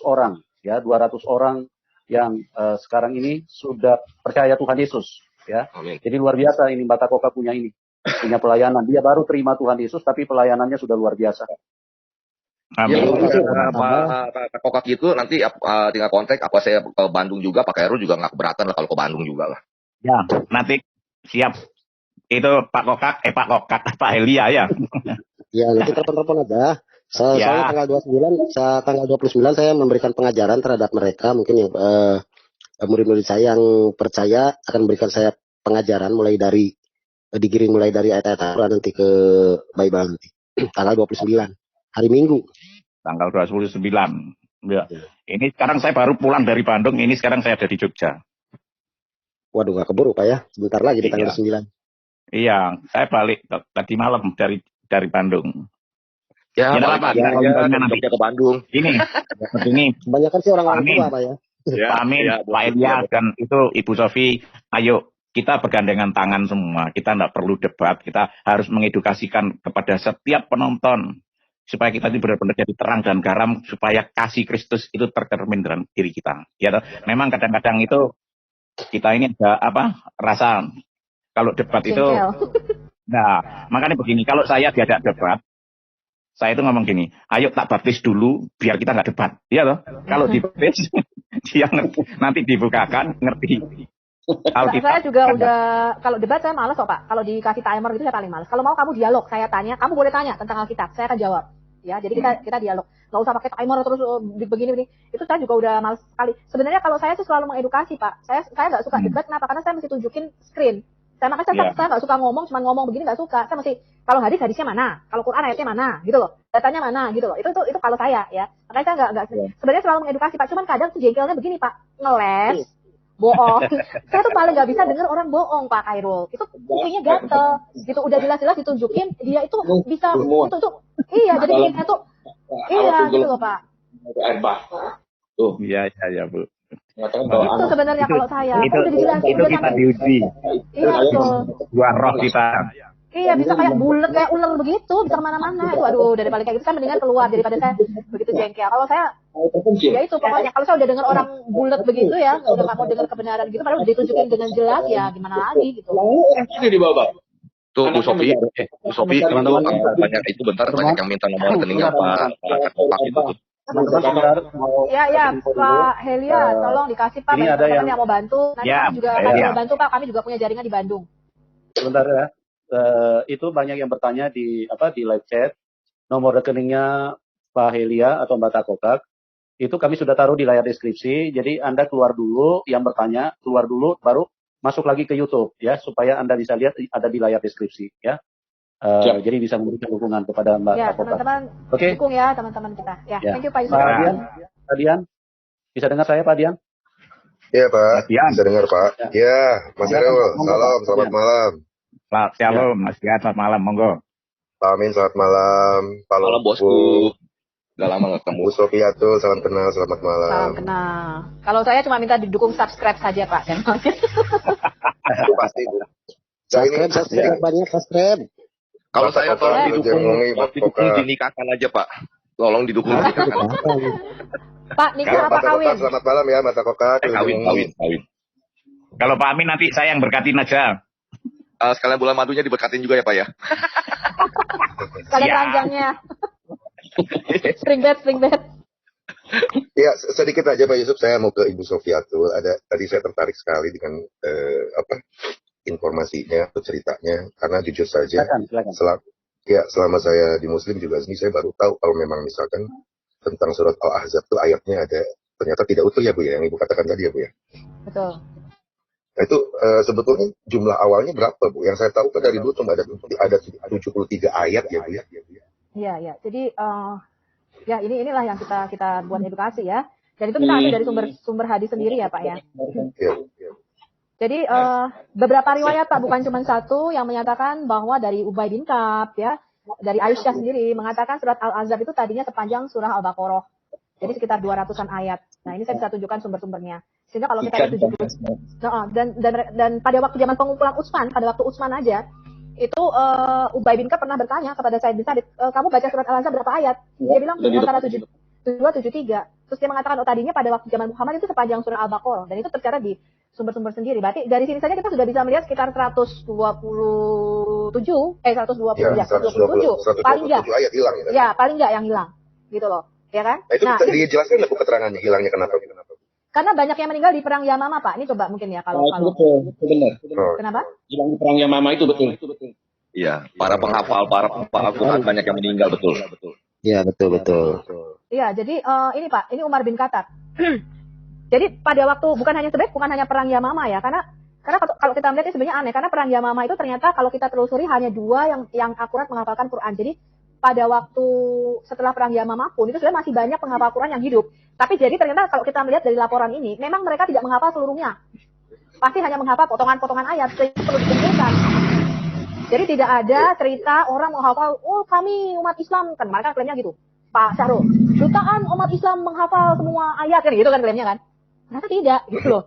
orang, ya 200 orang yang sekarang ini sudah percaya Tuhan Yesus, ya. Amin. Jadi luar biasa ini Mbak Koka punya pelayanan. Dia baru terima Tuhan Yesus, tapi pelayanannya sudah luar biasa. Amin. Ya, Pak Kokak gitu nanti tinggal kontak. Apa saya ke Bandung juga, Pak Khairul juga nggak keberatan lah kalau ke Bandung juga lah. Ya, nanti siap. Itu Pak Pak Helia ya. Ya, nanti telepon aja. Soalnya tanggal 29 saya memberikan pengajaran terhadap mereka, mungkin yang murid-murid saya yang percaya akan memberikan saya pengajaran mulai dari digiring mulai dari ayat-ayat Al-Quran nanti ke Bible nanti. Tanggal 29, hari Minggu. Tanggal 29. Ya. Ini sekarang saya baru pulang dari Bandung, ini sekarang saya ada di Jogja. Waduh, nggak keburu Pak ya, sebentar lagi di tanggal 9. Iya, saya balik tadi malam dari Bandung. Ya, Ya, balik Pak, aja nanti ke Bandung. ini Kebanyakan sih orang-orang tua Pak ya. Pak Amin, Pak Elias, dan itu Ibu Sofi, ayo kita bergandengan tangan semua. Kita tidak perlu debat, kita harus mengedukasikan kepada setiap penonton supaya kita ini benar-benar jadi terang dan garam, supaya kasih Kristus itu tercermin dalam diri kita. Ya, memang kadang-kadang itu kita ini ada rasa kalau debat itu. Nah, makanya begini, kalau saya diajak debat, saya itu ngomong gini, ayo tak baptis dulu biar kita nggak debat. Iya loh. Kalau dibaptis dia nanti dibukakan ngerti. Saya juga udah, kalau debat saya malas kok Pak. Kalau dikasih timer gitu saya paling malas. Kalau mau kamu dialog, saya tanya, kamu boleh tanya tentang Alkitab, saya akan jawab. Ya, jadi kita dialog. Nggak usah pakai timer terus begini. Itu saya juga udah malas sekali. Sebenarnya kalau saya sih selalu mengedukasi Pak. Saya nggak suka debat, kenapa? Karena saya mesti tunjukin screen. Saya nggak suka ngomong, cuma ngomong begini nggak suka. Saya mesti, kalau hadisnya mana, kalau Quran ayatnya mana, gitu loh, datanya mana, gitu loh. Itu kalau saya ya. Makanya saya nggak sebenarnya selalu mengedukasi Pak. Cuman kadang tuh jengkelnya begini Pak, ngeles, bohong. Saya tuh paling nggak bisa dengar orang bohong Pak Khairul. Itu kupingnya gatel, gitu. Udah jelas-jelas ditunjukin, dia itu bisa, itu. Iya, jadi jengkelnya tuh, iya, gitu loh Pak. Tuh, iya Bu. Itu sebenarnya kalau saya udah dijelasin itu kita diuji. Iya betul. Dua roh kita. Iya, bisa kayak bulat kayak ular begitu, bisa kemana-mana. Itu aduh, daripada kayak gitu saya mendingan keluar daripada saya begitu jengkel. Kalau saya ya itu pokoknya kalau saya udah dengar orang bulat begitu ya, udah nggak mau dengar kebenaran gitu, padahal udah ditunjukin dengan jelas ya, gimana lagi gitu. Di bawah. Tuh Bu Sofi, teman-teman banyak yang minta nomor rekeningnya Pak Kopak itu tuh. Ya, Pak Helia, tolong dikasih Pak, banyak teman yang mau bantu. Nanti kami juga mau bantu Pak, kami juga punya jaringan di Bandung. Sebentar ya, itu banyak yang bertanya di live chat, nomor rekeningnya Pak Helia atau Mbak Takokak, itu kami sudah taruh di layar deskripsi, jadi Anda keluar dulu, yang bertanya, keluar dulu, baru masuk lagi ke YouTube, ya, supaya Anda bisa lihat ada di layar deskripsi, ya. Jadi bisa memberikan dukungan kepada Mbak Takokak. Ya, teman-teman, dukung ya teman-teman kita. Ya, thank you Pak Yusuf. Pak Dian, bisa dengar saya Pak Dian? Iya Pak, bisa dengar Pak. Ya, Mas Erol, salam, selamat malam. Shalom, Mas Dian, selamat malam, monggo. Pak Amin, selamat malam. Malam bosku. Udah lama nggak ketemu. Bu Sofiatul, salam kenal, selamat malam. Salam kenal. Kalau saya cuma minta didukung subscribe saja Pak. Itu pasti Bu. Subscribe banyak, subscribe. Kalau saya tolong didukung dinikahkan aja Pak. Tolong didukung dinikahkan. Pak, nikah apa kawin? Selamat malam ya Mata Koka. Kawin. Kalau Pak Amin nanti saya yang berkatin aja. Sekalian bulan madunya diberkatin juga ya Pak ya. Sekalian ranjangnya. Spring bed. Ya, sedikit aja Pak Yusuf, saya mau ke Ibu Sofiatul. Tadi saya tertarik sekali dengan informasinya atau ceritanya, karena jujur saja silakan. Selama saya di Muslim juga ini saya baru tahu kalau memang misalkan tentang surat Al-Ahzab itu ayatnya ada ternyata tidak utuh ya Bu ya, yang Ibu katakan tadi ya Bu ya. Betul. Nah itu sebetulnya jumlah awalnya berapa Bu? Yang saya tahu kan dari dulu cuma ada 73 ayat ya Bu ya. Iya. Jadi ya inilah yang kita buat edukasi ya. Dan itu kita ambil dari sumber hadis sendiri ya Pak ya. Iya. Jadi beberapa riwayat Pak, bukan cuma satu, yang menyatakan bahwa dari Ubay bin Ka'ab ya, dari Aisyah sendiri mengatakan surat Al-Ahzab itu tadinya sepanjang surah Al-Baqarah. Jadi sekitar 200-an ayat. Nah, ini saya bisa tunjukkan sumber-sumbernya. Sehingga kalau kita itu dan pada waktu zaman pengumpulan Utsman, pada waktu Utsman aja, itu Ubay bin Ka'ab pernah bertanya kepada Said bin Sabit, kamu baca surat Al-Ahzab berapa ayat? Dia bilang antara 72, 73. Terus dia mengatakan, tadinya pada waktu zaman Muhammad itu sepanjang surah Al-Baqarah. Dan itu tercatat di sumber-sumber sendiri. Berarti dari sini saja kita sudah bisa melihat sekitar 127 paling enggak ayat hilang ya. Ya, paling enggak yang hilang. Gitu loh. Ya kan? Nah, itu dijelaskan lah Bu keterangannya hilangnya kenapa? Karena banyak yang meninggal di perang Yamama, Pak. Ini coba mungkin ya kalau betul, benar. Kenapa? Hilang di perang Yamama itu betul. Iya, para penghafal Al-Quran banyak yang meninggal betul. Iya, betul. Iya, jadi ini Pak, ini Umar bin Khattab. Jadi pada waktu bukan hanya perang Yamama ya, karena Karena kalau kita melihat ini sebenarnya aneh, karena perang Yamamah itu ternyata kalau kita telusuri hanya 2 yang akurat menghafalkan Quran. Jadi pada waktu setelah perang Yamamah pun itu sebenarnya masih banyak penghafal Quran yang hidup. Tapi jadi ternyata kalau kita melihat dari laporan ini, memang mereka tidak menghafal seluruhnya. Pasti hanya menghafal potongan-potongan ayat, sehingga perlu dikumpulkan. Jadi tidak ada cerita orang menghafal, oh kami umat Islam, kan mereka klaimnya gitu. Pak Syahrul, jutaan umat Islam menghafal semua ayat, kan gitu kan klaimnya kan. Ternyata tidak, gitu loh.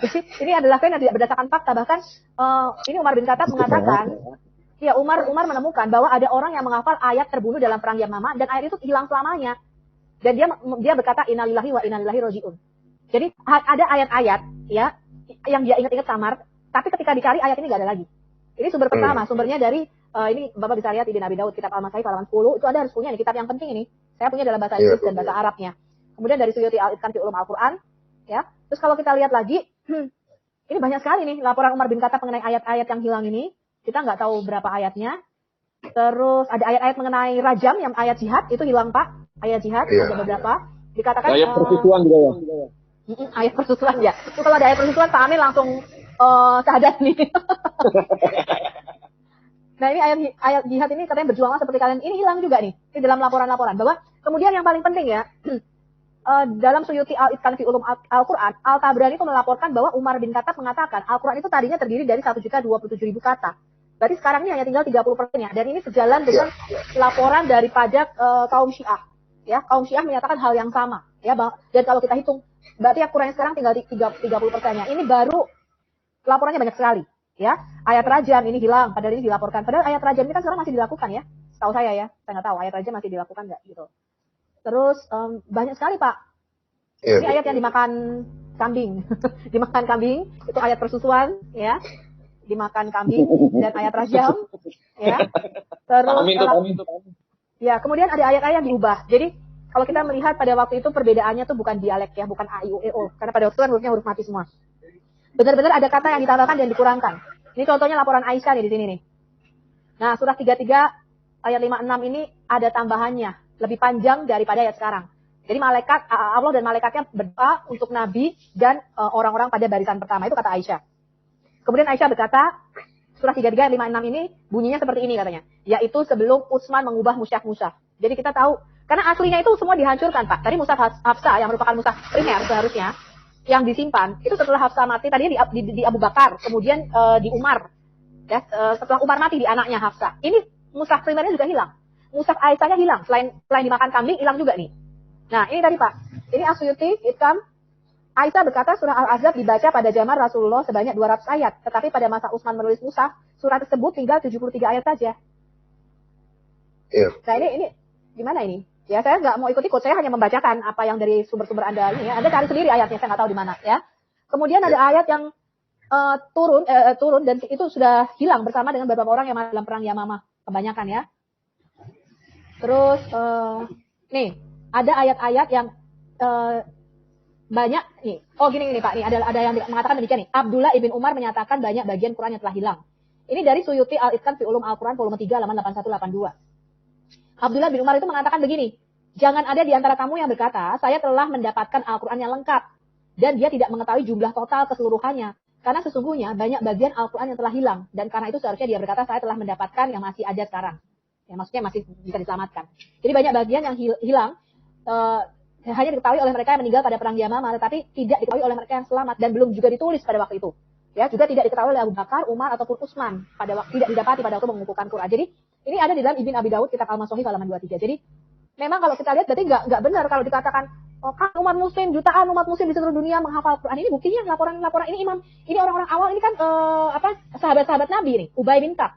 Jadi ini adalah klaim yang tidak berdasarkan fakta. Bahkan ini Umar bin Khattab mengatakan, ya Umar menemukan bahwa ada orang yang menghafal ayat terbunuh dalam perang Yamamah dan ayat itu hilang selamanya. Dan dia berkata innalillahi wa inna ilaihi rajiun. Jadi ada ayat-ayat ya yang dia ingat-ingat samar, tapi ketika dicari ayat ini nggak ada lagi. Ini sumber pertama, sumbernya dari ini Bapak bisa lihat Ibn Abi Daud kitab Al-Masahif halaman 10, itu ada harus punya ini kitab yang penting ini. Saya punya dalam bahasa Inggris dan bahasa Arabnya. Kemudian dari Suyuti Al-Itqan fi Ulum Al-Qur'an, ya. Terus kalau kita lihat lagi, ini banyak sekali nih laporan Umar bin Khattab mengenai ayat-ayat yang hilang ini. Kita nggak tahu berapa ayatnya. Terus ada ayat-ayat mengenai rajam, yang ayat jihad itu hilang Pak. Ayat jihad ada beberapa. Dikatakan ayat persusuan juga ya. Ayat persusuan ya. Itu kalau ada ayat persusuan Pak Amin langsung syahadat nih. Nah ini ayat jihad ini katanya berjuanglah seperti kalian. Ini hilang juga nih. Ini dalam laporan-laporan. Bahwa kemudian yang paling penting ya, dalam Suyuti Al-Itqan fi Ulum Al-Qur'an, Al-Tabrani itu melaporkan bahwa Umar bin Khattab mengatakan Al-Qur'an itu tadinya terdiri dari 1.027.000 kata. Berarti sekarang ini hanya tinggal 30%-nya. Dan ini sejalan dengan laporan daripada kaum Syiah. Ya, kaum Syiah menyatakan hal yang sama. Ya, dan kalau kita hitung, berarti Al-Qur'an sekarang tinggal 30%-nya. Ini baru laporannya banyak sekali. Ya, ayat rajam ini hilang, padahal ini dilaporkan. Padahal ayat rajam ini kan sekarang masih dilakukan ya. Setahu saya ya, saya nggak tahu ayat rajam masih dilakukan nggak gitu. Terus banyak sekali Pak. Ini ayat yang dimakan kambing, dimakan kambing itu ayat persusuan ya, dimakan kambing dan ayat rajam ya. Terus ya kemudian ada ayat-ayat yang diubah. Jadi kalau kita melihat pada waktu itu perbedaannya tuh bukan dialek ya, bukan a i u e o, karena pada waktu itu kan hurufnya huruf mati semua. Benar-benar ada kata yang ditambahkan dan dikurangkan. Ini contohnya laporan Aisyah nih di sini nih. Nah, surah 33 ayat 56 ini ada tambahannya, lebih panjang daripada ayat sekarang. Jadi malaikat Allah dan malaikatnya berdoa untuk nabi dan orang-orang pada barisan pertama, itu kata Aisyah. Kemudian Aisyah berkata, surah 33 ayat 56 ini bunyinya seperti ini katanya, yaitu sebelum Utsman mengubah musyaf-musyaf. Jadi kita tahu, karena aslinya itu semua dihancurkan, Pak. Tadi mushaf Hafsah yang merupakan mushaf primer seharusnya yang disimpan itu setelah Hafsah mati, tadinya di Abu Bakar, kemudian di Umar. Ya, setelah Umar mati di anaknya Hafsah. Ini mushaf primernya juga hilang. Mushaf Aisyahnya hilang, selain dimakan kambing hilang juga nih. Nah, ini tadi Pak. Ini As-Suyuti Itqan. Aisyah berkata surah Al-Ahzab dibaca pada zaman Rasulullah sebanyak 200 ayat, tetapi pada masa Utsman menulis mushaf, surah tersebut tinggal 73 ayat saja. Nah, ini gimana ini? Ya, saya nggak mau ikut-ikut, saya hanya membacakan apa yang dari sumber-sumber Anda ini ya. Anda cari sendiri ayatnya, saya nggak tahu di mana ya. Kemudian ada ayat yang turun dan itu sudah hilang bersama dengan beberapa orang yang mati dalam perang Yamamah, kebanyakan ya. Terus nih, ada ayat-ayat yang banyak nih. Oh, gini Pak, nih ada yang mengatakan demikian nih. Abdullah ibn Umar menyatakan banyak bagian Quran yang telah hilang. Ini dari Suyuti Al-Itqan fi Ulum Al-Quran volume 3 halaman 8182. Abdullah bin Umar itu mengatakan begini, jangan ada di antara kamu yang berkata, saya telah mendapatkan Al-Quran yang lengkap, dan dia tidak mengetahui jumlah total keseluruhannya, karena sesungguhnya banyak bagian Al-Quran yang telah hilang, dan karena itu seharusnya dia berkata, saya telah mendapatkan yang masih ada sekarang. Ya, maksudnya masih bisa diselamatkan. Jadi banyak bagian yang hilang, hanya diketahui oleh mereka yang meninggal pada perang Yamamah, tetapi tidak diketahui oleh mereka yang selamat, dan belum juga ditulis pada waktu itu. Ya, juga tidak diketahui oleh Abu Bakar, Umar, ataupun Utsman, tidak didapati pada waktu mengumpulkan Quran. Jadi ini ada di dalam Ibn Abi Daud kitab Al-Masahif halaman 23. Jadi memang kalau kita lihat berarti nggak benar kalau dikatakan oh kan umat muslim jutaan umat muslim di seluruh dunia menghafal Quran. Ini buktinya laporan ini ini orang-orang awal ini kan sahabat-sahabat Nabi nih, Ubay bin Ka'ab.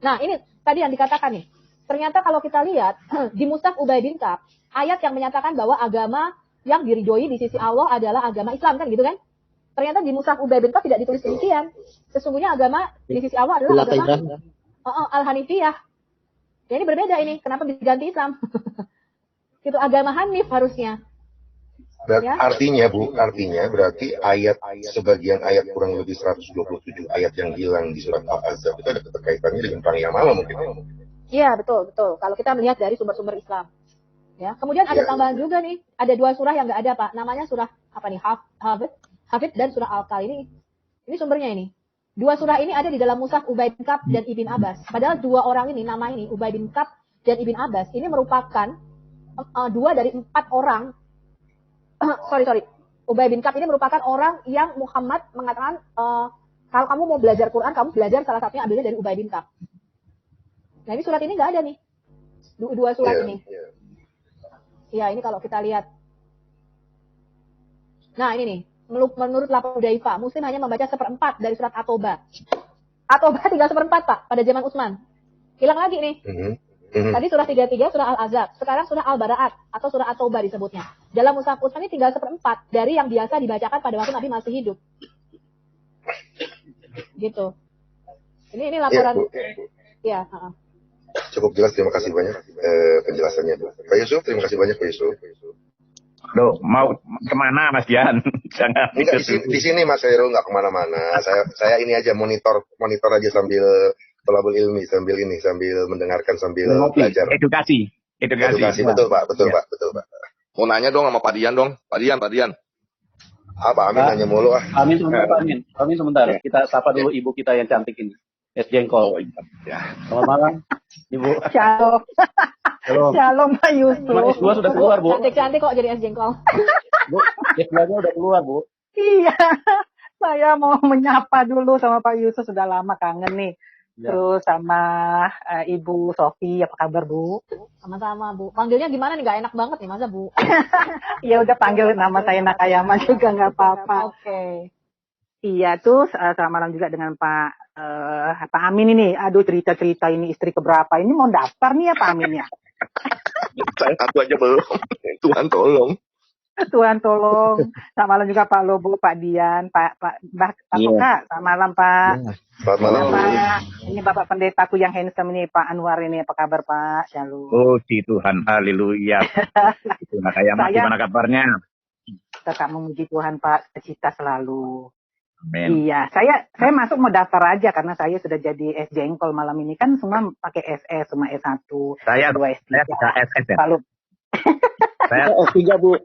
Nah, ini tadi yang dikatakan nih. Ternyata kalau kita lihat di Mushaf Ubay bin Ka'ab, ayat yang menyatakan bahwa agama yang diridhoi di sisi Allah adalah agama Islam kan gitu kan? Ternyata di Mushaf Ubay bin Ka'ab tidak ditulis demikian. Sesungguhnya agama di sisi Allah adalah agama Al-Hanifiyah. Ya, ini berbeda ini. Kenapa diganti Islam? Itu agama Hanif harusnya. Ya? Artinya berarti sebagian ayat kurang lebih 127 ayat yang hilang di surat Al-Ahzab itu ada keterkaitannya dengan perang Yamamah mungkin. Iya, betul. Kalau kita melihat dari sumber-sumber Islam. Ya, kemudian ada tambahan juga nih. Ada 2 surah yang nggak ada, Pak. Namanya surah apa nih? Hafid dan surah Al-Kahf. Ini Ini sumbernya ini. Dua surah ini ada di dalam mushaf Ubay bin Ka'ab dan Ibn Abbas. Padahal dua orang ini, nama ini, Ubay bin Ka'ab dan Ibn Abbas, ini merupakan dua dari 4 orang. sorry. Ubay bin Ka'ab ini merupakan orang yang Muhammad mengatakan, kalau kamu mau belajar Quran, kamu belajar salah satunya ambilnya dari Ubay bin Ka'ab. Nah ini surat ini nggak ada nih. Dua surat ini. Ya ini kalau kita lihat. Nah ini nih. Menurut lapor Hudzaifah, Muslim hanya membaca 1/4 dari surat At-Taubah. At-Taubah tinggal 1/4 Pak, pada zaman Utsman. Hilang lagi nih. Tadi surah 33, surah Al-Azab. Sekarang surah Al-Bara'at, atau surah At-Taubah disebutnya. Dalam mushaf Utsman ini tinggal 1/4 dari yang biasa dibacakan pada waktu Nabi masih hidup. Gitu. Ini laporan. Ya, Cukup jelas, terima kasih banyak penjelasannya. Pak Yusuf, terima kasih banyak Pak Yusuf. Loh, mau kemana Mas Dian? Jangan. Enggak, di sini Mas Khairul, nggak kemana-mana. Saya ini aja monitor aja sambil tolabul ilmi, sambil mendengarkan, sambil belajar. Edukasi. Betul Pak. Mau nanya dong sama Pak Dian dong. Pak Dian. Pak Amin nanya mulu ah. Amin sebentar. Kita sapa dulu ibu kita yang cantik ini. Es Jengkol. Ya. Selamat malam, Ibu. Shalom. Shalom Pak Yusuf. S2 sudah keluar, Bu. Cantik-cantik kok jadi es jengkol. Bu, S2-nya udah keluar, Bu. Iya. Saya mau menyapa dulu sama Pak Yusuf, sudah lama kangen nih. Ya. Terus sama Ibu Sofi, apa kabar Bu? Sama-sama Bu. Panggilnya gimana nih? Gak enak banget nih masa Bu? Ya udah panggil nama saya Nakayama juga nggak apa-apa. Oke. Iya, terus selamat malam juga dengan Pak Amin ini. Aduh, cerita-cerita ini istri keberapa. Ini mau daftar nih ya Pak Amin ya? Saya satu aja belum. Tuhan tolong. Tuhan tolong. Selamat malam juga Pak Lobo, Pak Dian, Pak Toka. Selamat malam Pak. Selamat malam. Pak. Ini Bapak pendetaku yang handsome ini, Pak Anwar ini. Apa kabar Pak? Shalom. Oh, di Tuhan, haleluya. Itu Nakayama, gimana kabarnya? Tetap memuji Tuhan Pak, cita selalu. Amen. Iya, saya masuk mau daftar aja karena saya sudah jadi S Jengkol malam ini kan semua pakai SS, semua S1, saya S2, S3. Saya tidak SS ya. Lalu Saya S3 Bu.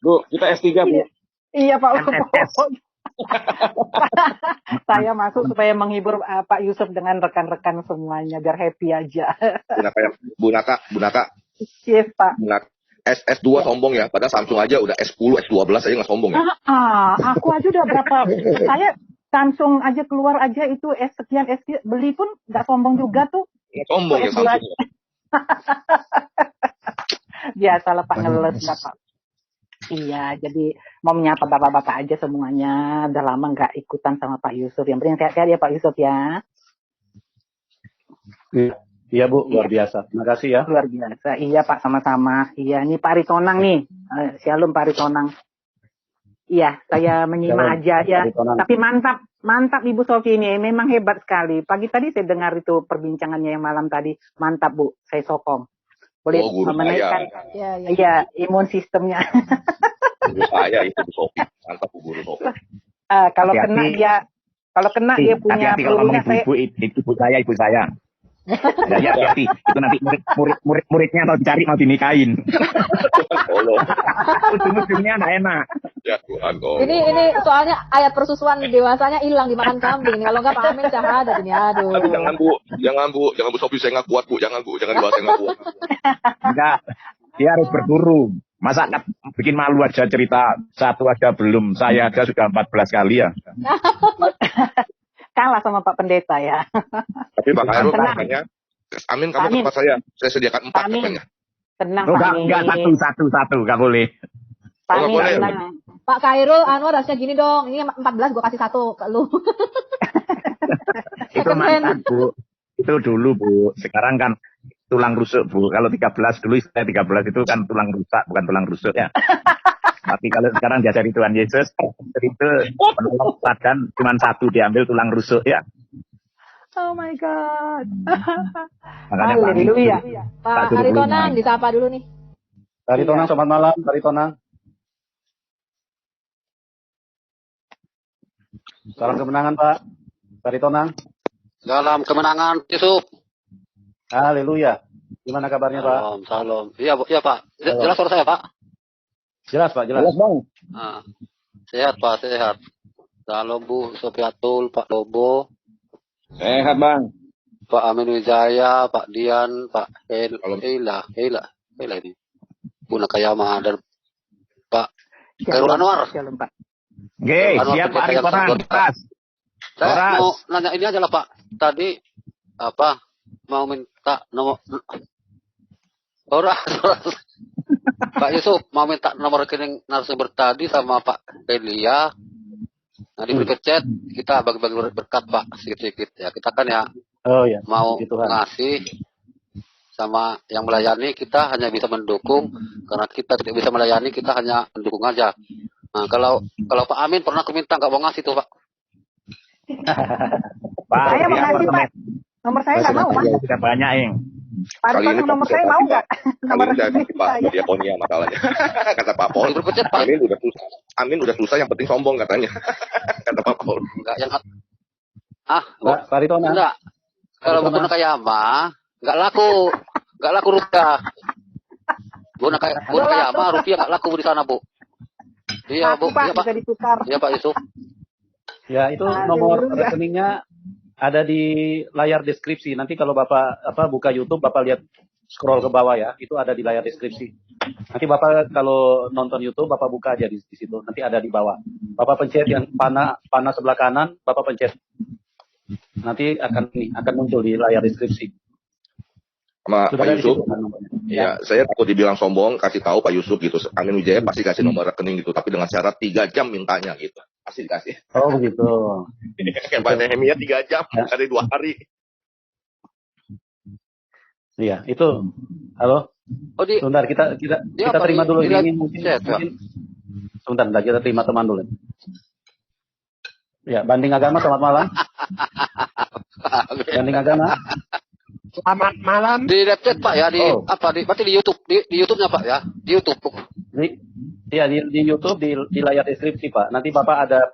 Bu, kita S3 Bu. Iya Pak Saya masuk supaya menghibur Pak Yusuf dengan rekan-rekan semuanya biar happy aja. Bu Naka. Yes Pak. S2 sombong ya, padahal Samsung aja udah S10, S12 aja nggak sombong ya. Aku aja udah berapa, saya Samsung aja keluar aja itu S sekian, S beli pun nggak sombong juga tuh. Nggak sombong ya Samsung. Biasalah Pak ngeles nggak Pak. Iya, jadi mau menyapa bapak-bapak aja semuanya. Udah lama nggak ikutan sama Pak Yusuf. Yang penting sehat-sehat ya Pak Yusuf ya. Iya Bu, luar biasa. Terima kasih ya. Luar biasa. Iya Pak, sama-sama. Iya, ini Pak Ritonang nih. Shalom Pak Ritonang. Iya, saya menyimak aja ya. Tapi mantap Ibu Sofi ini. Memang hebat sekali. Pagi tadi saya dengar itu perbincangannya yang malam tadi. Mantap Bu, saya sokong. Boleh menaikkan iya imun sistemnya. Guru saya itu Bu Sofi. Mantap Bu Guru Sofi. Kalau kena dia punya pelurunya saya. Ibu saya. Ya, hati. Itu nanti muridnya mau dicari, mau dinikahin. Ujung-ujungnya nggak enak. Ya Tuhan kok. Ini soalnya ayat persusuan dewasanya hilang dimakan kambing. Kalau nggak Pak Amin syahadat ini. Aduh. Tapi jangan Bu Sofi, saya nggak kuat Bu. Jangan dibahas, saya nggak kuat. Enggak, dia harus berburu. Masa bikin malu aja cerita satu aja belum. Saya aja sudah 14 kali ya. Kalah sama Pak Pendeta ya. Tapi Pak Khairul katanya, Amin kamu ke tempat saya sediakan 4 katanya. Tenang Enggak, satu, nggak boleh. Pak Amin tenang. Pak Khairul, Anwar harusnya gini dong, ini 14 gue kasih 1 ke lu. Itu mantan Bu, itu dulu Bu, sekarang kan tulang rusuk Bu. Kalau 13 dulu, saya 13 itu kan tulang rusak, bukan tulang rusuk ya. Tapi kalau sekarang diajari Tuhan Yesus, itu menolong badan cuma 1 diambil tulang rusuk ya. Oh my God. Makanya Haleluya. Pak Aritonang disapa dulu nih. Pak Aritonang, selamat malam Pak Aritonang. Salam kemenangan Pak Aritonang. Salam kemenangan Yusuf. Haleluya. Gimana kabarnya Pak? Salam. Iya Pak. Jelas suara saya Pak? Jelas Pak, jelas. Jelas Bang. Sehat Pak, sehat. Salam Bu Sofiatul, Pak Lobo, Sehat Bang. Pak Amin Wijaya, Pak Dian, Pak Hela ini. Bunda Kayama dan Pak Khairul Anwar. Shalom Pak. Oke, siap Pak Ari Koran. Saya mau nanya ini aja lah Pak. Tadi apa mau minta nomor Pak Yusuf mau minta nomor rekening narasumber tadi sama Pak Elia. Nah di berkat chat kita bagi-bagi berkat Pak sedikit-sedikit ya. Kita kan ya mau ngasih sama yang melayani, kita hanya bisa mendukung. Karena kita tidak bisa melayani, kita hanya mendukung aja. Nah kalau Pak Amin pernah aku minta nggak mau ngasih tuh Pak. Pak, Saya mau ngasih Pak. Nomor saya nggak mau Pak. Sudah banyak yang. Pak Ritono nomor saya mau nggak? Nomor udah kasih Pak Diakonia masalahnya. Kata Pak Paul. Amin udah susah, yang penting sombong katanya. Kata Pak Paul. Enggak yang Pak Ritono. Enggak. Kalau Bunda Kayama enggak laku rupiah. Bunda Kayama rupiah enggak laku di sana, Bu. Iya, Bu. Iya, Pak. Iya, Pak Yusuf. Ya, itu nomor rekeningnya ada di layar deskripsi. Nanti kalau Bapak buka YouTube, Bapak lihat scroll ke bawah ya. Itu ada di layar deskripsi. Nanti Bapak kalau nonton YouTube, Bapak buka aja di situ. Nanti ada di bawah. Bapak pencet yang panah sebelah kanan, Bapak pencet. Nanti akan muncul di layar deskripsi. Sama Pak Yusuf, ya saya takut dibilang sombong, kasih tahu Pak Yusuf gitu. Amin Wijaya pasti kasih nomor rekening gitu, tapi dengan syarat 3 jam mintanya gitu. Pasti dikasih. Oh begitu. Kayak Pak Nehemia 3 jam, dari 2 hari. Iya, itu. Halo. Sebentar, kita terima dulu ini mungkin. Sebentar, kita terima teman dulu. Ya, Banding Agama, selamat malam. Banding Agama. Selamat malam. Di website Pak ya, berarti di YouTube, di YouTube-nya Pak ya, di YouTube. Di YouTube di layar deskripsi Pak. Nanti Bapak ada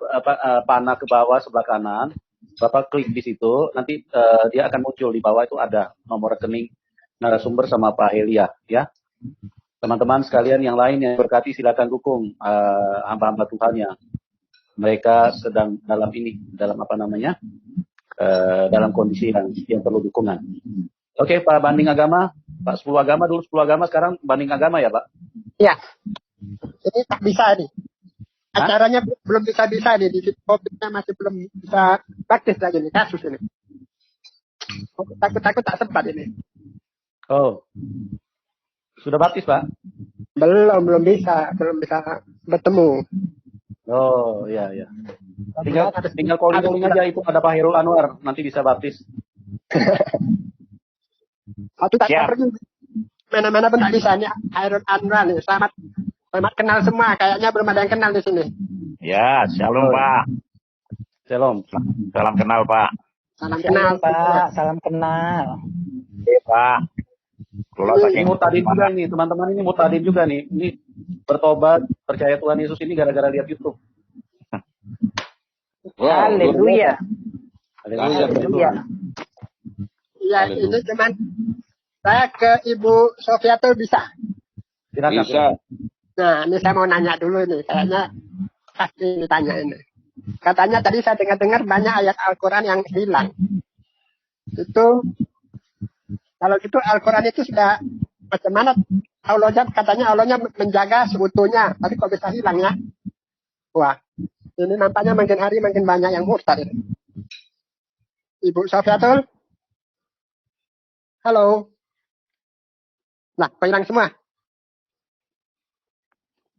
panah ke bawah sebelah kanan. Bapak klik di situ, nanti dia akan muncul di bawah itu ada nomor rekening narasumber sama Pak Elia ya. Teman-teman sekalian yang lain yang berkati silakan dukung hamba-hamba Tuhan yang mereka sedang dalam dalam kondisi yang perlu dukungan. Oke, Pak Banding Agama, Pak 10 Agama dulu 10 Agama, sekarang Banding Agama ya Pak? Iya. Ini tak bisa nih. Acaranya belum bisa nih, di COVID-nya masih belum bisa praktis lagi nih kasus ini. Takut tak sempat ini. Oh, sudah baptis Pak? Belum bisa bertemu. Oh iya. Tinggal calling aja, itu ada Pak Khairul Anwar, nanti bisa baptis. Aku tak perlu mana-mana pun tak bisa nih. Khairul Anwar nih, selamat kenal semua. Kayaknya belum ada yang kenal di sini. Ya, shalom Pak. Shalom. Salam kenal Pak. Salam kenal Pak. Salam kenal. Oke Pak. Kalau saking mutadin juga nih, teman-teman ini mutadin juga nih. Ini bertobat, percaya Tuhan Yesus ini gara-gara lihat YouTube. Haleluya. Iya, ini cuman saya ke Ibu Sofiatul bisa. Bisa. Nah, ini saya mau nanya dulu nih, kayaknya pasti ditanya ini. Katanya tadi saya dengar banyak ayat Al-Quran yang hilang. Itu kalau gitu Al-Quran itu sudah bagaimana? Katanya Allahnya menjaga seutuhnya, tapi kok bisa hilang ya? Wah, ini nampaknya makin hari makin banyak yang murtad ini. Ibu Sofiatul? Halo? Nah, kok hilang semua?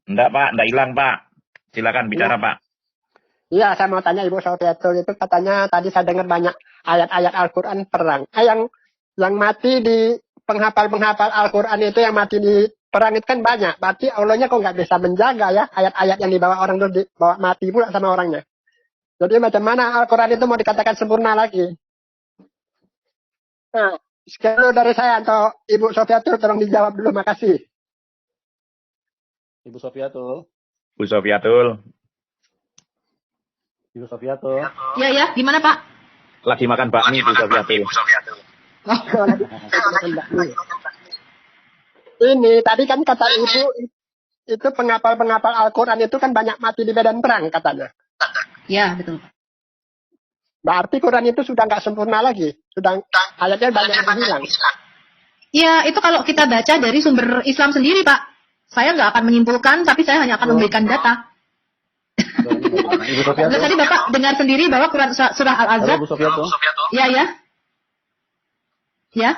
Enggak Pak, enggak hilang Pak. Silakan bicara Pak. Iya, saya mau tanya Ibu Sofiatul itu katanya tadi saya dengar banyak ayat-ayat Al-Quran perang. Yang mati di penghafal Al-Quran itu, yang mati di perang itu kan banyak. Berarti Allahnya kok nggak bisa menjaga ya ayat-ayat yang dibawa orang itu dibawa mati pula sama orangnya. Jadi macam mana Al-Quran itu mau dikatakan sempurna lagi? Nah, sekian dari saya atau Ibu Sofiatul, tolong dijawab dulu, makasih. Ibu Sofiatul. Ya, gimana Pak? Lagi makan bakmi Ibu Sofiatul. Ini tadi kan kata Ibu itu penghafal Al-Quran itu kan banyak mati di medan perang katanya. Ya, betul. Berarti Quran itu sudah nggak sempurna lagi. Sudah ayatnya banyak yang hilang. Ya, itu kalau kita baca dari sumber Islam sendiri, Pak. Saya nggak akan menyimpulkan, tapi saya hanya akan memberikan data. Nah, tadi Bapak dengar sendiri bahwa Quran surah Al-Ahzab. Ya, ya. Ya.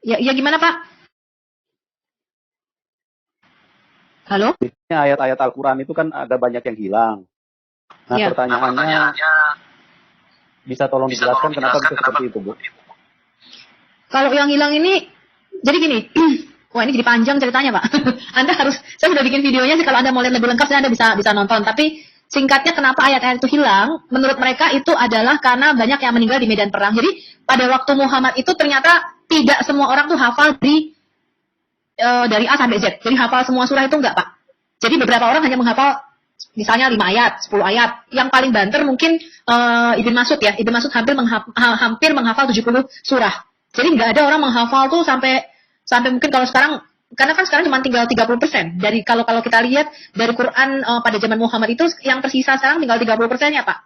Ya gimana, Pak? Halo? Ayat-ayat Al-Quran itu kan ada banyak yang hilang. Nah, Ya. pertanyaannya, bisa tolong dijelaskan kenapa bisa seperti itu, Bu? Kalau yang hilang ini, jadi gini, wah ini jadi panjang ceritanya Pak. Anda harus, saya sudah bikin videonya sih, kalau Anda mau lihat lebih lengkap, Anda bisa nonton. Tapi singkatnya kenapa ayat-ayat itu hilang, menurut mereka itu adalah karena banyak yang meninggal di medan perang. Jadi pada waktu Muhammad itu ternyata tidak semua orang tuh hafal dari A sampai Z. Jadi hafal semua surah itu enggak Pak. Jadi beberapa orang hanya menghafal misalnya 5 ayat, 10 ayat. Yang paling banter mungkin Ibn Mas'ud ya. Ibn Mas'ud hampir menghafal 70 surah. Jadi nggak ada orang menghafal tuh sampai mungkin kalau sekarang, karena kan sekarang cuma tinggal 30%. Dari kalau kita lihat dari Quran pada zaman Muhammad itu yang tersisa sekarang tinggal 30%-nya, Pak.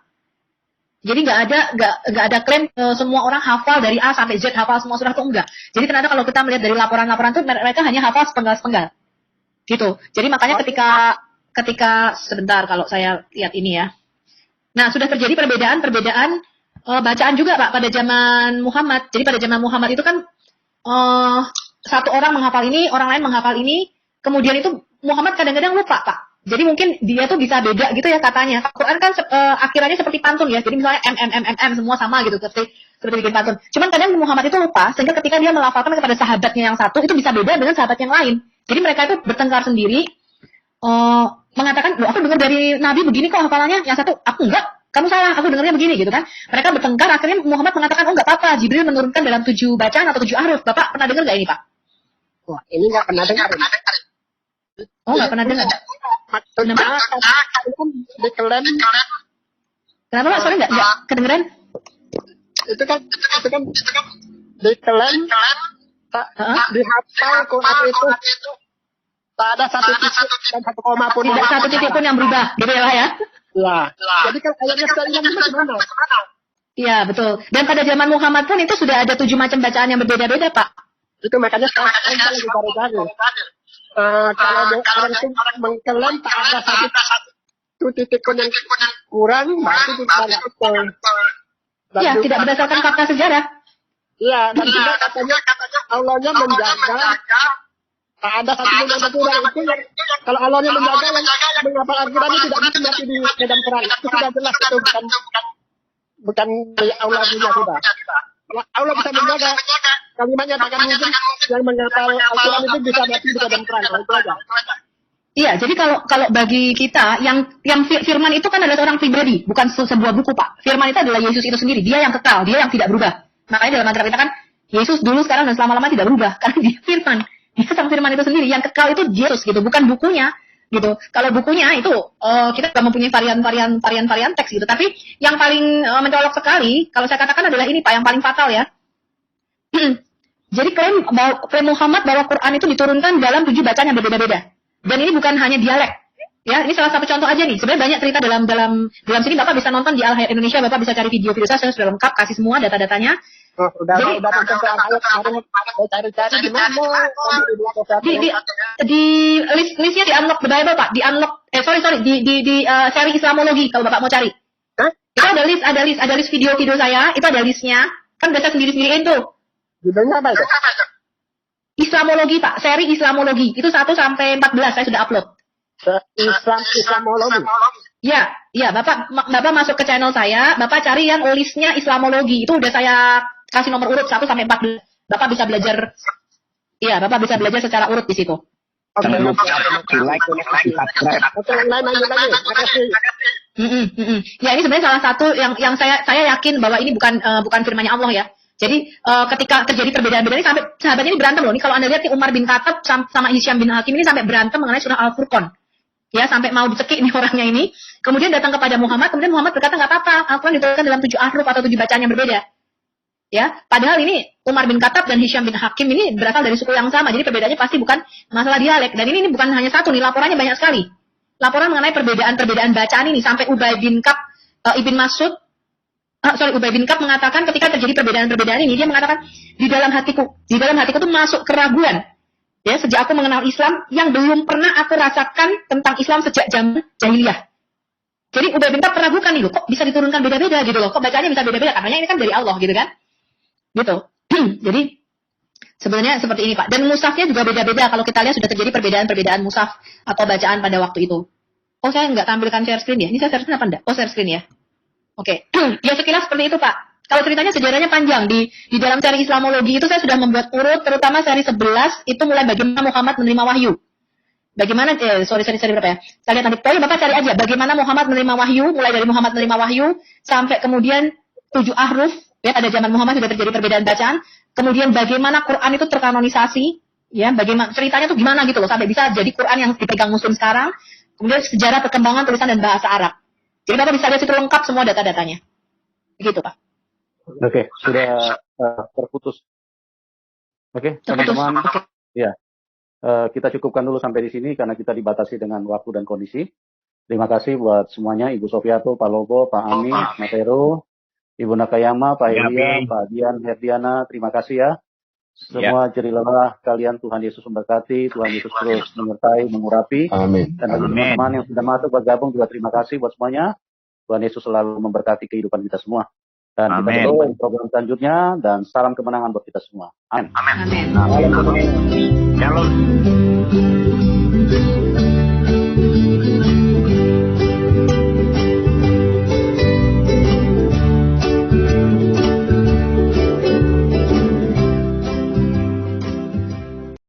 Jadi nggak ada klaim semua orang hafal dari A sampai Z, hafal semua surah itu enggak. Jadi ternyata kalau kita melihat dari laporan-laporan itu mereka hanya hafal sepenggal-sepenggal. Gitu. Jadi makanya ketika sebentar kalau saya lihat ini ya. Nah, sudah terjadi perbedaan bacaan juga Pak pada zaman Muhammad. Jadi pada zaman Muhammad itu kan satu orang menghafal ini, orang lain menghafal ini, kemudian itu Muhammad kadang-kadang lupa Pak. Jadi mungkin dia tuh bisa beda gitu ya katanya. Al-Quran kan akhirannya seperti pantun ya. Jadi misalnya M semua sama gitu seperti bikin pantun. Cuman kadang Muhammad itu lupa sehingga ketika dia melafalkan kepada sahabatnya yang satu itu bisa beda dengan sahabat yang lain. Jadi mereka itu bertengkar sendiri. Mengatakan, aku dengar dari Nabi begini kok hafalannya, yang satu aku enggak, kamu salah, aku dengarnya begini gitu kan. Mereka bertengkar, akhirnya Muhammad mengatakan, oh enggak apa-apa, Jibril menurunkan dalam 7 bacaan atau 7 ahruf. Bapak pernah dengar enggak ini Pak? Wah, ini nggak pernah dengar. Oh enggak pernah dengar. Maksudnya kan diklaim. Kenapa Pak? Soalnya enggak kedengeran? Itu kan diklaim dihafal Quran itu tak ada satu titik dan 1 koma pun. Tidak satu titik pun yang berubah, gitu ya Pak ya? Ya. Jadi kan ayatnya sudah hilang itu gimana? Iya betul. Dan pada zaman Muhammad pun itu sudah ada 7 macam bacaan yang berbeda-beda Pak. Itu makanya sekarang lagi baru-baru. Kalau orang itu mengklaim tak ada satu titik pun yang kurang, berarti itu banyak betul. Iya, tidak berdasarkan fakta sejarah. Iya, dan juga katanya Allahnya menjaga. Tak ada satu yang kurang itu yang kalau Allahnya menjaga yang menghafal Al-Quran itu tidak bisa mati di medan perang. Itu sudah jelas itu bukan Allah punya sudah. Allah bisa menjaga. Kalimatnya takkan mungkin yang menghafal Al-Quran itu bisa mati di medan perang. Itu aja. Iya, jadi kalau bagi kita yang firman itu kan adalah seorang pribadi, bukan sebuah buku Pak. Firman itu adalah Yesus itu sendiri, dia yang kekal, dia yang tidak berubah. Makanya dalam mantra kita kan Yesus dulu, sekarang dan selama-lama tidak berubah karena dia firman. Dia sang firman itu sendiri, yang kekal itu Yesus gitu, bukan bukunya gitu. Kalau bukunya itu kita juga mempunyai varian teks gitu. Tapi yang paling mencolok sekali, kalau saya katakan adalah ini Pak, yang paling fatal ya. Jadi klaim Muhammad bahwa Quran itu diturunkan dalam 7 bacaan yang berbeda-beda. Dan ini bukan hanya dialek. Ya, ini salah satu contoh aja nih. Sebenarnya banyak cerita dalam sini. Bapak bisa nonton di Al Hayat Indonesia, Bapak bisa cari video saya sudah lengkap, kasih semua data-datanya. Udah nonton ke cari-cari di mana? Di listnya di Unlock the Bible Pak, di Unlock di seri Islamologi kalau Bapak mau cari. Itu ada list video saya, itu ada listnya. Kan udah saya sendiri-sendiriin tuh. Judulnya apa itu? Islamologi Pak, seri Islamologi. Itu 1 sampai 14 saya sudah upload. Islamologi. Ya, Bapak masuk ke channel saya, Bapak cari yang listnya Islamologi. Itu udah saya kasih nomor urut 1 sampai 14. Bapak bisa belajar. Iya, Bapak bisa belajar secara urut di situ. Ya, ini sebenarnya salah satu yang saya yakin bahwa ini bukan firman-Nya Allah ya. Jadi ketika terjadi perbedaan-perbedaan ini sampai sahabatnya ini berantem loh. Ini kalau Anda lihat nih Umar bin Khattab sama Hisyam bin Hakim ini sampai berantem mengenai surah Al-Furqan. Ya, sampai mau dicekik nih orangnya ini. Kemudian datang kepada Muhammad, kemudian Muhammad berkata, nggak apa-apa, Al-Quran diturunkan dalam 7 ahruf atau 7 bacaan yang berbeda. Ya, padahal ini Umar bin Khattab dan Hisyam bin Hakim ini berasal dari suku yang sama. Jadi perbedaannya pasti bukan masalah dialek. Dan ini bukan hanya satu nih, laporannya banyak sekali. laporan mengenai perbedaan-perbedaan bacaan ini sampai Ubay bin Ka'b Ubay bin Ka'b mengatakan ketika terjadi perbedaan-perbedaan ini, dia mengatakan di dalam hatiku tuh masuk keraguan. Ya, sejak aku mengenal Islam yang belum pernah aku rasakan tentang Islam sejak zaman jahiliyah. Jadi Ubay bin Ka'b meragukan nih, kok bisa diturunkan beda-beda gitu loh, kok bacaannya bisa beda-beda, katanya ini kan dari Allah gitu kan. Gitu. Jadi sebenarnya seperti ini Pak. Dan mushafnya juga beda-beda, kalau kita lihat sudah terjadi perbedaan-perbedaan mushaf atau bacaan pada waktu itu. Oh, saya nggak tampilkan share screen ya, ini saya share screen apa enggak? Oh, share screen ya. Oke. Ya sekilas seperti itu Pak. Kalau ceritanya sejarahnya panjang, di dalam seri Islamologi itu saya sudah membuat urut, terutama seri 11 itu mulai bagaimana Muhammad menerima wahyu. Bagaimana seri berapa ya? Saya lihat nanti. Bapak cari aja bagaimana Muhammad menerima wahyu, mulai dari Muhammad menerima wahyu sampai kemudian 7 ahruf, ya pada zaman Muhammad sudah terjadi perbedaan bacaan. Kemudian bagaimana Quran itu terkanonisasi, ya, bagaimana ceritanya tuh gimana gitu loh sampai bisa jadi Quran yang dipegang muslim sekarang. Kemudian sejarah perkembangan tulisan dan bahasa Arab. Jadi Bapak bisa lihat itu lengkap semua data-datanya. Begitu Pak. Oke, sudah terputus. Oke, teman-teman. Ya, kita cukupkan dulu sampai di sini karena kita dibatasi dengan waktu dan kondisi. Terima kasih buat semuanya, Ibu Sofiato, Pak Lobo, Pak Amin, Mas Heru, Ibu Nakayama, Pak Elia, Pak Dian, Herdiana. Terima kasih ya. Semua jerilah kalian, Tuhan Yesus memberkati, Tuhan Yesus terus menyertai, mengurapi. Amin. Dan bagi teman-teman yang sudah masuk bergabung juga terima kasih buat semuanya. Tuhan Yesus selalu memberkati kehidupan kita semua. Dan kita berdoa di program selanjutnya dan salam kemenangan buat kita semua. Amin. Amin. Amin.